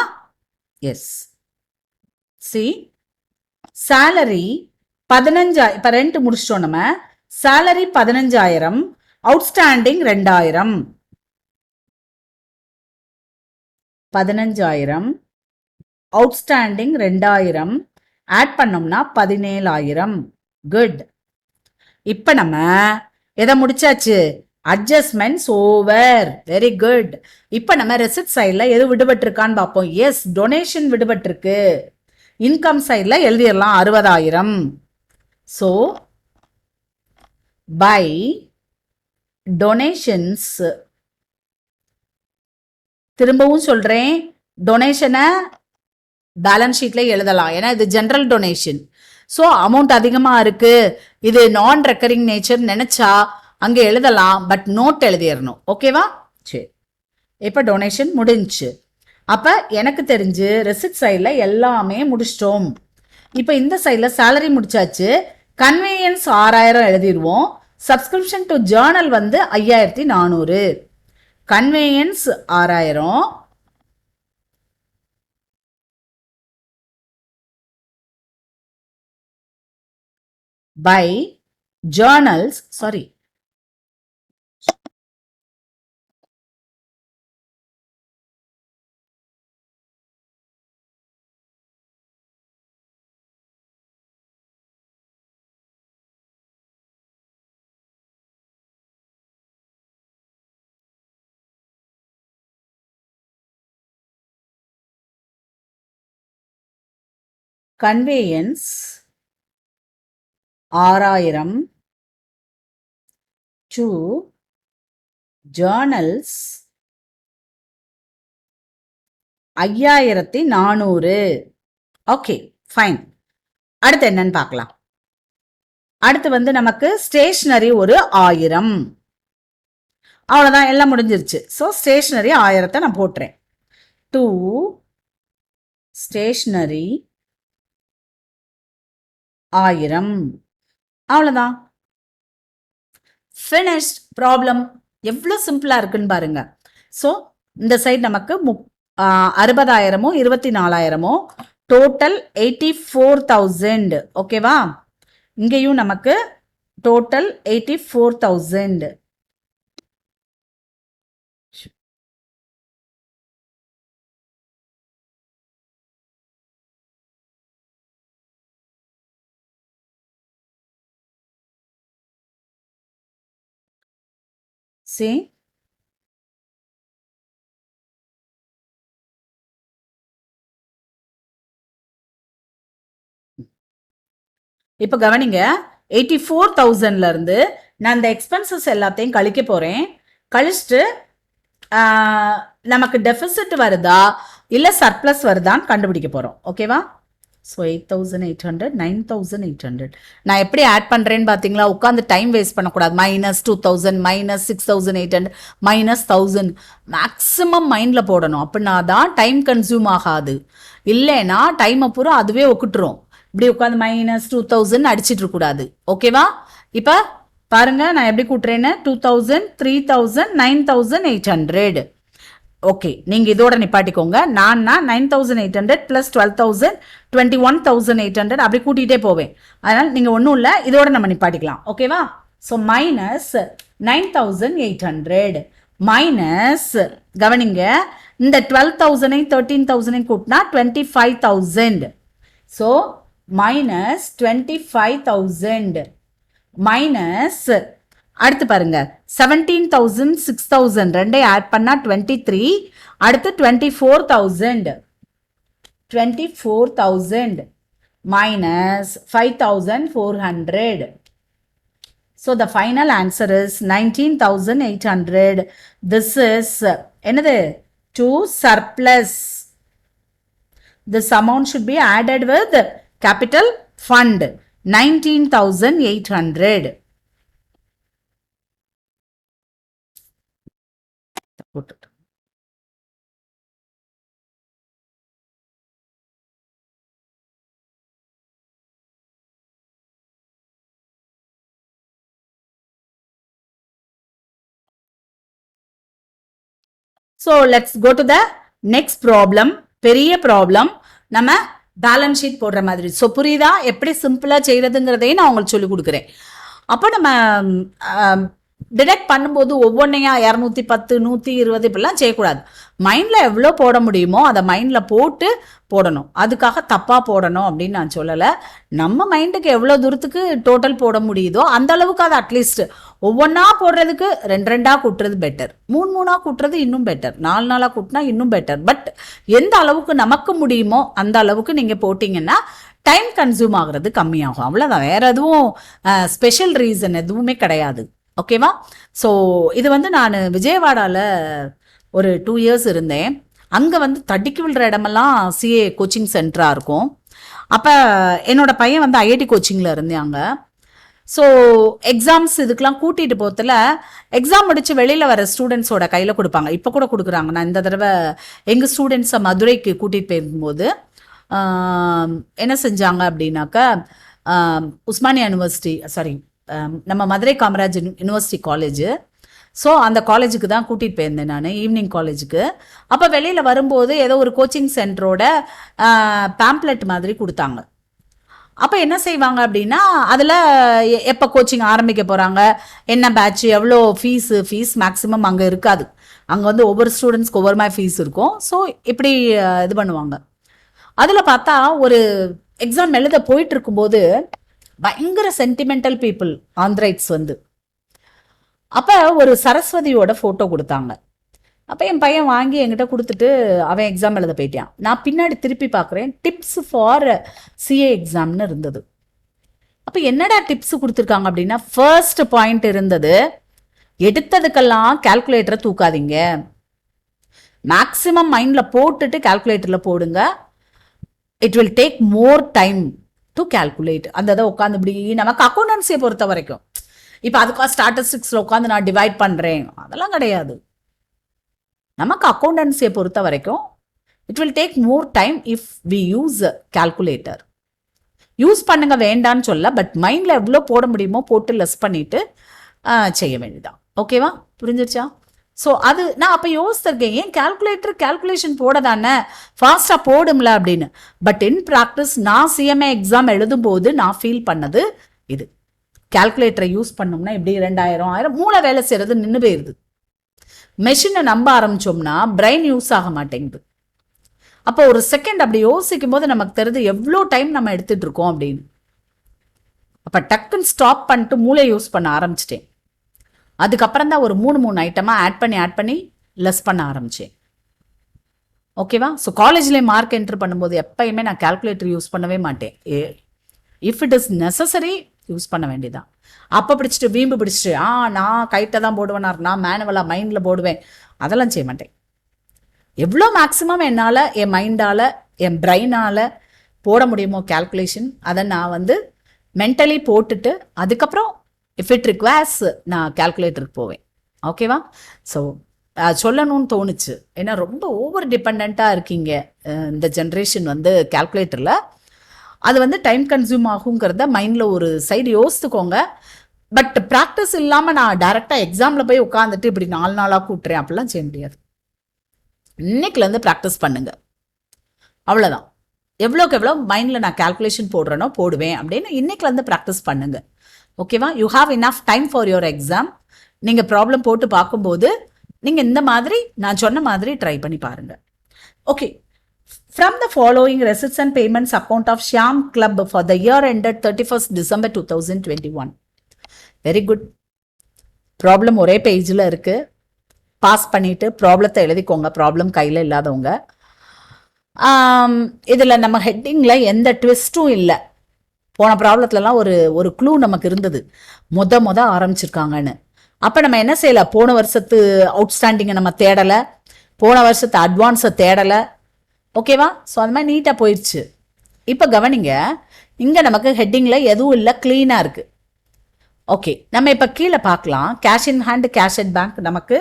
எஸ். C, salary 15,000. இப்போ ரெண்ட் முடிச்சிட்டோம் நம்ம. Salary 15,000, outstanding 2,000. 15,000 அவுட்ஸ்டாண்டிங் 2,000 ஆட் பண்ணோம்னா 17,000. குட். இப்போ நம்ம எதை முடிச்சாச்சு? Adjustments over. Very good. இப்போ நம்ம ரெசிப்ட் சைடில் எது விடுபட்டிருக்கான்னு பார்ப்போம். S, donation விடுபட்டிருக்கு. இன்கம் சைடில் எழுதிடலாம் 60,000. ஸோ பை டொனேஷன்ஸ், திரும்பவும் சொல்றேன், டொனேஷனை பேலன்ஸ் ஷீட்ல எழுதலாம். ஏன்னா இது ஜெனரல் டொனேஷன். ஸோ அமௌண்ட் அதிகமாக இருக்கு, இது நான் ரெக்கரிங் நேச்சர் நினைச்சா அங்கே எழுதலாம், பட் நோட் எழுதிடணும். ஓகேவா? சரி, இப்போ டொனேஷன் முடிஞ்சு. அப்போ எனக்கு தெரிஞ்சு ரெசிப்ட் சைடில் எல்லாமே முடிச்சிட்டோம். இப்போ இந்த சைடில் சேலரி முடிச்சாச்சு. கன்வீனியன்ஸ் 6,000 எழுதிடுவோம். சப்ஸ்கிரிப்ஷன் டு ஜேர்னல் வந்து 5,400. Convenience 6,000, by journals, sorry, conveyance 6,000 to journals 5,400. Okay, fine. அடுத்து என்னன்னு பார்க்கலாம். அடுத்து வந்து நமக்கு ஸ்டேஷனரி ஒரு 1000. அவ்வளோதான், எல்லாம் முடிஞ்சிருச்சு. ஸோ ஸ்டேஷனரி 1000 நான் போட்டுறேன். To stationery 1000. அவ்வளோதான், ஃபினிஷ்ட் ப்ராப்ளம். எவ்வளோ சிம்பிளாக இருக்குன்னு பாருங்க. ஸோ இந்த சைடு நமக்கு 60,000மோ 24,000மோ, டோட்டல் 84,000. ஓகேவா? இங்கேயும் நமக்கு டோட்டல் 84,000. See, இப்போ கவனிங்க, 84,000ல இருந்து நான் இந்த எக்ஸ்பென்சஸ் எல்லாத்தையும் கழிக்க போறேன். கழிச்சுட்டு நமக்கு டெபிசிட் வருதா இல்லை சர்ப்ளஸ் வருதான்னு கண்டுபிடிக்க போறோம். ஓகேவா? ஸோ 8,800, 9,800. நான் எப்படி ஆட் பண்ணுறேன்னு பார்த்தீங்களா? உட்காந்து டைம் வேஸ்ட் பண்ணக்கூடாது. -2,000, -6,800, -1,000 மேக்ஸிமம் மைண்டில் போடணும். அப்படின்னா தான் டைம் கன்சியூம் ஆகாது. இல்லைன்னா டைமை பூரா அதுவே ஒக்கிட்டுரும். இப்படி உட்காந்து -2,000 அடிச்சிட்டு இருக்கக்கூடாது. ஓகேவா? இப்போ பாருங்க நான் எப்படி கூட்டுறேன்னு 2000 3000 9800. ஓகே, நீங்க இதோட நிப்பாட்டிக்கோங்க. நான் 9800 பிளஸ் 12000 21800 அப்படி கூட்டிகிட்டே போவேன். அதனால நீங்க ஒன்றும் இல்லை, இதோட நம்ம நிப்பாட்டிக்கலாம். ஓகேவா? ஸோ மைனஸ் 9800 மைனஸ், கவனிங்க, இந்த 12000 13,000 கூட்டினா 25,000. ஸோ மைனஸ் 25,000 மைனஸ், அடுத்து பாருங்க 17,000 6,000 ரெண்டே ஆட் பண்ணா 23, அடுத்து 24,000 minus 5,400. So the final answer is 19,800. This is என்னது to surplus. This amount should be added with capital fund 19,800. So let's go to the next problem. பெரிய ப்ராப்ளம், நம்ம பேலன்ஸ் ஷீட் போடுற மாதிரி. ஸோ புரியுதா எப்படி சிம்பிளா செய்யறதுங்கிறதையும் நான் உங்களுக்கு சொல்லி கொடுக்குறேன். அப்போ நம்ம டிடெக்ட் பண்ணும்போது ஒவ்வொன்றையா 210 120 இப்படிலாம் செய்யக்கூடாது. மைண்டில் எவ்வளோ போட முடியுமோ அதை மைண்டில் போட்டு போடணும். அதுக்காக தப்பாக போடணும் அப்படின்னு நான் சொல்லலை. நம்ம மைண்டுக்கு எவ்வளோ தூரத்துக்கு டோட்டல் போட முடியுதோ அந்த அளவுக்கு அது அட்லீஸ்ட் ஒவ்வொன்றா போடுறதுக்கு 2 கூட்டுறது பெட்டர், 3 கூட்டுறது இன்னும் பெட்டர், 4 கூட்டினா இன்னும் பெட்டர். பட் எந்த அளவுக்கு நமக்கு முடியுமோ அந்த அளவுக்கு நீங்கள் போட்டிங்கன்னா டைம் கன்சியூம் ஆகுறது கம்மியாகும். அவ்வளோதான், வேற எதுவும் ஸ்பெஷல் ரீசன் எதுவுமே கிடையாது. ஓகேவா? ஸோ இது நான் விஜயவாடாவில் ஒரு 2 இயர்ஸ் இருந்தேன். அங்கே தடிக்கு விழுற இடமெல்லாம் சிஏ கோச்சிங் சென்டராக இருக்கும். அப்போ என்னோட பையன் ஐஐடி கோச்சிங்கில் இருந்தாங்க. ஸோ எக்ஸாம்ஸ் இதுக்கெலாம் கூட்டிகிட்டு போகிறதுல எக்ஸாம் முடித்து வெளியில் வர ஸ்டூடெண்ட்ஸோட கையில் கொடுப்பாங்க. இப்போ கூட கொடுக்குறாங்க. நான் இந்த தடவை எங்கள் ஸ்டூடெண்ட்ஸை மதுரைக்கு கூட்டிகிட்டு போயிருக்கும்போது என்ன செஞ்சாங்க அப்படின்னாக்கா, உஸ்மானியா யூனிவர்சிட்டி, சாரி நம்ம Madurai Kamaraj university college. So அந்த காலேஜுக்கு தான் கூட்டிகிட்டு போயிருந்தேன் நான், ஈவினிங் காலேஜுக்கு. அப்போ வெளியில் வரும்போது ஏதோ ஒரு கோச்சிங் சென்டரோட பேம்ப்ளெட் மாதிரி கொடுத்தாங்க. அப்போ என்ன செய்வாங்க அப்படின்னா, அதில் எப்போ கோச்சிங் ஆரம்பிக்க போகிறாங்க, என்ன பேட்ச், எவ்வளோ ஃபீஸ் மேக்ஸிமம் அங்கே இருக்காது. அங்கே ஒவ்வொரு ஸ்டூடெண்ட்ஸ்க்கு ஒவ்வொரு மாதிரி ஃபீஸ் இருக்கும். ஸோ இப்படி இது பண்ணுவாங்க. அதில் பார்த்தா ஒரு எக்ஸாம் எழுத போயிட்டு இருக்கும்போது பயங்கர சென்டிமெண்டல் பீப்புள் ஆந்திரைட்ஸ் அப்போ ஒரு சரஸ்வதியோட ஃபோட்டோ கொடுத்தாங்க. அப்போ என் பையன் வாங்கி என்கிட்ட கொடுத்துட்டு அவன் எக்ஸாம் எழுத போயிட்டான். நான் பின்னாடி திருப்பி பார்க்குறேன், டிப்ஸ் ஃபார் சிஏ எக்ஸாம்னு இருந்தது. அப்போ என்னடா டிப்ஸ் கொடுத்துருக்காங்க அப்படின்னா, ஃபர்ஸ்ட் பாயிண்ட் இருந்தது, எடுத்ததுக்கெல்லாம் கால்குலேட்டரை தூக்காதீங்க, மேக்ஸிமம் மைண்டில் போட்டுட்டு கால்குலேட்டரில் போடுங்க, it will take more time to calculate. அந்த இதை உட்காந்து இப்படி நமக்கு அக்கௌண்டன்சியை பொறுத்த வரைக்கும் இப்போ அதுக்காக ஸ்டாட்டிஸ்டிக்ஸில் உட்காந்து நான் டிவைட் பண்ணுறேன் அதெல்லாம் கிடையாது. நமக்கு அக்கௌண்டன்சியை பொறுத்த வரைக்கும் it will take more time if we use calculator. Use பண்ணுங்க வேண்டான்னு சொல்ல, பட் மைண்டில் எவ்வளோ போட முடியுமோ போட்டு லெஸ் பண்ணிட்டு செய்ய வேண்டியதான். ஓகேவா? புரிஞ்சிருச்சா? ஸோ அது நான் அப்போ யோசிச்சிருக்கேன், ஏன் கால்குலேஷன் போட தானே ஃபாஸ்ட்டாக போடும்ல அப்படின்னு. பட் இன் ப்ராக்டிஸ் நான் சிஎம்ஏ எக்ஸாம் எழுதும்போது நான் ஃபீல் பண்ணது இது, கால்குலேட்டரை யூஸ் பண்ணோம்னா இப்படி 2000 1000 மூளை வேலை செய்கிறது நின்று போயிடுது. மெஷினை நம்ப ஆரம்பிச்சோம்னா பிரெயின் யூஸ் ஆக மாட்டேங்குது. அப்போ ஒரு செகண்ட் அப்படி யோசிக்கும் போது நமக்கு தெரியுது எவ்வளோ டைம் நம்ம எடுத்துட்டு இருக்கோம் அப்படின்னு. அப்போ டக்குன்னு ஸ்டாப் பண்ணிட்டு மூளை யூஸ் பண்ண ஆரம்பிச்சிட்டேன். அதுக்கப்புறம் தான் ஒரு 3 ஐட்டமாக ஆட் பண்ணி லெஸ் பண்ண ஆரம்பித்தேன். ஓகேவா? ஸோ காலேஜ்லேயே மார்க் என்ட்ரு பண்ணும்போது எப்பயுமே நான் கால்குலேட்டர் யூஸ் பண்ணவே மாட்டேன். If it is necessary use பண்ண வேண்டியதான். அப்போ பிடிச்சிட்டு வீம்பு பிடிச்சிட்டு நான் கைட்டை தான் போடுவேன், நான் மேனுவலாக மைண்டில் போடுவேன், அதெல்லாம் செய்ய மாட்டேன். எவ்வளோ மேக்ஸிமம் என்னால் என் மைண்டால் என் பிரெயினால் போட முடியுமோ கால்குலேஷன், அதை நான் மென்டலி போட்டுட்டு அதுக்கப்புறம் இஃப் இட் ரிக்வயர்ஸ் நான் கால்குலேட்டருக்கு போவேன். ஓகேவா? ஸோ சொல்லணும்னு தோணுச்சு. ஏன்னா ரொம்ப ஓவர் டிபெண்ட்டாக இருக்கீங்க இந்த ஜென்ரேஷன் கால்குலேட்டரில். அது டைம் கன்சியூம் ஆகுங்கிறத மைண்டில் ஒரு சைடு யோசித்துக்கோங்க. பட் ப்ராக்டிஸ் இல்லாமல் நான் டைரெக்டாக எக்ஸாமில் போய் உட்காந்துட்டு இப்படி 4 நாளாக கூட்டுறேன் அப்படிலாம் செய்ய முடியாது. இன்னைக்குலேருந்து ப்ராக்டிஸ் பண்ணுங்க, அவ்வளோதான். எவ்வளோக்கு எவ்வளோ மைண்டில் நான் கால்குலேஷன் போடுறேனோ போடுவேன் அப்படின்னு இன்னைக்குலேருந்து ப்ராக்டிஸ் பண்ணுங்க. ஓகேவா? You have enough time for your exam. நீங்கள் ப்ராப்ளம் போட்டு பார்க்கும்போது நீங்கள் இந்த மாதிரி நான் சொன்ன மாதிரி ட்ரை பண்ணி பாருங்கள். Okay. From the following receipts and payments account of Shyam Club for the year ended 31st December 2021. Very good. Problem ஒரே பேஜில் இருக்குது. பாஸ் பண்ணிவிட்டு ப்ராப்ளத்தை எழுதிக்கோங்க, ப்ராப்ளம் கையில் இல்லாதவங்க. இதில் நம்ம ஹெட்டிங்கில் எந்த ட்விஸ்ட்டும் இல்லை. போன ப்ராப்ளத்துலலாம் ஒரு க்ளூ நமக்கு இருந்தது, மொத ஆரம்பிச்சிருக்காங்கன்னு. அப்போ நம்ம என்ன செய்யலை, போன வருஷத்து அவுட்ஸ்டாண்டிங்கை நம்ம தேடலை, போன வருஷத்து அட்வான்ஸை தேடலை. ஓகேவா? ஸோ அந்த மாதிரி நீட்டாக போயிடுச்சு. இப்போ கவனிங்க, இங்கே நமக்கு ஹெட்டிங்கில் எதுவும் இல்லை, க்ளீனாக இருக்குது. ஓகே, நம்ம இப்போ கீழே பார்க்கலாம். Cash in hand, cash at bank நமக்கு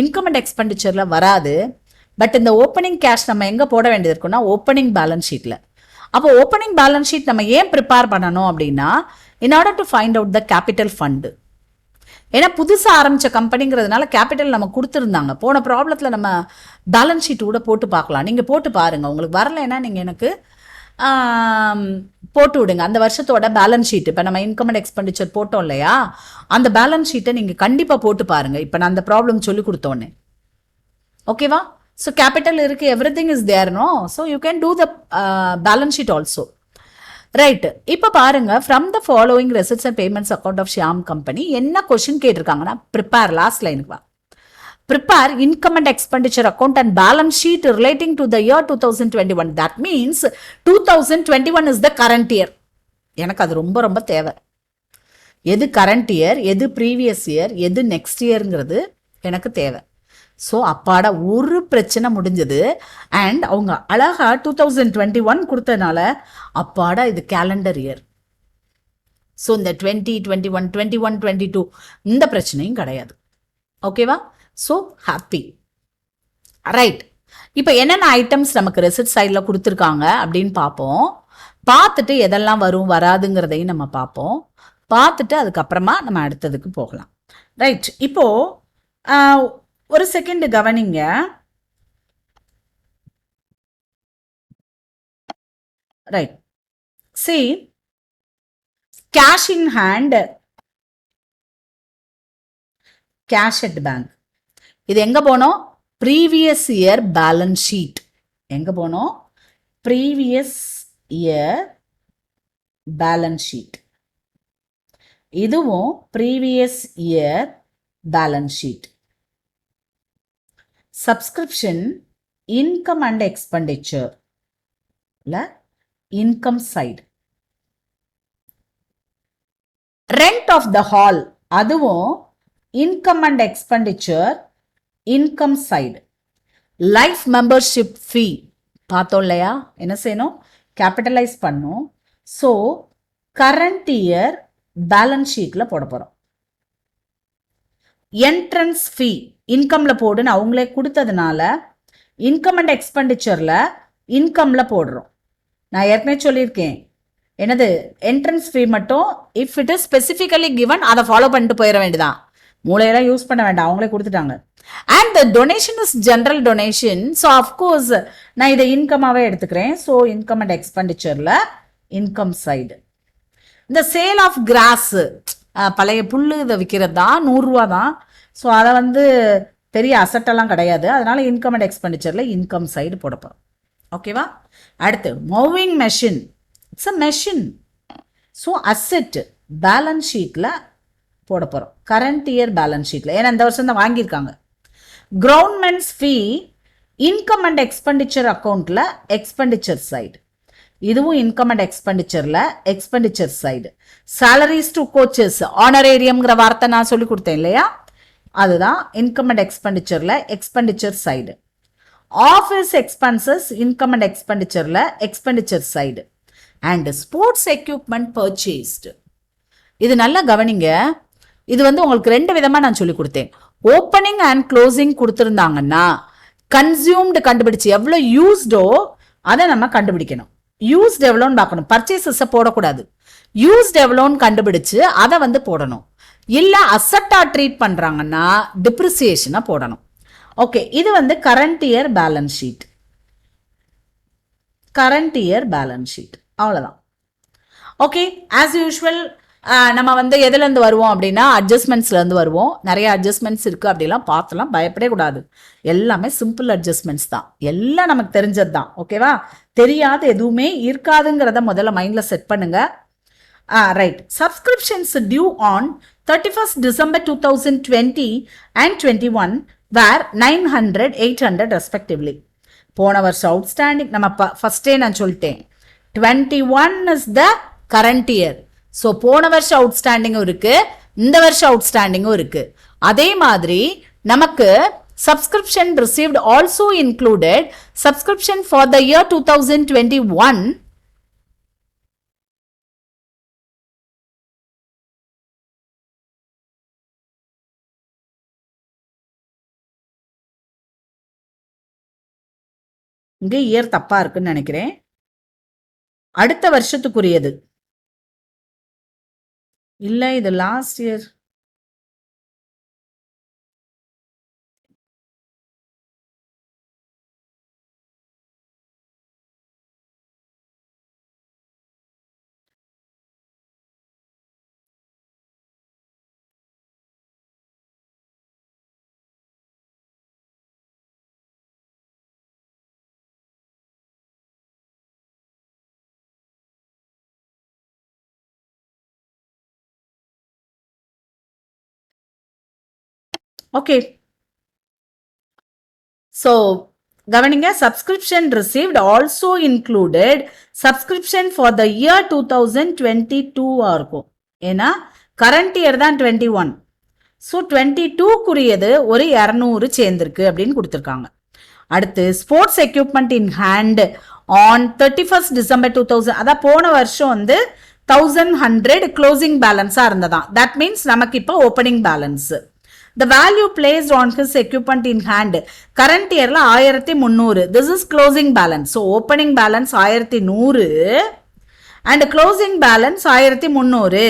இன்கம் அண்ட் எக்ஸ்பெண்டிச்சரில் வராது. பட் இந்த ஓப்பனிங் கேஷ் நம்ம எங்கே போட வேண்டியது இருக்குன்னா ஓப்பனிங் பேலன்ஸ் ஷீட்டில். அப்போ ஓப்பனிங் பேலன்ஸ் ஷீட் நம்ம ஏன் ப்ரிப்பேர் பண்ணணும் அப்படின்னா, in order to find out the capital fund. ஏன்னா புதுசாக ஆரம்பித்த கம்பெனிங்கிறதுனால கேபிட்டல் நம்ம கொடுத்துருந்தாங்க. போன ப்ராப்ளத்தில் நம்ம பேலன்ஸ் ஷீட் கூட போட்டு பார்க்கலாம். நீங்கள் போட்டு பாருங்கள், உங்களுக்கு வரலைன்னா நீங்கள் எனக்கு போட்டு விடுங்க. அந்த வருஷத்தோட பேலன்ஸ் ஷீட், இப்போ நம்ம இன்கம் அண்ட் எக்ஸ்பெண்டிச்சர் போட்டோம் இல்லையா, அந்த பேலன்ஸ் ஷீட்டை நீங்கள் கண்டிப்பாக போட்டு பாருங்கள். இப்போ நான் அந்த ப்ராப்ளம் சொல்லி கொடுத்தோன்னே. ஓகேவா? ஸோ கேபிட்டல் இருக்குது, everything is there, no? So you can do the balance sheet also. Right. இப்போ பாருங்க, from the following receipts and payments account of Shyam company என்ன கொஸ்டின் கேட்டிருக்காங்கன்னா, ப்ரிப்பேர், லாஸ்ட் லைனுக்கு வா, prepare income and expenditure account and balance sheet relating to the year 2021. That means 2021 is the current year. எனக்கு அது ரொம்ப ரொம்ப தேவை. எது கரண்ட் இயர், எது ப்ரீவியஸ் இயர், எது நெக்ஸ்ட் இயருங்கிறது எனக்கு தேவை. ஸோ அப்பாட ஒரு பிரச்சனை முடிஞ்சது. அண்ட் அவங்க அழகா 2021 கொடுத்ததுனால அப்பாடா இது கேலண்டர் இயர். ஸோ இந்த 2021, 21, 22 இந்த பிரச்சனையும் கிடையாது. ஓகேவா? So happy. ரைட். இப்போ என்னென்ன ஐட்டம்ஸ் நமக்கு ரெசிப்ட் சைடில் கொடுத்துருக்காங்க அப்படின்னு பார்ப்போம். பார்த்துட்டு எதெல்லாம் வரும் வராதுங்கிறதையும் நம்ம பார்ப்போம். பார்த்துட்டு அதுக்கப்புறமா நம்ம அடுத்ததுக்கு போகலாம். ரைட். இப்போது ஒரு செகண்ட் கவனிங்க. Right. see, cash in hand, cash at bank. இது எங்க போனோம்? Previous year balance sheet. எங்க போனோம்? Previous year balance sheet. இதுவும் previous year balance sheet. Subscription income and expenditure income side. Rent of the hall அதுவும் income and expenditure income side. Life membership fee பார்த்தோம் இல்லையா, என்ன செய்யணும்? கேபிட்டலைஸ் பண்ணும். So current year balance ஷீட்டில் போட போகிறோம். என்ட்ரன்ஸ் ஃபீ இன்கம்ல போடுன்னு அவங்களே கொடுத்ததுனால இன்கம் அண்ட் எக்ஸ்பெண்டிச்சர்ல இன்கம்ல போடுறோம். நான் ஏற்கனவே சொல்லியிருக்கேன், என்னது என்ட்ரன்ஸ் ஃபீ மட்டும் if it is specifically given அதை ஃபாலோ பண்ணிட்டு போயிட வேண்டியதான். மூளையெல்லாம் யூஸ் பண்ண வேண்டாம், அவங்களே கொடுத்துட்டாங்க. And the donation is general donation. So of course நான் இதை இன்கமாகவே எடுத்துக்கிறேன். ஸோ இன்கம் அண்ட் எக்ஸ்பெண்டிச்சர்ல இன்கம் சைடு. இந்த சேல் ஆஃப் கிராஸ், பழைய புல்லு இதை விற்கிறது தான், 100 ரூபா தான். ஸோ அதை பெரிய அசட்டெல்லாம் கிடையாது. அதனால இன்கம் அண்ட் எக்ஸ்பெண்டிச்சர்ல இன்கம் சைடு போட போகிறோம். ஓகேவா? அடுத்து moving machine, it's a machine. So asset balance ஷீட்டில் போட போகிறோம், கரண்ட் இயர் பேலன்ஸ் ஷீட்டில். ஏன்னா இந்த வருஷம் தான் வாங்கியிருக்காங்க. Groundsmen's fee income and expenditure அக்கௌண்ட்டில் எக்ஸ்பெண்டிச்சர் சைடு. இதுவும் இன்கம் அண்ட் எக்ஸ்பெண்டிச்சர்ல expenditure side. Salaries to coaches, ஆனரேரியம்ங்கிற வார்த்தை நான் சொல்லி கொடுத்தேன் இல்லையா, அதுதான் இன்கம் அண்ட் எக்ஸ்பெண்டிச்சர்ல expenditure side. Office expenses income and எக்ஸ்பெண்டிச்சர்ல expenditure side. And sports equipment purchased. இது நல்லா கவனிங்க. இது உங்களுக்கு 2 விதமா நான் சொல்லி கொடுத்தேன். ஓப்பனிங் அண்ட் க்ளோசிங் கொடுத்துருந்தாங்கன்னா கன்சியூம்டு கண்டுபிடிச்சு எவ்வளோ யூஸ்டோ அதை நம்ம கண்டுபிடிக்கணும். யூஸ்ட் எவ்வளோன்னு பார்க்கணும், பர்ச்சேசஸை போடக்கூடாது. யூஸ்ட் எவ்வளோன்னு கண்டுபிடிச்சு அதை போடணும். இல்ல அசட்டா ட்ரீட் பண்றாங்கன்னா டிப்ரிசியேஷனை போடணும். ஓகே, இது வந்து current year balance sheet. Current year balance sheet அவ்வளவுதான். ஓகே, ஆஸ் யூஷுவல் நம்ம வந்து எதுலேருந்து வருவோம் அப்படின்னா அட்ஜஸ்ட்மெண்ட்ஸ்லேருந்து வருவோம். நிறைய அட்ஜஸ்ட்மெண்ட்ஸ் இருக்குது, அப்படிலாம் பார்த்தலாம் பயப்படவே கூடாது. எல்லாமே சிம்பிள் அட்ஜஸ்ட்மெண்ட்ஸ் தான், எல்லாம் நமக்கு தெரிஞ்சது தான். ஓகேவா, தெரியாது எதுவுமே இருக்காதுங்கிறத முதல்ல மைண்டில் செட் பண்ணுங்க. Right, subscriptions due on 31st December 2020 and 21 were 900, 800 respectively. போன வருஷம் அவுட்ஸ்டாண்டிங் நம்ம ஃபர்ஸ்டே நான் சொல்லிட்டேன், 21 is the current year. So போன வருஷம் அவுட்ஸ்டாண்டிங்கும் இருக்கு, இந்த வருஷம் அவுட்ஸ்டாண்டிங்கும் இருக்கு. அதே மாதிரி நமக்கு subscription received also included subscription for the year 2021. இங்க இயர் தப்பா இருக்குன்னு நினைக்கிறேன். அடுத்த வருஷத்துக்குரியது இல்ல, இது லாஸ்ட் இயர். ஓகே, ஸோ கவனிங்க, subscription received also included subscription for the year 2022 இருக்கும். ஏன்னா கரண்ட் இயர் தான் 21. ஸோ 22க்குரியது ஒரு 200 சேர்ந்திருக்கு அப்படின்னு கொடுத்துருக்காங்க. அடுத்து sports equipment in hand on 31st December 2000, அதான் போன வருஷம் வந்து 1100 க்ளோசிங் பேலன்ஸா இருந்ததான். தட் மீன்ஸ் நமக்கு இப்போ opening balance. The value placed on his equipment in hand current yearல 1300. This is closing balance. So opening balance 1100 and closing balance 1300.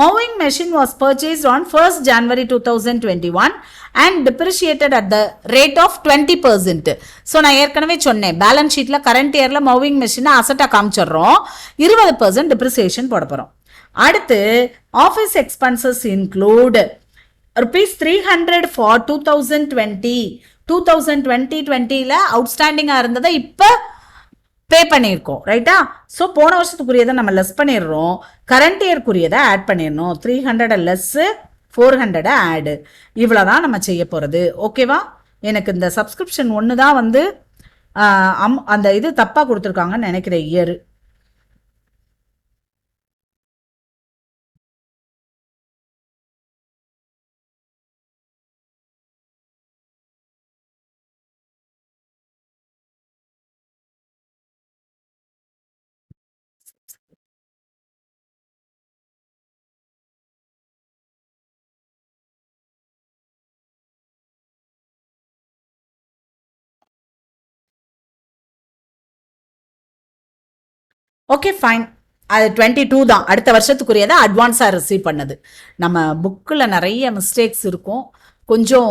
Mowing machine was purchased on 1st January 2021 and depreciated at the rate of 20%. So நான் ஏற்கனவே சொன்னேன், balance ஷீட்டில் current இயரில் moving மிஷினை அசட்டாக காமிச்சிடுறோம், 20% depreciation போட போகிறோம். அடுத்து office expenses include rupees 300 for 2020. 2020ல அவுட்ஸ்டாண்டிங்காக இருந்ததை இப்போ பே பண்ணியிருக்கோம், ரைட்டா? ஸோ போன வருஷத்துக்குரியதை நம்ம லெஸ் பண்ணிடுறோம், கரண்ட் இயர்க்குரியதை ஆட் பண்ணிடணும். 300 லெஸ் 400 ஆடு, இவ்வளோதான் நம்ம செய்ய போகிறது. ஓகேவா? எனக்கு இந்த சப்ஸ்கிரிப்ஷன் ஒன்று தான் வந்து அந்த இது தப்பாக கொடுத்துருக்காங்கன்னு நினைக்கிறேன், இயர். ஓகே ஃபைன், அது 22 தான், அடுத்த வருஷத்துக்குரியதை அட்வான்ஸாக ரிசீவ் பண்ணது. நம்ம புக்கில் நிறைய மிஸ்டேக்ஸ் இருக்கும், கொஞ்சம்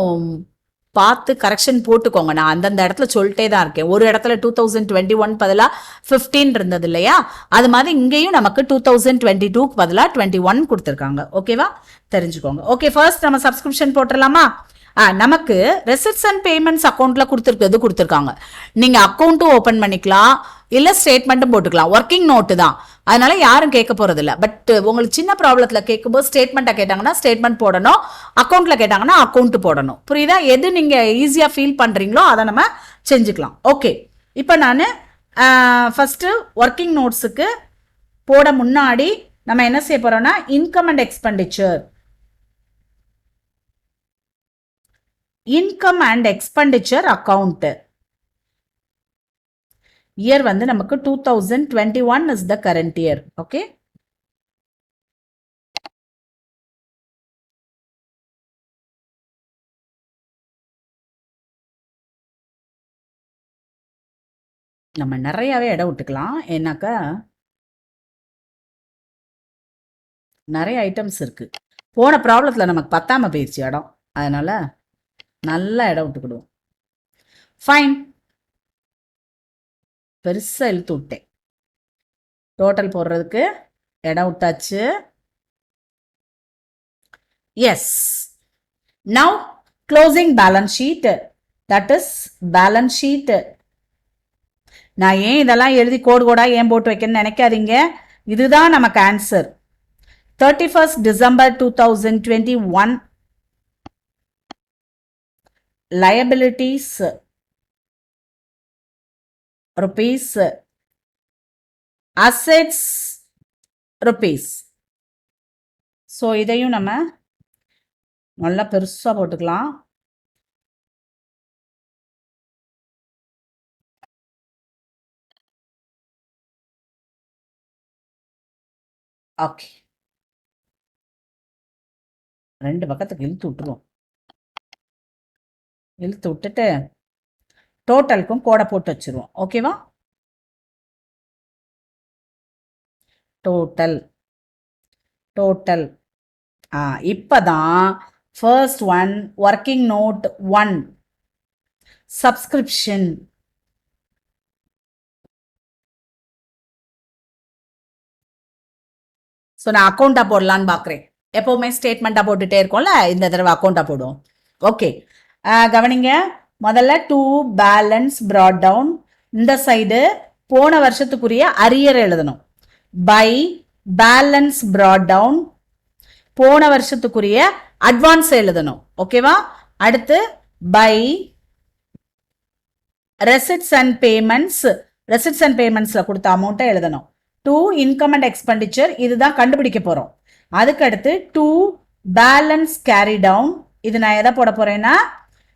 பார்த்து கரெக்ஷன் போட்டுக்கோங்க. நான் அந்தந்த இடத்துல சொல்லிட்டே தான் இருக்கேன். ஒரு இடத்துல 2021 பதிலாக 15 இருந்தது இல்லையா, அது மாதிரி இங்கேயும் நமக்கு 2022க்கு பதிலாக 21 கொடுத்துருக்காங்க. ஓகேவா, தெரிஞ்சுக்கோங்க. ஓகே, ஃபர்ஸ்ட் நம்ம சப்ஸ்கிரிப்ஷன் போட்டுடலாமா? நமக்கு ரெசிப்ட்ஸ் அண்ட் பேமெண்ட்ஸ் அக்கௌண்ட்ல கொடுத்துருக்காங்க. நீங்க அக்கௌண்ட்டும் ஓபன் பண்ணிக்கலாம், இல்ல ஸ்டேட்மெண்ட்டும் போட்டுக்கலாம். ஒர்க்கிங் நோட்டு தான், அதனால யாரும் கேட்க போறது இல்லை. பட் உங்களுக்கு சின்ன ப்ராப்ளத்துல கேட்கும்போது ஸ்டேட்மெண்ட்டை கேட்டாங்கன்னா ஸ்டேட்மெண்ட் போடணும், அக்கௌண்ட்ல கேட்டாங்கன்னா அக்கௌண்ட் போடணும். புரியுதா? எது நீங்க ஈஸியா ஃபீல் பண்றீங்களோ அதை நம்ம செஞ்சுக்கலாம். ஓகே, இப்போ நான் ஃபர்ஸ்ட் ஒர்க்கிங் நோட்ஸுக்கு போட முன்னாடி நம்ம என்ன செய்ய போறோம்னா income and expenditure. Income and expenditure account year வந்து நமக்கு 2021 is the current year. Okay, நம்ம நிறையவே இடம் விட்டுக்கலாம், ஏன்னாக்கா நிறைய ஐட்டம்ஸ் இருக்கு. போன ப்ராப்ளத்தில் நமக்கு பத்தாம போயிடுச்சு இடம், அதனால நல்லா இடம் விட்டுக்கிடுவோம். ஃபைன், பெருசாக இழுத்து விட்டேன். டோட்டல் போடுறதுக்கு இடம் விட்டாச்சு. Yes, now closing balance sheet, that is balance sheet. நான் ஏன் இதெல்லாம் எழுதி கோடு கோடா ஏன் போட்டு வைக்கணும்னு நினைக்காதீங்க, இதுதான் நமக்கு answer. 31st December 2021 liabilities rupees, assets rupees. So இதையும் நம்ம நல்லா பெருசாக போட்டுக்கலாம். ஓகே, ரெண்டு பக்கத்துக்கு இழுத்து விட்டுருவோம். இழுத்து விட்டுட்டு டோட்டலுக்கும் கோடை போட்டு வச்சிருவோம். ஓகேவா? டோட்டல் டோட்டல் இப்பதான் first one working note 1 subscription. So நான் அக்கௌண்ட்டாக போடலான்னு பார்க்குறேன். எப்போவுமே ஸ்டேட்மெண்ட்டாக போட்டுகிட்டே இருக்கோம்ல, இந்த தடவை அக்கௌண்ட்டாக போடுவோம். ஓகே, கவனிங்க. முதல்ல 2 பேலன்ஸ் ப்ராட் டவுன். இந்த சைடு போன வருஷத்துக்குரிய அரியர் எழுதணும். பை பேலன்ஸ் ப்ராட் டவுன், போன வருஷத்துக்குரிய அட்வான்ஸ் எழுதணும். ஓகேவா? அடுத்து by receipts and payments, receipts and பேமெண்ட்ஸில் கொடுத்த அமௌண்ட்டை எழுதணும். 2 இன்கம் அண்ட் எக்ஸ்பெண்டிச்சர், இதுதான் கண்டுபிடிக்க போகிறோம். அதுக்கடுத்து 2 பேலன்ஸ் கேரி டவுன், இது நான் எதை போட போகிறேன்னா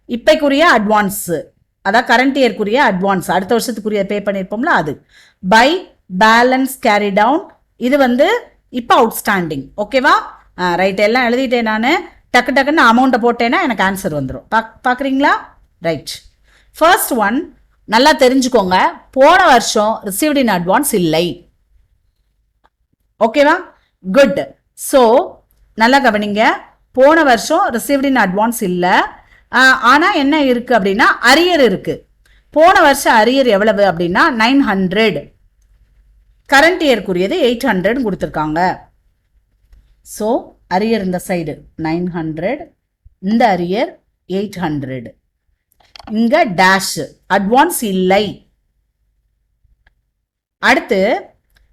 இப்பைக்குரிய அட்வான்ஸு, அதான் கரண்ட் இயர்க்குரிய அட்வான்ஸ், அடுத்த வருஷத்துக்குரிய பே பண்ணியிருப்போம்ல அது. பை பேலன்ஸ் கேரி டவுன், இது வந்து இப்போ அவுட்ஸ்டாண்டிங். ஓகேவா? ரைட், எல்லாம் எழுதிட்டேன் நான். டக்கு டக்குன்னு அமௌண்ட்டை போட்டேன்னா எனக்கு ஆன்சர் வந்துடும். பார்க்குறீங்களா? ரைட். ஃபர்ஸ்ட் ஒன் நல்லா தெரிஞ்சுக்கோங்க, போன வருஷம் ரிசீவ்ட் இன் அட்வான்ஸ் இல்லை. ஓகேவா? குட். ஸோ நல்லா கவனிங்க, போன வருஷம் ரிசீவ்ட் இன் அட்வான்ஸ் இல்லை. ஆனால் என்ன இருக்குது அப்படின்னா அரியர் இருக்குது. போன வருஷம் அரியர் எவ்வளவு அப்படின்னா 900, கரண்ட் இயர்க்குரியது 800 கொடுத்துருக்காங்க. ஸோ அரியர் இந்த சைடு 900, இந்த அரியர் 800. இங்க டேஷ், அட்வான்ஸ் இல்லை. அடுத்து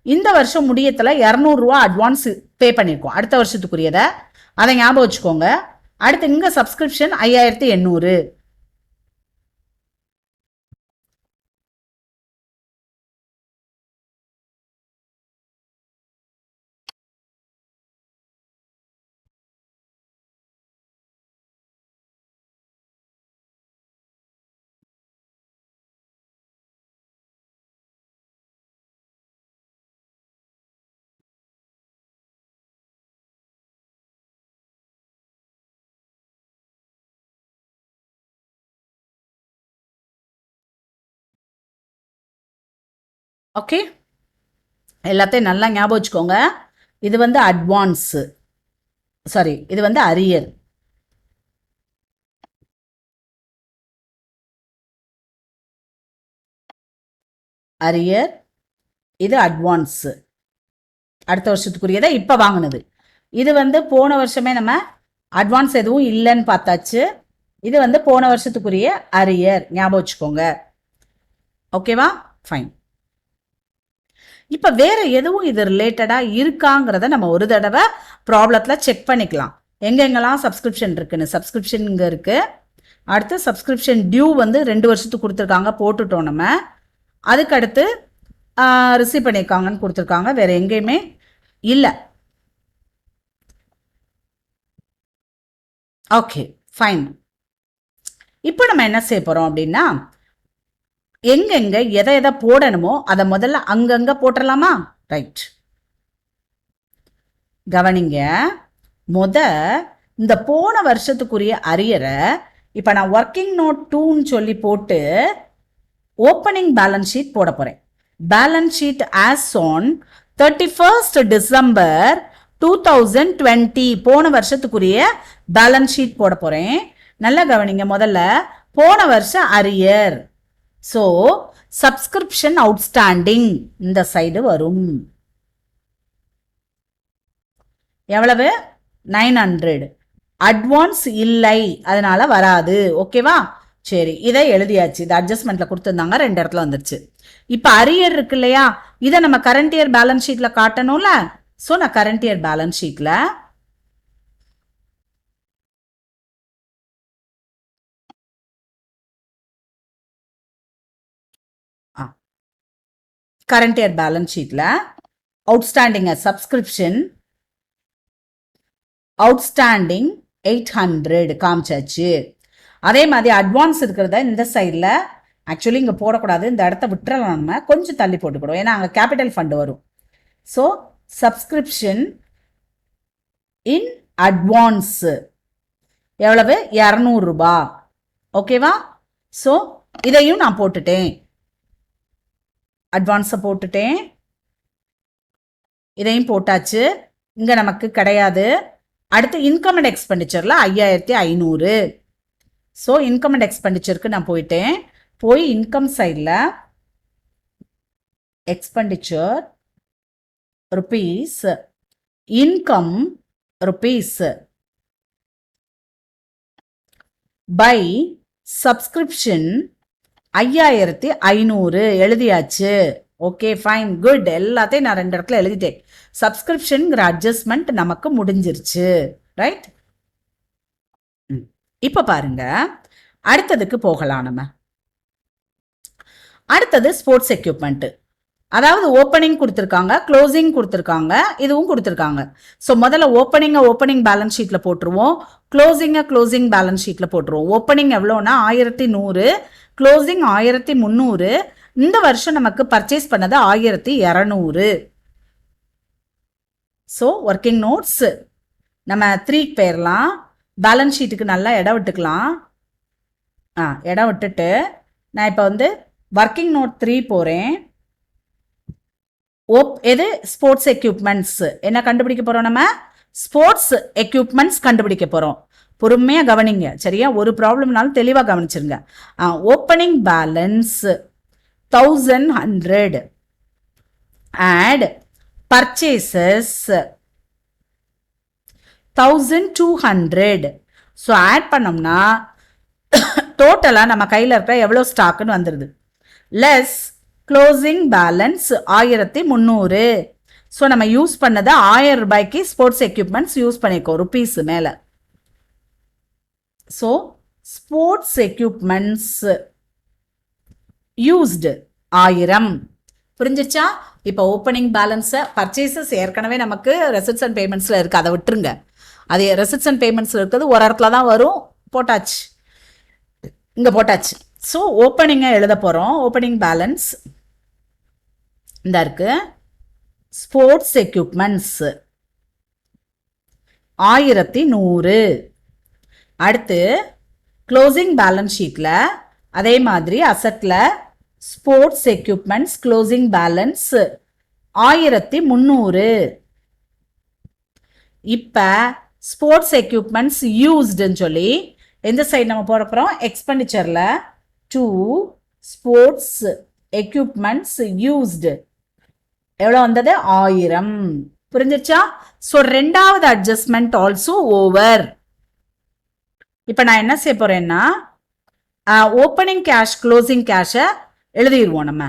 இந்த வருஷம் முடியத்துல 200 ரூபா அட்வான்ஸ் பே பண்ணியிருக்கோம் அடுத்த வருஷத்துக்குரியதை, அதை ஞாபகம் வச்சுக்கோங்க. அடுத்து இங்க சப்ஸ்கிரிப்ஷன் 5800. ஓகே, எல்லாத்தையும் நல்லா ஞாபகம் வச்சுக்கோங்க. இது வந்து அட்வான்ஸு, சாரி இது வந்து அரியர். அரியர், இது அட்வான்ஸு, அடுத்த வருஷத்துக்குரியதை இப்போ வாங்கினது. இது வந்து போன வருஷமே நம்ம அட்வான்ஸ் எதுவும் இல்லைன்னு பார்த்தாச்சு. இது வந்து போன வருஷத்துக்குரிய அரியர், ஞாபகம் வச்சுக்கோங்க. ஓகேவா? ஃபைன். இப்போ வேற எதுவும் இது ரிலேட்டடாக இருக்காங்கிறத நம்ம ஒரு தடவை ப்ராப்ளத்தில் செக் பண்ணிக்கலாம். எங்கெங்கெல்லாம் சப்ஸ்கிரிப்ஷன் இருக்குன்னு. சப்ஸ்கிரிப்ஷன் இங்கே இருக்குது. அடுத்து சப்ஸ்கிரிப்ஷன் டியூ வந்து 2 வருஷத்துக்கு கொடுத்துருக்காங்க, போட்டுட்டோம் நம்ம. அதுக்கடுத்து ரிசீவ் பண்ணியிருக்காங்கன்னு கொடுத்துருக்காங்க, வேற எங்கேயுமே இல்லை. Okay, fine. இப்போ நம்ம என்ன செய்ய போகிறோம் அப்படின்னா, எங்கெங்க எதை எதை போடணுமோ அதை முதல்ல அங்கங்க போட்டுடலாமா? ரைட், கவனிங்க. இந்த போன வருஷத்துக்குரிய அரியரை இப்போ நான் ஒர்க்கிங் நோட் 2ன்னு சொல்லி போட்டு ஓப்பனிங் பேலன்ஸ் ஷீட் போட போகிறேன். Balance sheet as on 31st December 2020 போன வருஷத்துக்குரிய பேலன்ஸ் ஷீட் போட போறேன். நல்லா கவனிங்க. முதல்ல போன வருஷம் அரியர். ஸோ சப்ஸ்கிரிப்ஷன் அவுட்ஸ்டாண்டிங் இந்த சைடு வரும். எவ்வளவு? 900. அட்வான்ஸ் இல்லை, அதனால வராது. ஓகேவா? சரி, இதை எழுதியாச்சு. இது அட்ஜஸ்ட்மெண்ட்ல கொடுத்துருந்தாங்க, 2 இடத்துல வந்துருச்சு. இப்ப அரியர் இருக்கு இல்லையா, இதை நம்ம கரண்ட் இயர் பேலன்ஸ் ஷீட்ல காட்டணும்ல. ஸோ நான் கரண்ட் இயர் பேலன்ஸ் ஷீட்ல கரண்ட் இயர் பேலன்ஸ் ஷீட்ல அவுட்ஸ்டாண்டிங் சப்ஸ்கிரிப்ஷன் அவுட்ஸ்டாண்டிங் 800 காமிச்சாச்சு. அதே மாதிரி அட்வான்ஸ் இருக்கிறத இந்த சைடில் ஆக்சுவலி இங்கே போடக்கூடாது, இந்த இடத்த விட்டுறலாம், நம்ம கொஞ்சம் தள்ளி போட்டுக்கிடும், ஏன்னா அங்கே கேபிட்டல் ஃபண்ட் வரும். ஸோ சப்ஸ்கிரிப்ஷன் இன் அட்வான்ஸ் எவ்வளவு? 200 ரூபாய். ஓகேவா? ஸோ இதையும் நான் போட்டுட்டேன், அட்வான்ஸை போட்டுட்டேன், இதையும் போட்டாச்சு. இங்கே நமக்கு கிடையாது. அடுத்து இன்கம் அண்ட் எக்ஸ்பெண்டிச்சரில் 5500. ஸோ இன்கம் அண்ட் எக்ஸ்பெண்டிச்சருக்கு நான் போயிட்டேன். போய் இன்கம் சைடில் expenditure rupees, income rupees by subscription 5500 எழுதியாச்சு. Okay, fine, good. எல்லாத்தையும் நான் 2 இடத்துல எழுதிட்டேன். சப்ஸ்கிரிப்ஷன்ங்கிற அட்ஜஸ்ட்மெண்ட் நமக்கு முடிஞ்சிருச்சு. ரைட்? இப்ப பாருங்க, அடுத்ததுக்கு போகலாம். நம்ம அடுத்தது ஸ்போர்ட்ஸ் எக்யூப்மெண்ட். அதாவது ஓப்பனிங் கொடுத்துருக்காங்க, க்ளோசிங் கொடுத்துருக்காங்க, இதுவும் கொடுத்துருக்காங்க. ஸோ முதல்ல ஓப்பனிங் பேலன்ஸ் ஷீட்ல போட்டுருவோம், க்ளோசிங் பேலன்ஸ் ஷீட்ல போட்டுருவோம். ஓப்பனிங் எவ்வளோனா 1100, க்ளோசிங் 1300. இந்த வருஷம் நமக்கு பர்ச்சேஸ் பண்ணது 1200. ஸோ ஒர்க்கிங் நோட்ஸ் நம்ம 3க்கு போயிடலாம். பேலன்ஸ் ஷீட்டுக்கு நல்லா இடம் விட்டுக்கலாம். இடம் விட்டுட்டு நான் இப்போ வந்து ஒர்க்கிங் நோட் 3 போகிறேன். எது? Sports equipments. என்ன கண்டுபிடிக்க போகிறோம்? நம்ம ஸ்போர்ட்ஸ் எக்யூப்மெண்ட்ஸ் கண்டுபிடிக்க போகிறோம். பொறுமையாக கவனிங்க, சரியா? ஒரு ப்ராப்ளம்னாலும் தெளிவாக கவனிச்சிருங்க. Opening balance 1100 add purchases 1200. So add பண்ணோம்னா டோட்டலாக நம்ம கையில் இருக்கிற எவ்வளோ ஸ்டாக்குன்னு வந்துடுது. Less closing balance 1300. ஸோ நம்ம யூஸ் பண்ணது 1000 ரூபாய்க்கு ஸ்போர்ட்ஸ் எக்யூப்மெண்ட்ஸ் யூஸ் பண்ணிக்கோ, ருபீஸ் மேலே. So sports equipments used 1000. புரிஞ்சிச்சா? இப்போ ஓப்பனிங் பேலன்ஸை பர்ச்சேசஸ் ஏற்கனவே நமக்கு ரெசிப்ட்ஸ் அண்ட் பேமெண்ட்ஸில் இருக்குது, அதை விட்டுருங்க. அது ரெசிப்ட்ஸ் அண்ட் பேமெண்ட்ஸில் இருக்கிறது ஒரு இடத்துல தான் வரும், போட்டாச்சு, இங்கே போட்டாச்சு. ஸோ ஓப்பனிங்கை எழுத போகிறோம். ஓப்பனிங் பேலன்ஸ் இந்த இருக்கு, ஸ்போர்ட்ஸ் எக்யூப்மெண்ட்ஸ் 1100. அடுத்து க்ளோசிங் பேலன்ஸ் ஷீட்டில் அதே மாதிரி அசட்டில் ஸ்போர்ட்ஸ் எக்யூப்மெண்ட்ஸ் க்ளோசிங் பேலன்ஸ் 1300. இப்போ ஸ்போர்ட்ஸ் எக்யூப்மெண்ட்ஸ் யூஸ்டுன்னு சொல்லி எந்த சைடு நம்ம போட போகிறோம்? எக்ஸ்பெண்டிச்சரில் டு ஸ்போர்ட்ஸ் எக்யூப்மெண்ட்ஸ் யூஸ்டு எவ்வளோ வந்தது? 1000. புரிஞ்சிச்சா? ஸோ 2வது அட்ஜஸ்ட்மெண்ட் ஆல்சோ ஓவர். இப்போ நான் என்ன செய்ய போறேன்னா, ஓப்பனிங் கேஷ் க்ளோசிங் கேஷை எழுதிடுவோம் நம்ம.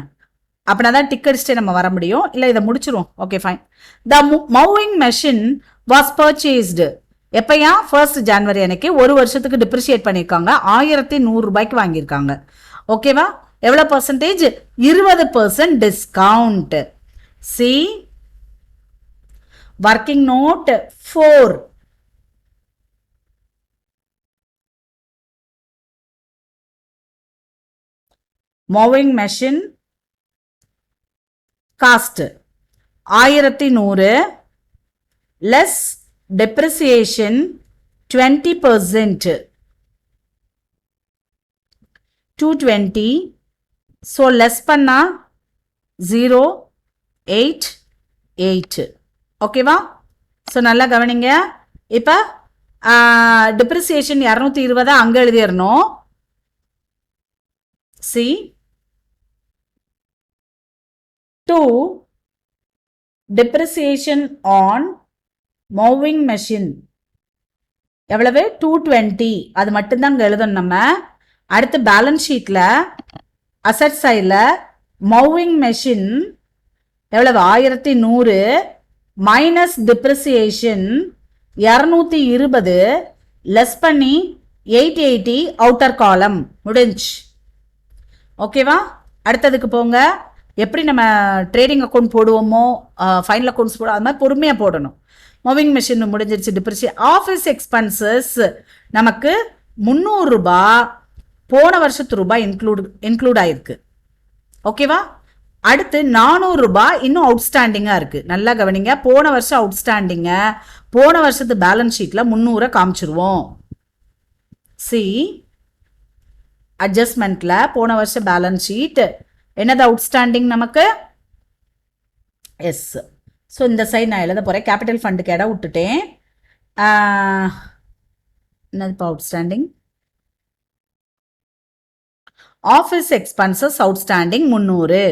அப்படின்னா தான் டிக் அடிச்சுட்டு நம்ம வர முடியும். இல்லை இதை முடிச்சிருவோம். Okay, fine. The mowing machine was purchased எப்பயா? 1st ஜனவரி அன்னைக்கு. ஒரு வருஷத்துக்கு டிப்ரிஷியேட் பண்ணியிருக்காங்க, 1100 ரூபாய்க்கு வாங்கியிருக்காங்க. ஓகேவா? எவ்வளோ percentage? 20% discount. C working note 4. Moving machine cost 1100 less depreciation 20%, 220. So less பண்ணா 088. ஓகேவா? ஸோ நல்லா கவனிங்க. இப்போ டிப்ரிசியேஷன் 220 அங்கே எழுதிடணும். C 2 depreciation on moving machine எவ்வளவு 220, அது மட்டும்தான் அங்கே எழுதணும் நம்ம. அடுத்து பேலன்ஸ் ஷீட்ல அசட் சைடில் மூவிங் மெஷின் எவ்வளவு 1100 மைனஸ் டிப்ரிசியேஷன் 220 லெஸ் பண்ணி 880 அவுட்டர் காலம் முடிஞ்சு. ஓகேவா? அடுத்ததுக்கு போங்க. எப்படி நம்ம ட்ரேடிங் அக்கௌண்ட் போடுவோமோ ஃபைனல் அக்கௌண்ட்ஸ் போடுவோம், அது மாதிரி பொறுமையாக போடணும். மூவிங் மிஷின் முடிஞ்சிருச்சு. டிப்ரிசியேஷன் ஆஃபீஸ் எக்ஸ்பென்சஸ் நமக்கு 300 ரூபாய் போன வருஷத்து ரூபாய் இன்க்ளூட் ஆயிருக்கு. ஓகேவா? அடுத்து 400 ரூபாய் இன்னும் அவுட்ஸ்டாண்டிங்காக இருக்குது. நல்லா கவனிங்க. போன வருஷம் அவுட்ஸ்டாண்டிங்க போன வருஷத்து பேலன்ஸ் ஷீட்டில் 300 காமிச்சிருவோம். சி அட்ஜஸ்ட்மெண்ட்டில் போன வருஷம் பேலன்ஸ் ஷீட் என்னது அவுட்ஸ்டாண்டிங் நமக்கு? எஸ். ஸோ இந்த சைடு நான் எழுத போகிறேன். கேபிட்டல் ஃபண்டுக்கு இடம் விட்டுட்டேன். என்னது இப்போ outstanding? Office expenses outstanding 300.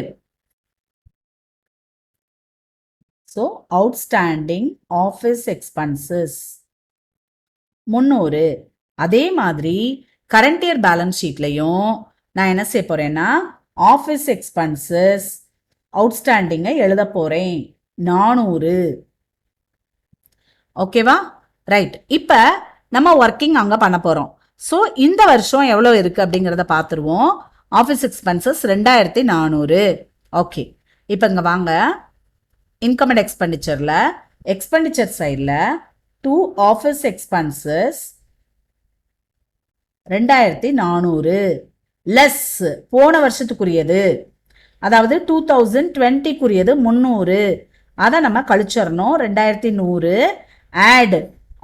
So outstanding office expenses 300. அதே மாதிரி கரண்ட் இயர் பேலன்ஸ் ஷீட்லையும் நான் என்ன செய்ய போகிறேன்னா ஆஃபீஸ் எக்ஸ்பென்சஸ் அவுட்ஸ்டாண்டிங்கை எழுத போகிறேன் 400. ஓகேவா? ரைட். இப்போ நம்ம ஒர்க்கிங் அங்கே பண்ண போகிறோம். ஸோ இந்த வருஷம் எவ்வளோ இருக்குது அப்படிங்கிறத பார்த்துருவோம். Office expenses 2400. ஓகே. இப்போ இங்கே வாங்க. இன்கம் அண்ட் எக்ஸ்பெண்டிச்சரில் எக்ஸ்பெண்டிச்சர் சைடில் 2 ஆஃபீஸ் எக்ஸ்பென்சஸ் 2400 லெஸ் போன வருஷத்துக்குரியது, அதாவது 2020க்குரியது 300. அதை நம்ம கழிச்சிடணும். 2100 ஆட்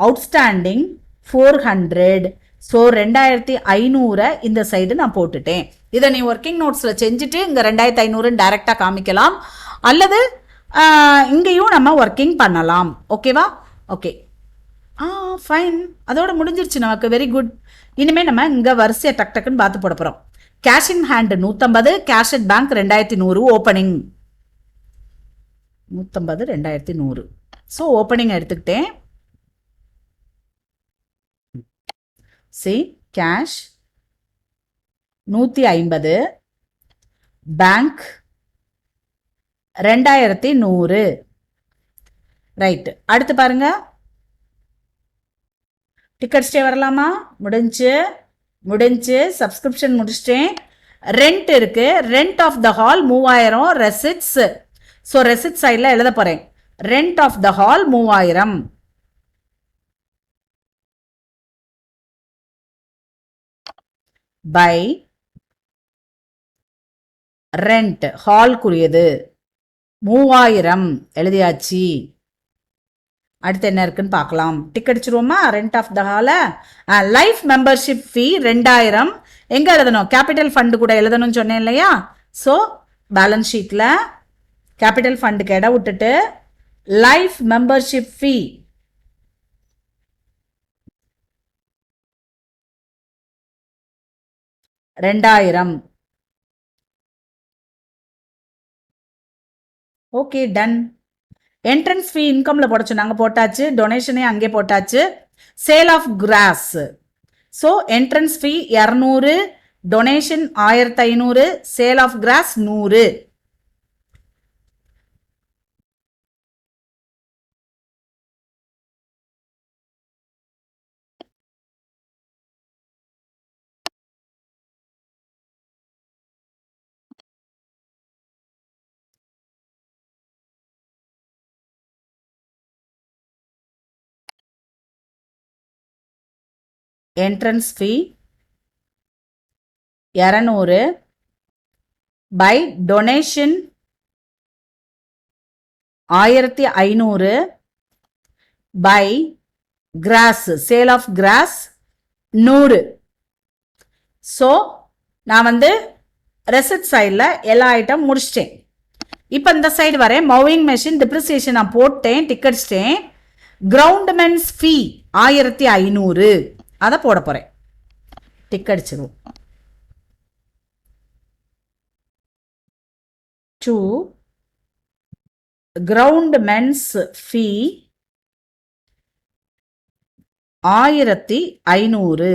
அவுட்ஸ்டாண்டிங் 400. ஸோ 2500 இந்த சைடு நான் போட்டுட்டேன். இதை நீ ஒர்க்கிங் நோட்ஸில் செஞ்சுட்டு இங்கே 2500 டைரெக்டாக காமிக்கலாம், அல்லது இங்கேயும் நம்ம ஒர்க்கிங் பண்ணலாம். ஓகேவா? ஓகே. ஃபைன். அதோட முடிஞ்சிருச்சு நமக்கு. Very good. இனிமேல் நம்ம இங்கே வரிசையை டக் டக்குன்னு பார்த்து போட போகிறோம். Cash in hand 150, cash at bank 2100, opening 150 2100. So opening எடுத்துக்கிட்டேன். C cash 150, bank 2100. ரைட். அடுத்து பாருங்க. டிக்கெட் ஸ்டே வரலாமா? முடிஞ்சு. சப்ஸ்கிரிப்ஷன் முடிச்சிட்டேன். ரெண்ட் இருக்கு. Rent of the hall 3000. Receipts. So receipt சைடில் எழுத போகிறேன். Rent of the hall 3000 by rent ஹால்குரியது 3000 எழுதியாச்சு. அடுத்து என்ன இருக்குன்னு பார்க்கலாம். டிக் அடிச்சிருவோமா? Rent of the hall. Life membership fee 2000 எங்கே எழுதணும்? கேபிட்டல் ஃபண்டு கூட எழுதணும்னு சொன்னேன் இல்லையா? ஸோ பேலன்ஸ் ஷீட்டில் கேபிட்டல் ஃபண்டுக்கு இடம் விட்டுட்டு life membership fee 2000. Okay, done. Entrance fee இன்கம்ல போட சொன்னாங்க, போட்டாச்சு. டொனேஷனே அங்கே போட்டாச்சு. Sale of grass. So entrance fee 200, donation 1500, sale of grass 100. Entrance fee 200 by donation 1500 by grass, sale of grass 100. So நான் ரெசிட் சைடில் எல்லா ஐட்டம் முடிச்சிட்டேன். இப்போ இந்த சைடு வரேன். மூவிங் மெஷின் டிப்ரிசியேஷன் நான் போட்டேன், டிக்கெட்ஸ்டேன். கிரவுண்ட்மென்ஸ் ஃபீ 1500 அதை போட போறேன். டிக் அடிச்சிருவோம். To groundsmen's fee 1500.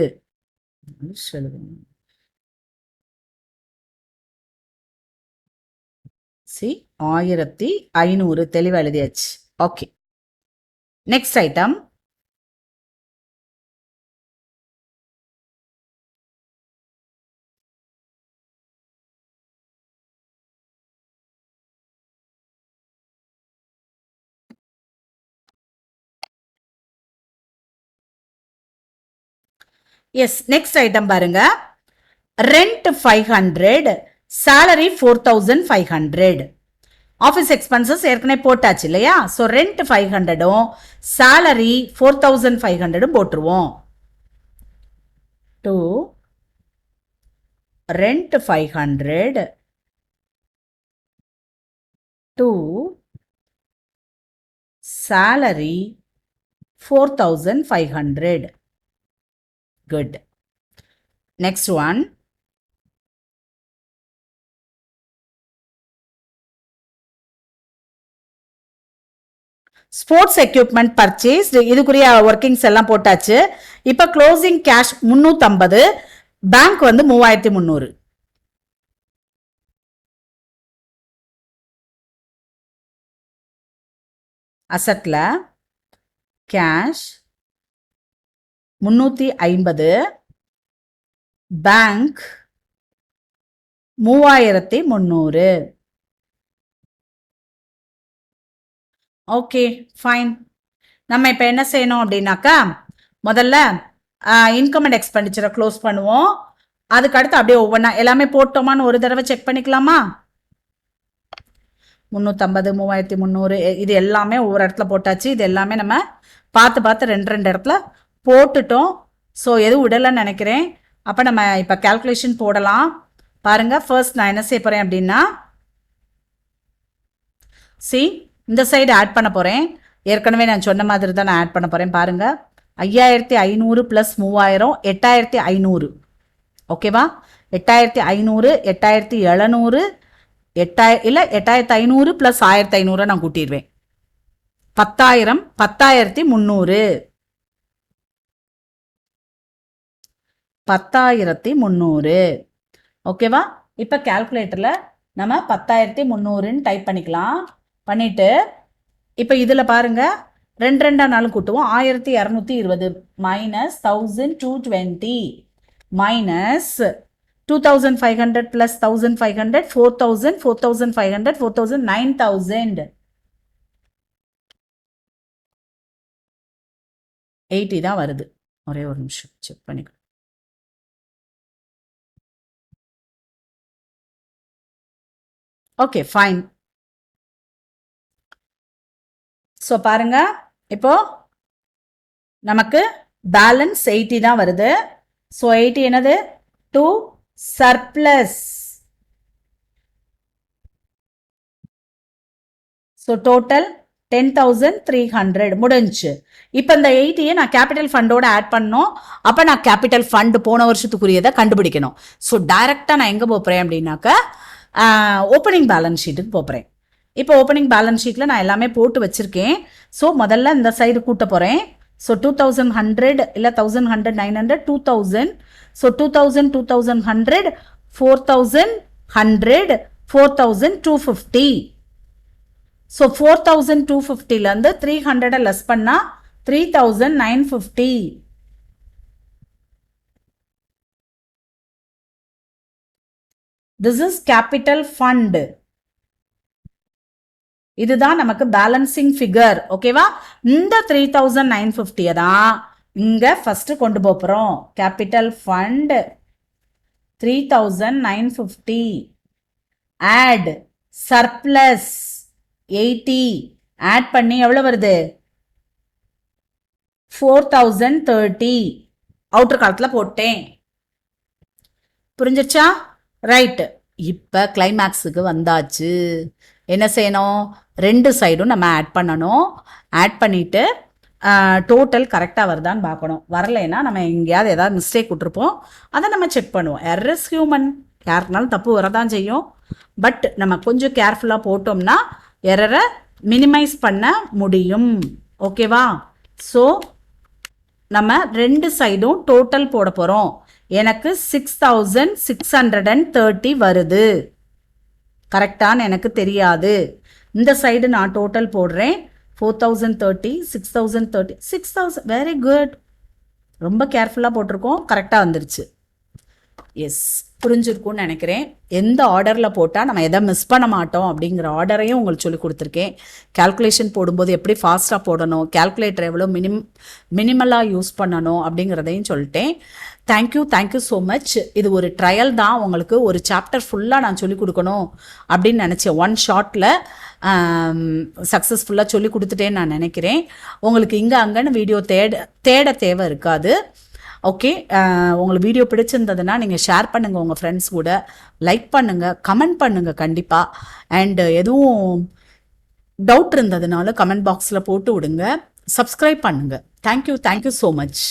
சி 1500 தெளிவா எழுதியாச்சு. Okay, next item. Yes, next item பாருங்க. Rent 500, salary 4500. ஆஃபீஸ் எக்ஸ்பென்சஸ் ஏற்கனவே போட்டாச்சு இல்லையா? ஸோ ரெண்ட் 500ம் salary 4500 போட்டுருவோம். To rent 500 to salary 4500. Good. Next one. Sports equipment purchase, இதுக்குரிய ஒர்க்கிங்ஸ் எல்லாம் போட்டாச்சு. இப்போ க்ளோசிங் கேஷ் 350, பேங்க் வந்து 3300. அசட்ல கேஷ் 350, பேங்க் 3300. Okay, fine. நம்ம இப்போ என்ன செய்யணும் அப்படின்னாக்கா, முதல்ல இன்கம் அண்ட் எக்ஸ்பெண்டிச்சரை க்ளோஸ் பண்ணுவோம். அதுக்கடுத்து அப்படியே ஒவ்வொன்றா எல்லாமே போட்டோமான்னு ஒரு தடவை செக் பண்ணிக்கலாமா? 350, 3300 இது எல்லாமே ஒவ்வொரு இடத்துல போட்டாச்சு. இது எல்லாமே நம்ம பார்த்து ரெண்டு இடத்துல போட்டுட்டோம். ஸோ எதுவும் விடலைன்னு நினைக்கிறேன். அப்போ நம்ம இப்போ கால்குலேஷன் போடலாம். பாருங்க, ஃபர்ஸ்ட் நான் என்ன செய்ய போகிறேன் அப்படின்னா, இந்த சைடு ஆட் பண்ண போகிறேன். ஏற்கனவே நான் சொன்ன மாதிரி தான் நான் ஆட் பண்ண போகிறேன். பாருங்க, 5500 + 3000 8500. ஓகேவா? 8500, 8700, 8500 + 1500 நான் கூட்டிடுவேன். 10,000, 10,300. 10,300. ஓகேவா? இப்போ கால்குலேட்டரில் நம்ம 10,300ன்னு டைப் பண்ணிக்கலாம். பண்ணிட்டு இப்போ இதில் பாருங்க, 2 கூட்டுவோம். 1220 மைனஸ் 1220 மைனஸ் 2500 + 1500 4000, 4500, 4000, 9000. 80 தான் வருது. ஒரே ஒரு நிமிஷம் செக் பண்ணிக்கலாம். Okay, fine. ஸோ பாருங்க, இப்போ நமக்கு பேலன்ஸ் 80 தான் வருது. ஸோ 80 என்னது? To surplus. ஸோ டோட்டல் 10,300 முடிஞ்சு. இப்போ இந்த 80 நான் கேபிட்டல் ஃபண்டோட ஆட் பண்ணோம். அப்போ நான் கேபிட்டல் ஃபண்ட் போன வருஷத்துக்குரியதை கண்டுபிடிக்கணும். ஸோ டைரக்டாக நான் எங்கே போகிறேன் அப்படின்னாக்கா, ஓப்பனிங் பேலன்ஸ் ஷீட்டுக்கு போகிறேன். இப்போ ஓப்பனிங் பேலன்ஸ் ஷீட்டில் நான் எல்லாமே போட்டு வச்சுருக்கேன். ஸோ முதல்ல இந்த சைடு கூட்ட போகிறேன். ஸோ 2100 இல்லை 1100, 900, 2000. ஸோ 2000, 2100, 4100, 4250. ஸோ 4250லேருந்து 300 லெஸ் பண்ணால் 3950. This is capital fund. இதுதான் நமக்கு பேலன்சிங் ஃபிகர். ஓகேவா? இந்த 3950 தான் இங்க ஃபர்ஸ்ட் கொண்டு போறோம். Capital fund 3950 add surplus 80 add பண்ணி எவ்வளவு வருது? 4030 அவுட்டர் காலத்துல போட்டேன். புரிஞ்சிச்சா? ரைட். இப்ப கிளைமேக்ஸுக்கு வந்தாச்சு. என்ன செய்யணும்? ரெண்டு சைடும் நம்ம ஆட் பண்ணணும். ஆட் பண்ணிட்டு டோட்டல் கரெக்டாக வருதான்னு பார்க்கணும். வரலைன்னா நம்ம எங்கேயாவது ஏதாவது மிஸ்டேக் விட்ருப்போம், அதை நம்ம செக் பண்ணுவோம். எர்ரஸ் ஹியூமன், யாருக்குனாலும் தப்பு வரதான் செய்யும். பட் நம்ம கொஞ்சம் கேர்ஃபுல்லாக போட்டோம்னா எரரை மினிமைஸ் பண்ண முடியும். ஓகேவா? ஸோ நம்ம ரெண்டு சைடும் டோட்டல் போட போகிறோம். எனக்கு 6630 வருது. கரெக்டான்னு எனக்கு தெரியாது. இந்த சைடு நான் டோட்டல் போடுறேன். 4030, 6030, 6000. Very good. ரொம்ப கேர்ஃபுல்லாக போட்டிருக்கோம், கரெக்டாக வந்துருச்சு. எஸ், புரிஞ்சிருக்கும்னு நினைக்கிறேன். எந்த ஆர்டரில் போட்டால் நம்ம எதை மிஸ் பண்ண மாட்டோம் அப்படிங்கிற ஆர்டரையும் உங்களுக்கு சொல்லி கொடுத்துருக்கேன். கேல்குலேஷன் போடும்போது எப்படி ஃபாஸ்ட்டாக போடணும், கேல்குலேட்டர் எவ்வளோ மினிமலாக யூஸ் பண்ணணும் அப்படிங்கிறதையும் சொல்லிட்டேன். Thank you so much. இது ஒரு ட்ரையல் தான். உங்களுக்கு ஒரு சாப்டர் ஃபுல்லாக நான் சொல்லிக் கொடுக்கணும் அப்படின்னு நினச்சேன். ஒன் ஷாட்டில் சக்ஸஸ்ஃபுல்லாக சொல்லி கொடுத்துட்டேன்னு நான் நினைக்கிறேன். உங்களுக்கு இங்கே அங்கேன்னு வீடியோ தேட தேவை இருக்காது. ஓகே, உங்களுக்கு வீடியோ பிடிச்சிருந்ததுன்னா நீங்கள் ஷேர் பண்ணுங்கள் உங்கள் ஃப்ரெண்ட்ஸ் கூட, லைக் பண்ணுங்கள், கமெண்ட் பண்ணுங்கள் கண்டிப்பாக. அண்டு எதுவும் டவுட் இருந்ததுனால கமெண்ட் பாக்ஸில் போட்டு விடுங்க. சப்ஸ்கிரைப் பண்ணுங்கள். Thank you so much.